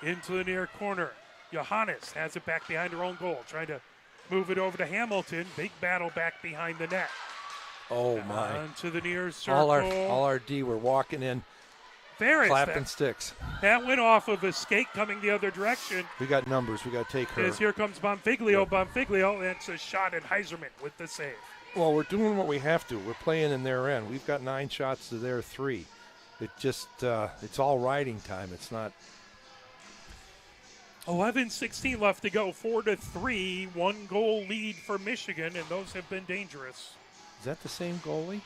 into the near corner. Johannes has it back behind her own goal, trying to move it over to Hamilton. Big battle back behind the net. Oh, my. To the near circle. All our D were walking in, Ferris, clapping sticks. that went off of a skate coming the other direction. We got numbers. We got to take her. As here comes Bonfiglio. Bonfiglio, that's a shot at Heiserman with the save. Well, we're doing what we have to. We're playing in their end. We've got 9 shots to their 3. It just, it's all riding time. It's not. 11:16 left to go. 4-3. 1 goal lead for Michigan, and those have been dangerous. Is that the same goalie?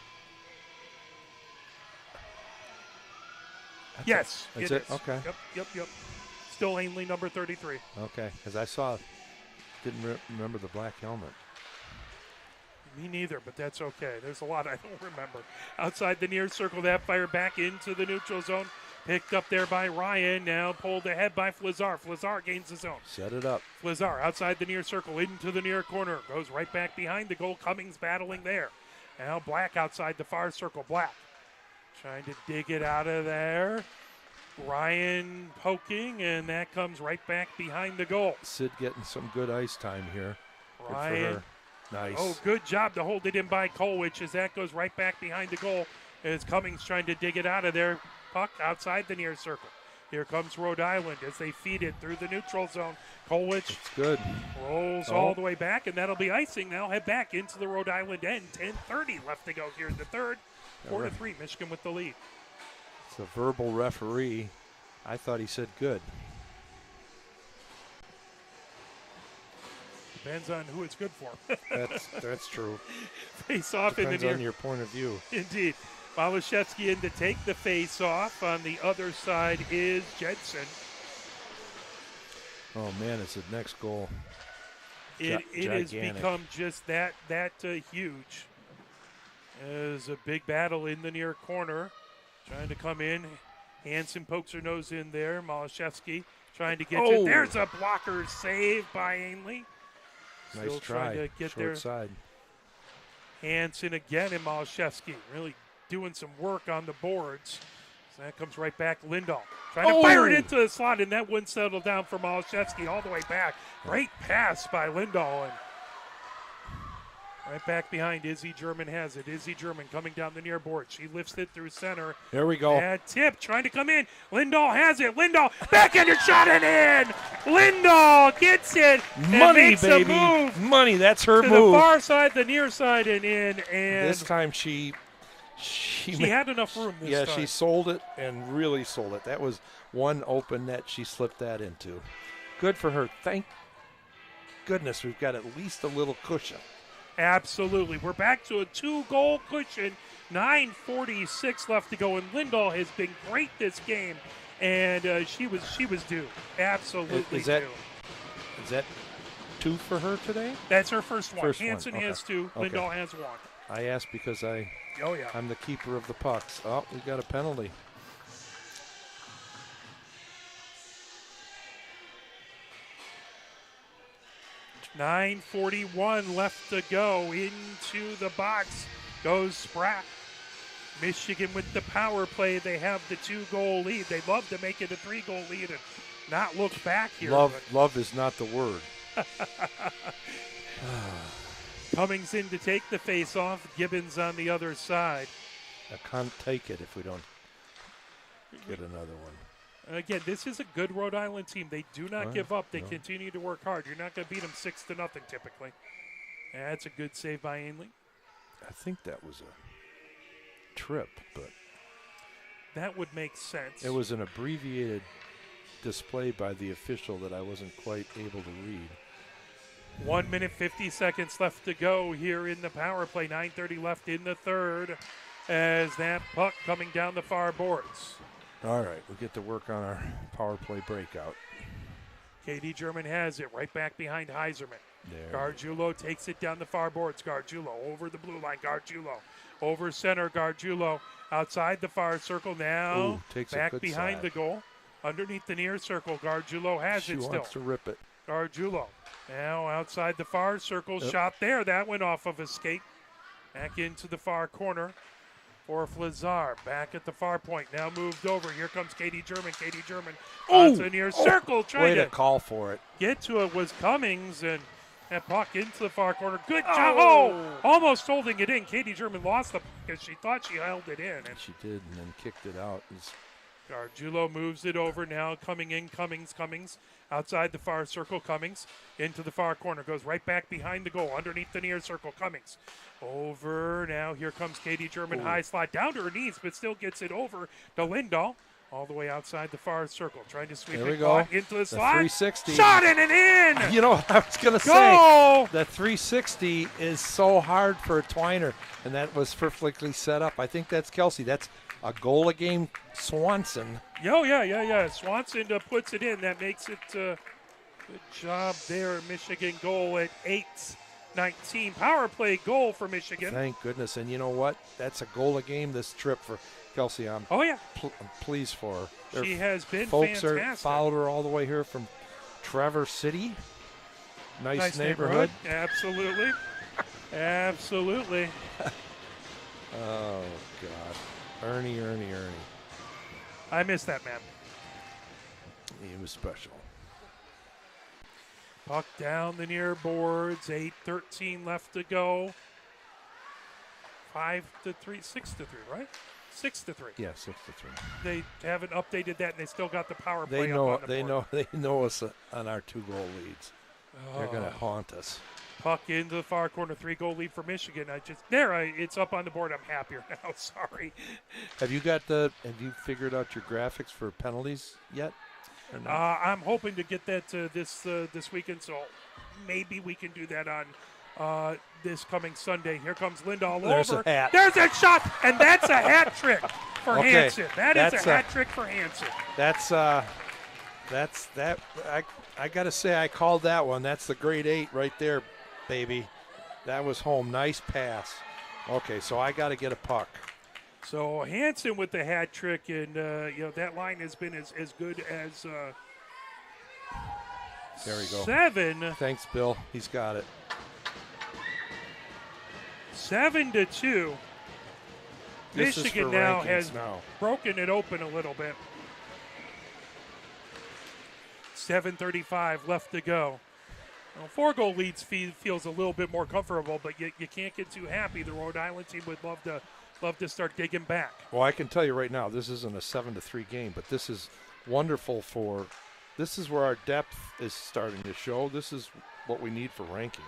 Yes, That's it it? is. Okay. Yep. Still Ainley, number 33. Okay, because didn't remember the black helmet. Me neither, but that's okay. There's a lot I don't remember. Outside the near circle, that fire back into the neutral zone. Picked up there by Ryan. Now pulled ahead by Flazar. Flazar gains the zone. Set it up. Flazar outside the near circle into the near corner. Goes right back behind the goal. Cummings battling there. Now Black outside the far circle. Black trying to dig it out of there. Ryan poking, and that comes right back behind the goal. Sid getting some good ice time here. Good for Ryan. her. Nice. Oh, good job to hold it in by Kolwich as that goes right back behind the goal as Cummings trying to dig it out of there. Puck outside the near circle. Here comes Rhode Island as they feed it through the neutral zone. Kolwich It's good. rolls all the way back, and that'll be icing now. Head back into the Rhode Island end. 10:30 left to go here in the third. 4-3, Michigan with the lead. It's a verbal referee. I thought he said good. Depends on who it's good for. That's true. Face off in the Depends near. on your point of view. Indeed. Malashevsky in to take the face off. On the other side is Jensen. Oh man, it's the next goal. It has Gigantic. become just that huge. There's a big battle in the near corner. Trying to come in. Hansen pokes her nose in there. Malashevsky trying to get to. There's a blocker save by Ainley. Nice Still try. trying to get Short there. side. Hansen again and Malashevsky really doing some work on the boards. So that comes right back. Lindahl trying to fire it into the slot, and that wouldn't settle down for Malashevsky all the way back. Great pass by Lindahl, and right back behind Izzy German has it. Izzy German coming down the near board. She lifts it through center. There we go. Bad tip trying to come in. Lindahl has it. Lindahl backhanded shot and in. Lindahl gets it. And Money, makes baby. a move Money. That's her to move. the far side, the near side, and in. And This time she had enough room this time. she sold it and really sold it. That was one open net. She slipped that into. Good for her. Thank goodness we've got at least a little cushion. Absolutely. We're back to a 2-goal cushion. 9:46 left to go, and Lindahl has been great this game, and she was due. Absolutely Is that- due. Is that 2 for her today? That's her first one. First one, Hansen okay. has 2. Okay. Lindahl has 1. I asked because Oh, yeah. I'm the keeper of the pucks. Oh, we got a penalty. .941 left to go. Into the box goes Spratt. Michigan with the power play. They have the 2-goal lead. They love to make it a 3-goal lead and not look back here. Love is not the word. Cummings in to take the face-off. Gibbons on the other side. I can't take it if we don't get another one. Again, this is a good Rhode Island team. They do not Right. give up. They No. continue to work hard. You're not going to beat them 6-0 typically. That's a good save by Ainley. I think that was a trip, but That would make sense. it was an abbreviated display by the official that I wasn't quite able to read. 1 minute, 50 seconds left to go here in the power play. 9:30 left in the third as that puck coming down the far boards. All right, we get to work on our power play breakout. KD German has it right back behind Heiserman. Gargiulo takes it down the far boards. Gargiulo over the blue line. Gargiulo over center. Gargiulo outside the far circle now. Ooh, takes back a good behind side. the goal. Underneath the near circle. Gargiulo has She it still. wants to rip it. Gargiulo now outside the far circle. Yep. Shot there. That went off of a skate. Back into the far corner for Flazar. Back at the far point. Now moved over. Here comes Katie German. Katie German onto the near circle. Way Trying to to call for it. get to it was Cummings, and that puck into the far corner. Good job. Oh, almost holding it in. Katie German lost the puck because she thought she held it in. And She did, and then kicked it out. Gargiulo moves it over now. Coming in, Cummings outside the far circle. Cummings into the far corner. Goes right back behind the goal. Underneath the near circle. Cummings over now. Here comes Katie German. High slot down to her knees, but still gets it over to Lindahl. All the way outside the far circle. Trying to sweep There it we go. into the The slot. 360. Shot in and in. You know what I was going to say? Goal. The 360 is so hard for a twiner, and that was perfectly set up. I think that's Kelsey. That's a goal a game Swanson. Oh, yeah. Swanson puts it in. That makes it good job there. Michigan goal at 8-19. Power play goal for Michigan. Thank goodness. And you know what? That's a goal a game this trip for Kelsey. I'm Oh, yeah. pleased for her. Their She has been folks fantastic. followed her all the way here from Traverse City. Nice neighborhood. Absolutely. Absolutely. Oh, God. Ernie. I miss that man. He was special. Puck down the near boards. 8:13 left to go. 5-3, 6-3, right? 6-3. Yeah, 6-3. They haven't updated that, and they still got the power play They up know. on the board. They know us on our 2-goal leads. They're going to haunt us. Puck into the far corner, 3-goal lead for Michigan. It's up on the board. I'm happier now. Sorry. Have you figured out your graphics for penalties yet? Or not? I'm hoping to get that this weekend, so maybe we can do that on this coming Sunday. Here comes Lindahl There's over. a hat. There's a shot, and that's a hat trick for Okay, Hansen. That's that's a hat trick for Hansen. That's that. I got to say I called that one. That's the grade 8 right there, baby. That was home. Nice pass. Okay, so I got to get a puck. So Hansen with the hat trick, and that line has been as good as There we go. 7. Thanks, Bill. He's got it. 7-2. This is Michigan for now rankings has now. broken it open a little bit. 7:35 left to go. Well, 4-goal leads feels a little bit more comfortable, but you can't get too happy. The Rhode Island team would love to start digging back. Well, I can tell you right now, this isn't a 7-3 game, but this is wonderful this is where our depth is starting to show. This is what we need for rankings.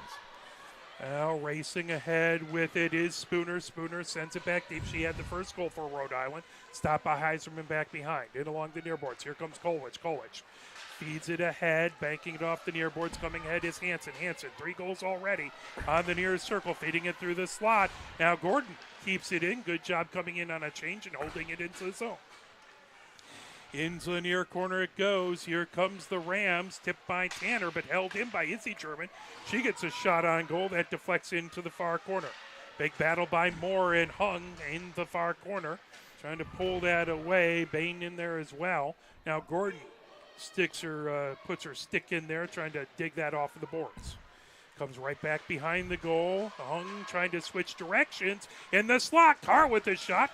Now racing ahead with it is Spooner. Spooner sends it back deep. She had the first goal for Rhode Island. Stopped by Heiserman back behind. In along the near boards. Here comes Kolwich. Kolwich feeds it ahead, banking it off the near boards. Coming ahead is Hansen. Hansen, 3 goals already on the near circle, feeding it through the slot. Now Gordon keeps it in. Good job coming in on a change and holding it into the zone. Into the near corner it goes. Here comes the Rams, tipped by Tanner, but held in by Izzy German. She gets a shot on goal that deflects into the far corner. Big battle by Moore and Hung in the far corner. Trying to pull that away. Bain in there as well. Now Gordon puts her stick in there, trying to dig that off of the boards. Comes right back behind the goal. Hung trying to switch directions in the slot. Carr with the shot.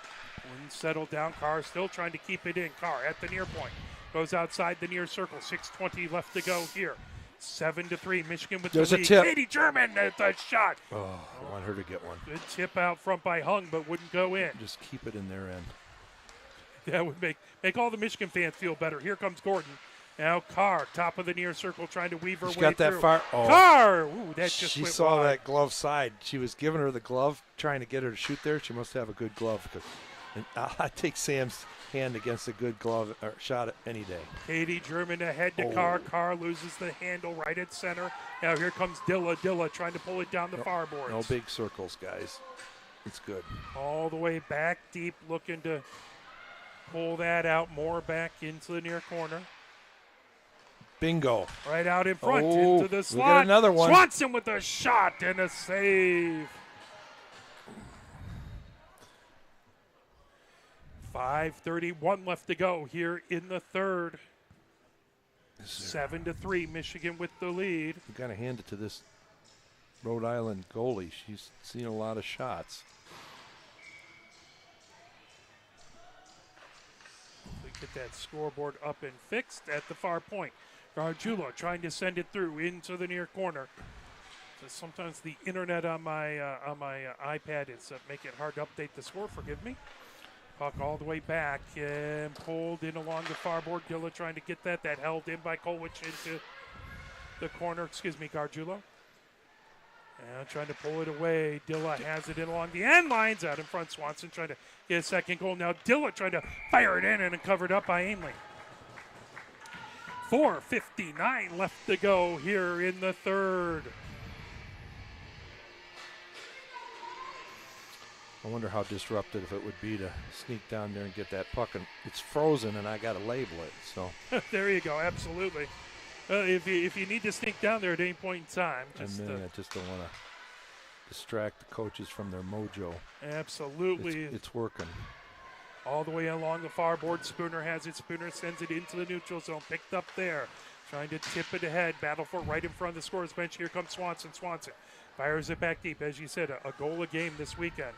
Wouldn't settle down. Carr still trying to keep it in. Carr at the near point. Goes outside the near circle. 6:20 left to go here. 7-3. Michigan with There's the a lead. tip. Katie German at the shot. Oh, I want her to get one. Good tip out front by Hung, but wouldn't go in. Just keep it in their end. That would make all the Michigan fans feel better. Here comes Gordon. Now Carr, top of the near circle, trying to weave her way She got that through. far. Oh. Carr! Ooh, that just She went saw wide. that glove side. She was giving her the glove, trying to get her to shoot there. She must have a good glove. And I'd take Sam's hand against a good glove or shot it any day. Katie German ahead to Carr. Carr loses the handle right at center. Now here comes Dilla. Dilla trying to pull it down the far boards. No big circles, guys. It's good. All the way back deep, looking to pull that out more back into the near corner. Bingo. Right out in front Oh, into the we slot. got another one. Swanson with a shot and a save. 5:31 left to go here in the third. 7-3, Michigan with the lead. You got to hand it to this Rhode Island goalie. She's seen a lot of shots. We get that scoreboard up and fixed at the far point. Gargiulo trying to send it through into the near corner. So sometimes the internet on my iPad is making it hard to update the score. Forgive me. Puck all the way back and pulled in along the far board. Dilla trying to get that. That held in by Kolwich into the corner. Gargiulo. And trying to pull it away. Dilla has it in along the end lines. Out in front, Swanson trying to get a second goal. Now Dilla trying to fire it in and covered up by Ainley. 4:59 left to go here in the third. I wonder how disruptive it would be to sneak down there and get that puck. And it's frozen, and I got to label it. So there you go. Absolutely. If you need to sneak down there at any point in time, I just don't want to distract the coaches from their mojo. Absolutely. It's working. All the way along the far board. Spooner has it. Spooner sends it into the neutral zone. Picked up there. Trying to tip it ahead. Battle for right in front of the scorer's bench. Here comes Swanson. Swanson fires it back deep. As you said, a goal a game this weekend.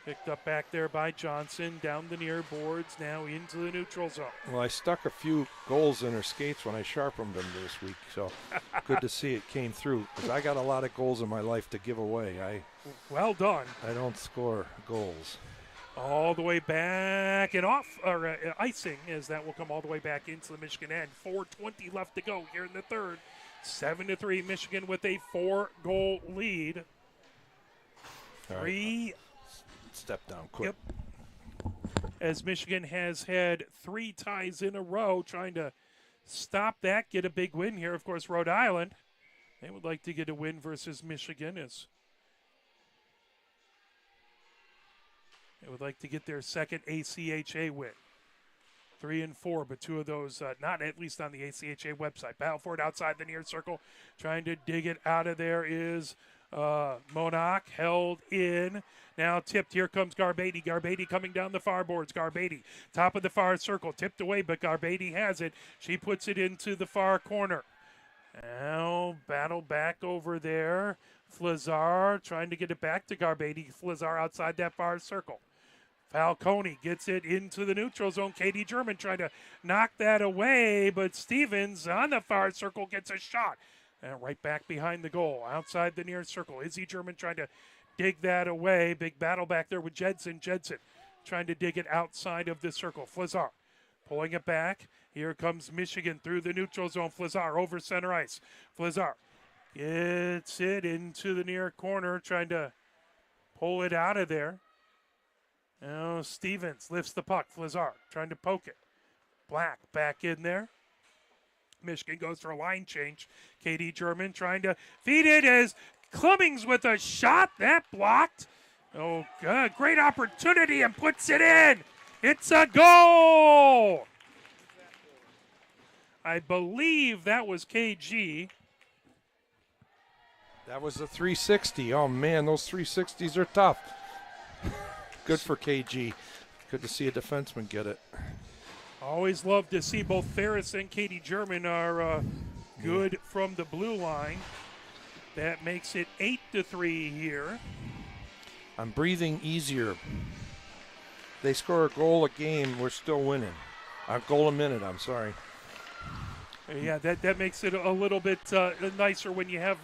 Picked up back there by Johnson. Down the near boards. Now into the neutral zone. Well, I stuck a few goals in her skates when I sharpened them this week. So good to see it came through. Because I got a lot of goals in my life to give away. Well done. I don't score goals. All the way back and off, or icing, as that will come all the way back into the Michigan end. 4:20 left to go here in the third. 7-3, Michigan with a 4-goal lead. Step down quick. Yep. As Michigan has had 3 ties in a row, trying to stop that, get a big win here. Of course, Rhode Island, they would like to get a win versus Michigan as they would like to get their second ACHA win. 3 and 4, but 2 of those not at least on the ACHA website. Battle for it outside the near circle. Trying to dig it out of there is Monarch, held in. Now tipped. Here comes Garbady. Garbady coming down the far boards. Garbady, top of the far circle. Tipped away, but Garbady has it. She puts it into the far corner. Now battle back over there. Flazar trying to get it back to Garbady. Flazar outside that far circle. Falcone gets it into the neutral zone. Katie German trying to knock that away, but Stevens on the far circle gets a shot. And right back behind the goal, outside the near circle. Izzy German trying to dig that away. Big battle back there with Jedson. Jedson trying to dig it outside of the circle. Flazar pulling it back. Here comes Michigan through the neutral zone. Flazar over center ice. Flazar gets it into the near corner, trying to pull it out of there. Now Stevens lifts the puck. Flazar trying to poke it. Black back in there. Michigan goes for a line change. Katie German trying to feed it as Cummings with a shot. That blocked. Oh, good. Great opportunity and puts it in. It's a goal. I believe that was KG. That was a 360. Oh, man, those 360s are tough. Good for KG. Good to see a defenseman get it. Always love to see both Ferris and Katie German are good from the blue line. That makes it 8-3 here. I'm breathing easier. They score a goal a game, we're still winning. A goal a minute, I'm sorry. Yeah, that makes it a little bit nicer when you have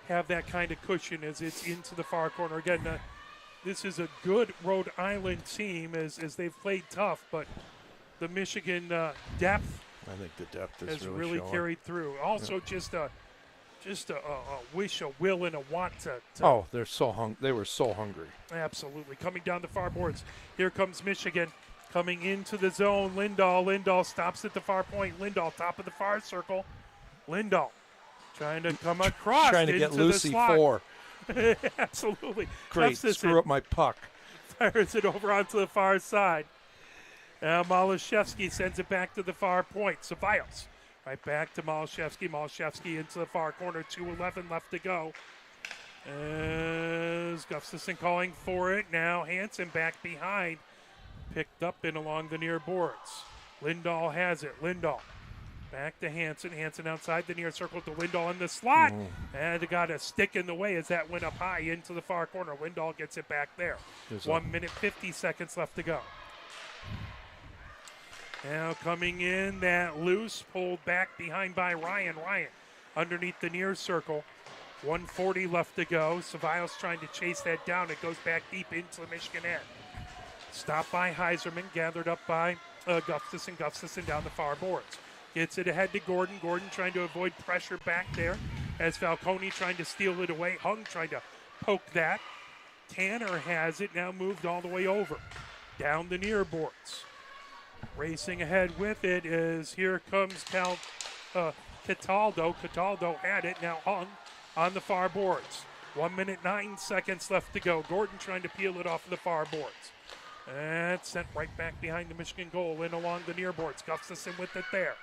that kind of cushion as it's into the far corner. Again, this is a good Rhode Island team as they've played tough, but the Michigan depth, I think the depth has really showing. carried through. Also, yeah. just a wish, a will, and a want to. Oh, they were so hungry. Absolutely. Coming down the far boards. Here comes Michigan. Coming into the zone. Lindahl stops at the far point. Lindahl, top of the far circle. Lindahl trying to come across. Trying to get Lucy 4. Absolutely. Great. Screw up my puck. Fires it over onto the far side. Malashevsky sends it back to the far point. Ceballos Right back to Malashevsky. Malashevsky into the far corner. 2:11 left to go. As Gustafson calling for it. Now Hansen back behind. Picked up and along the near boards. Lindahl has it. Lindahl back to Hansen. Hansen outside the near circle to Lindahl in the slot. And it got a stick in the way as that went up high into the far corner. Lindahl gets it back there. 1 minute, 50 seconds left to go. Now coming in, that loose, pulled back behind by Ryan. Ryan underneath the near circle. 1:40 left to go. Ceballos trying to chase that down. It goes back deep into the Michigan end. Stopped by Heiserman, gathered up by Gustafson. Gustafson down the far boards. Gets it ahead to Gordon. Gordon trying to avoid pressure back there as Falcone trying to steal it away. Hung trying to poke that. Tanner has it, now moved all the way over. Down the near boards. Racing ahead with it is here comes Cataldo. Cataldo had it, now Hung on the far boards. 1 minute, 9 seconds left to go. Gordon trying to peel it off of the far boards. And sent right back behind the Michigan goal in along the near boards. Gustafson with it there.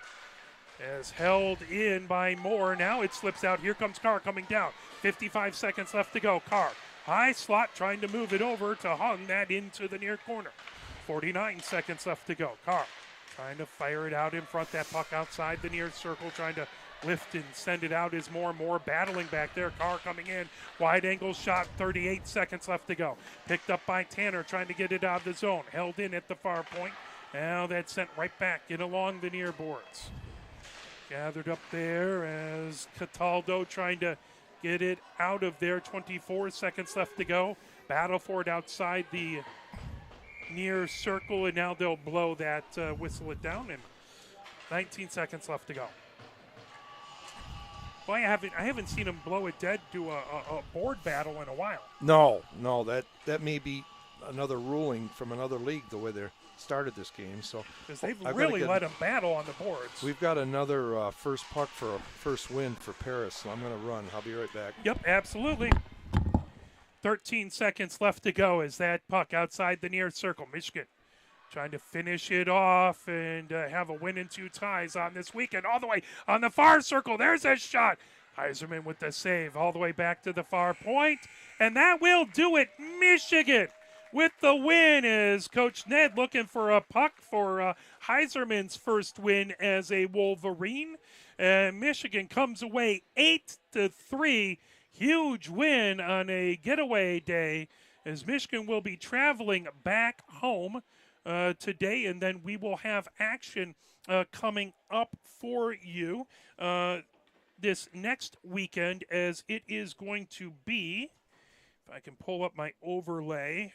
As held in by Moore. Now it slips out. Here comes Carr coming down. 55 seconds left to go. Carr, high slot, trying to move it over to Hung. That into the near corner. 49 seconds left to go. Carr trying to fire it out in front. That puck outside the near circle. Trying to lift and send it out is more battling back there. Carr coming in. Wide angle shot. 38 seconds left to go. Picked up by Tanner. Trying to get it out of the zone. Held in at the far point. Now that's sent right back in along the near boards. Gathered up there as Cataldo trying to get it out of there. 24 seconds left to go. Battle for it outside the near circle, and now they'll blow that, whistle it down, and 19 seconds left to go. Boy, I haven't seen them blow it dead to a board battle in a while. No, that may be another ruling from another league the way they're started this game. So because they've really let them battle on the boards. We've got another first puck for a first win for Paris, so I'm going to run. I'll be right back. Yep, absolutely. 13 seconds left to go as that puck outside the near circle. Michigan trying to finish it off and have a win and 2 ties on this weekend. All the way on the far circle. There's a shot. Heiserman with the save all the way back to the far point. And that will do it. Michigan with the win is Coach Ned looking for a puck for Heiserman's first win as a Wolverine. Michigan comes away 8-3. Huge win on a getaway day as Michigan will be traveling back home today, and then we will have action coming up for you this next weekend, as it is going to be, if I can pull up my overlay,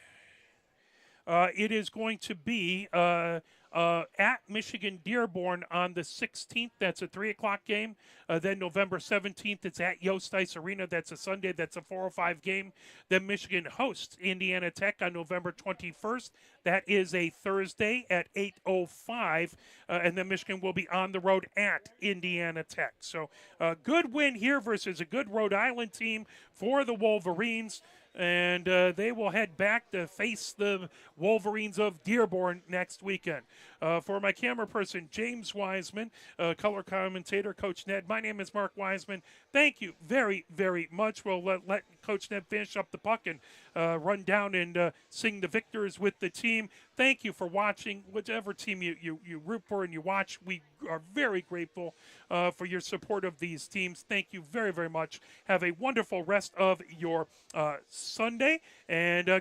it is going to be at Michigan Dearborn on the 16th. That's a 3 o'clock game. Then November 17th, it's at Yost Ice Arena. That's a Sunday. That's a 4:05 game. Then Michigan hosts Indiana Tech on November 21st. That is a Thursday at 8:05. And then Michigan will be on the road at Indiana Tech. So a good win here versus a good Rhode Island team for the Wolverines. And they will head back to face the Wolverines of Dearborn next weekend. For my camera person, James Wiseman, color commentator, Coach Ned, my name is Mark Wiseman. Thank you very, very much. We'll let Coach Ned finish up the puck and run down and sing the victors with the team. Thank you for watching. Whichever team you root for and you watch, we are very grateful for your support of these teams. Thank you very, very much. Have a wonderful rest of your Sunday, and go.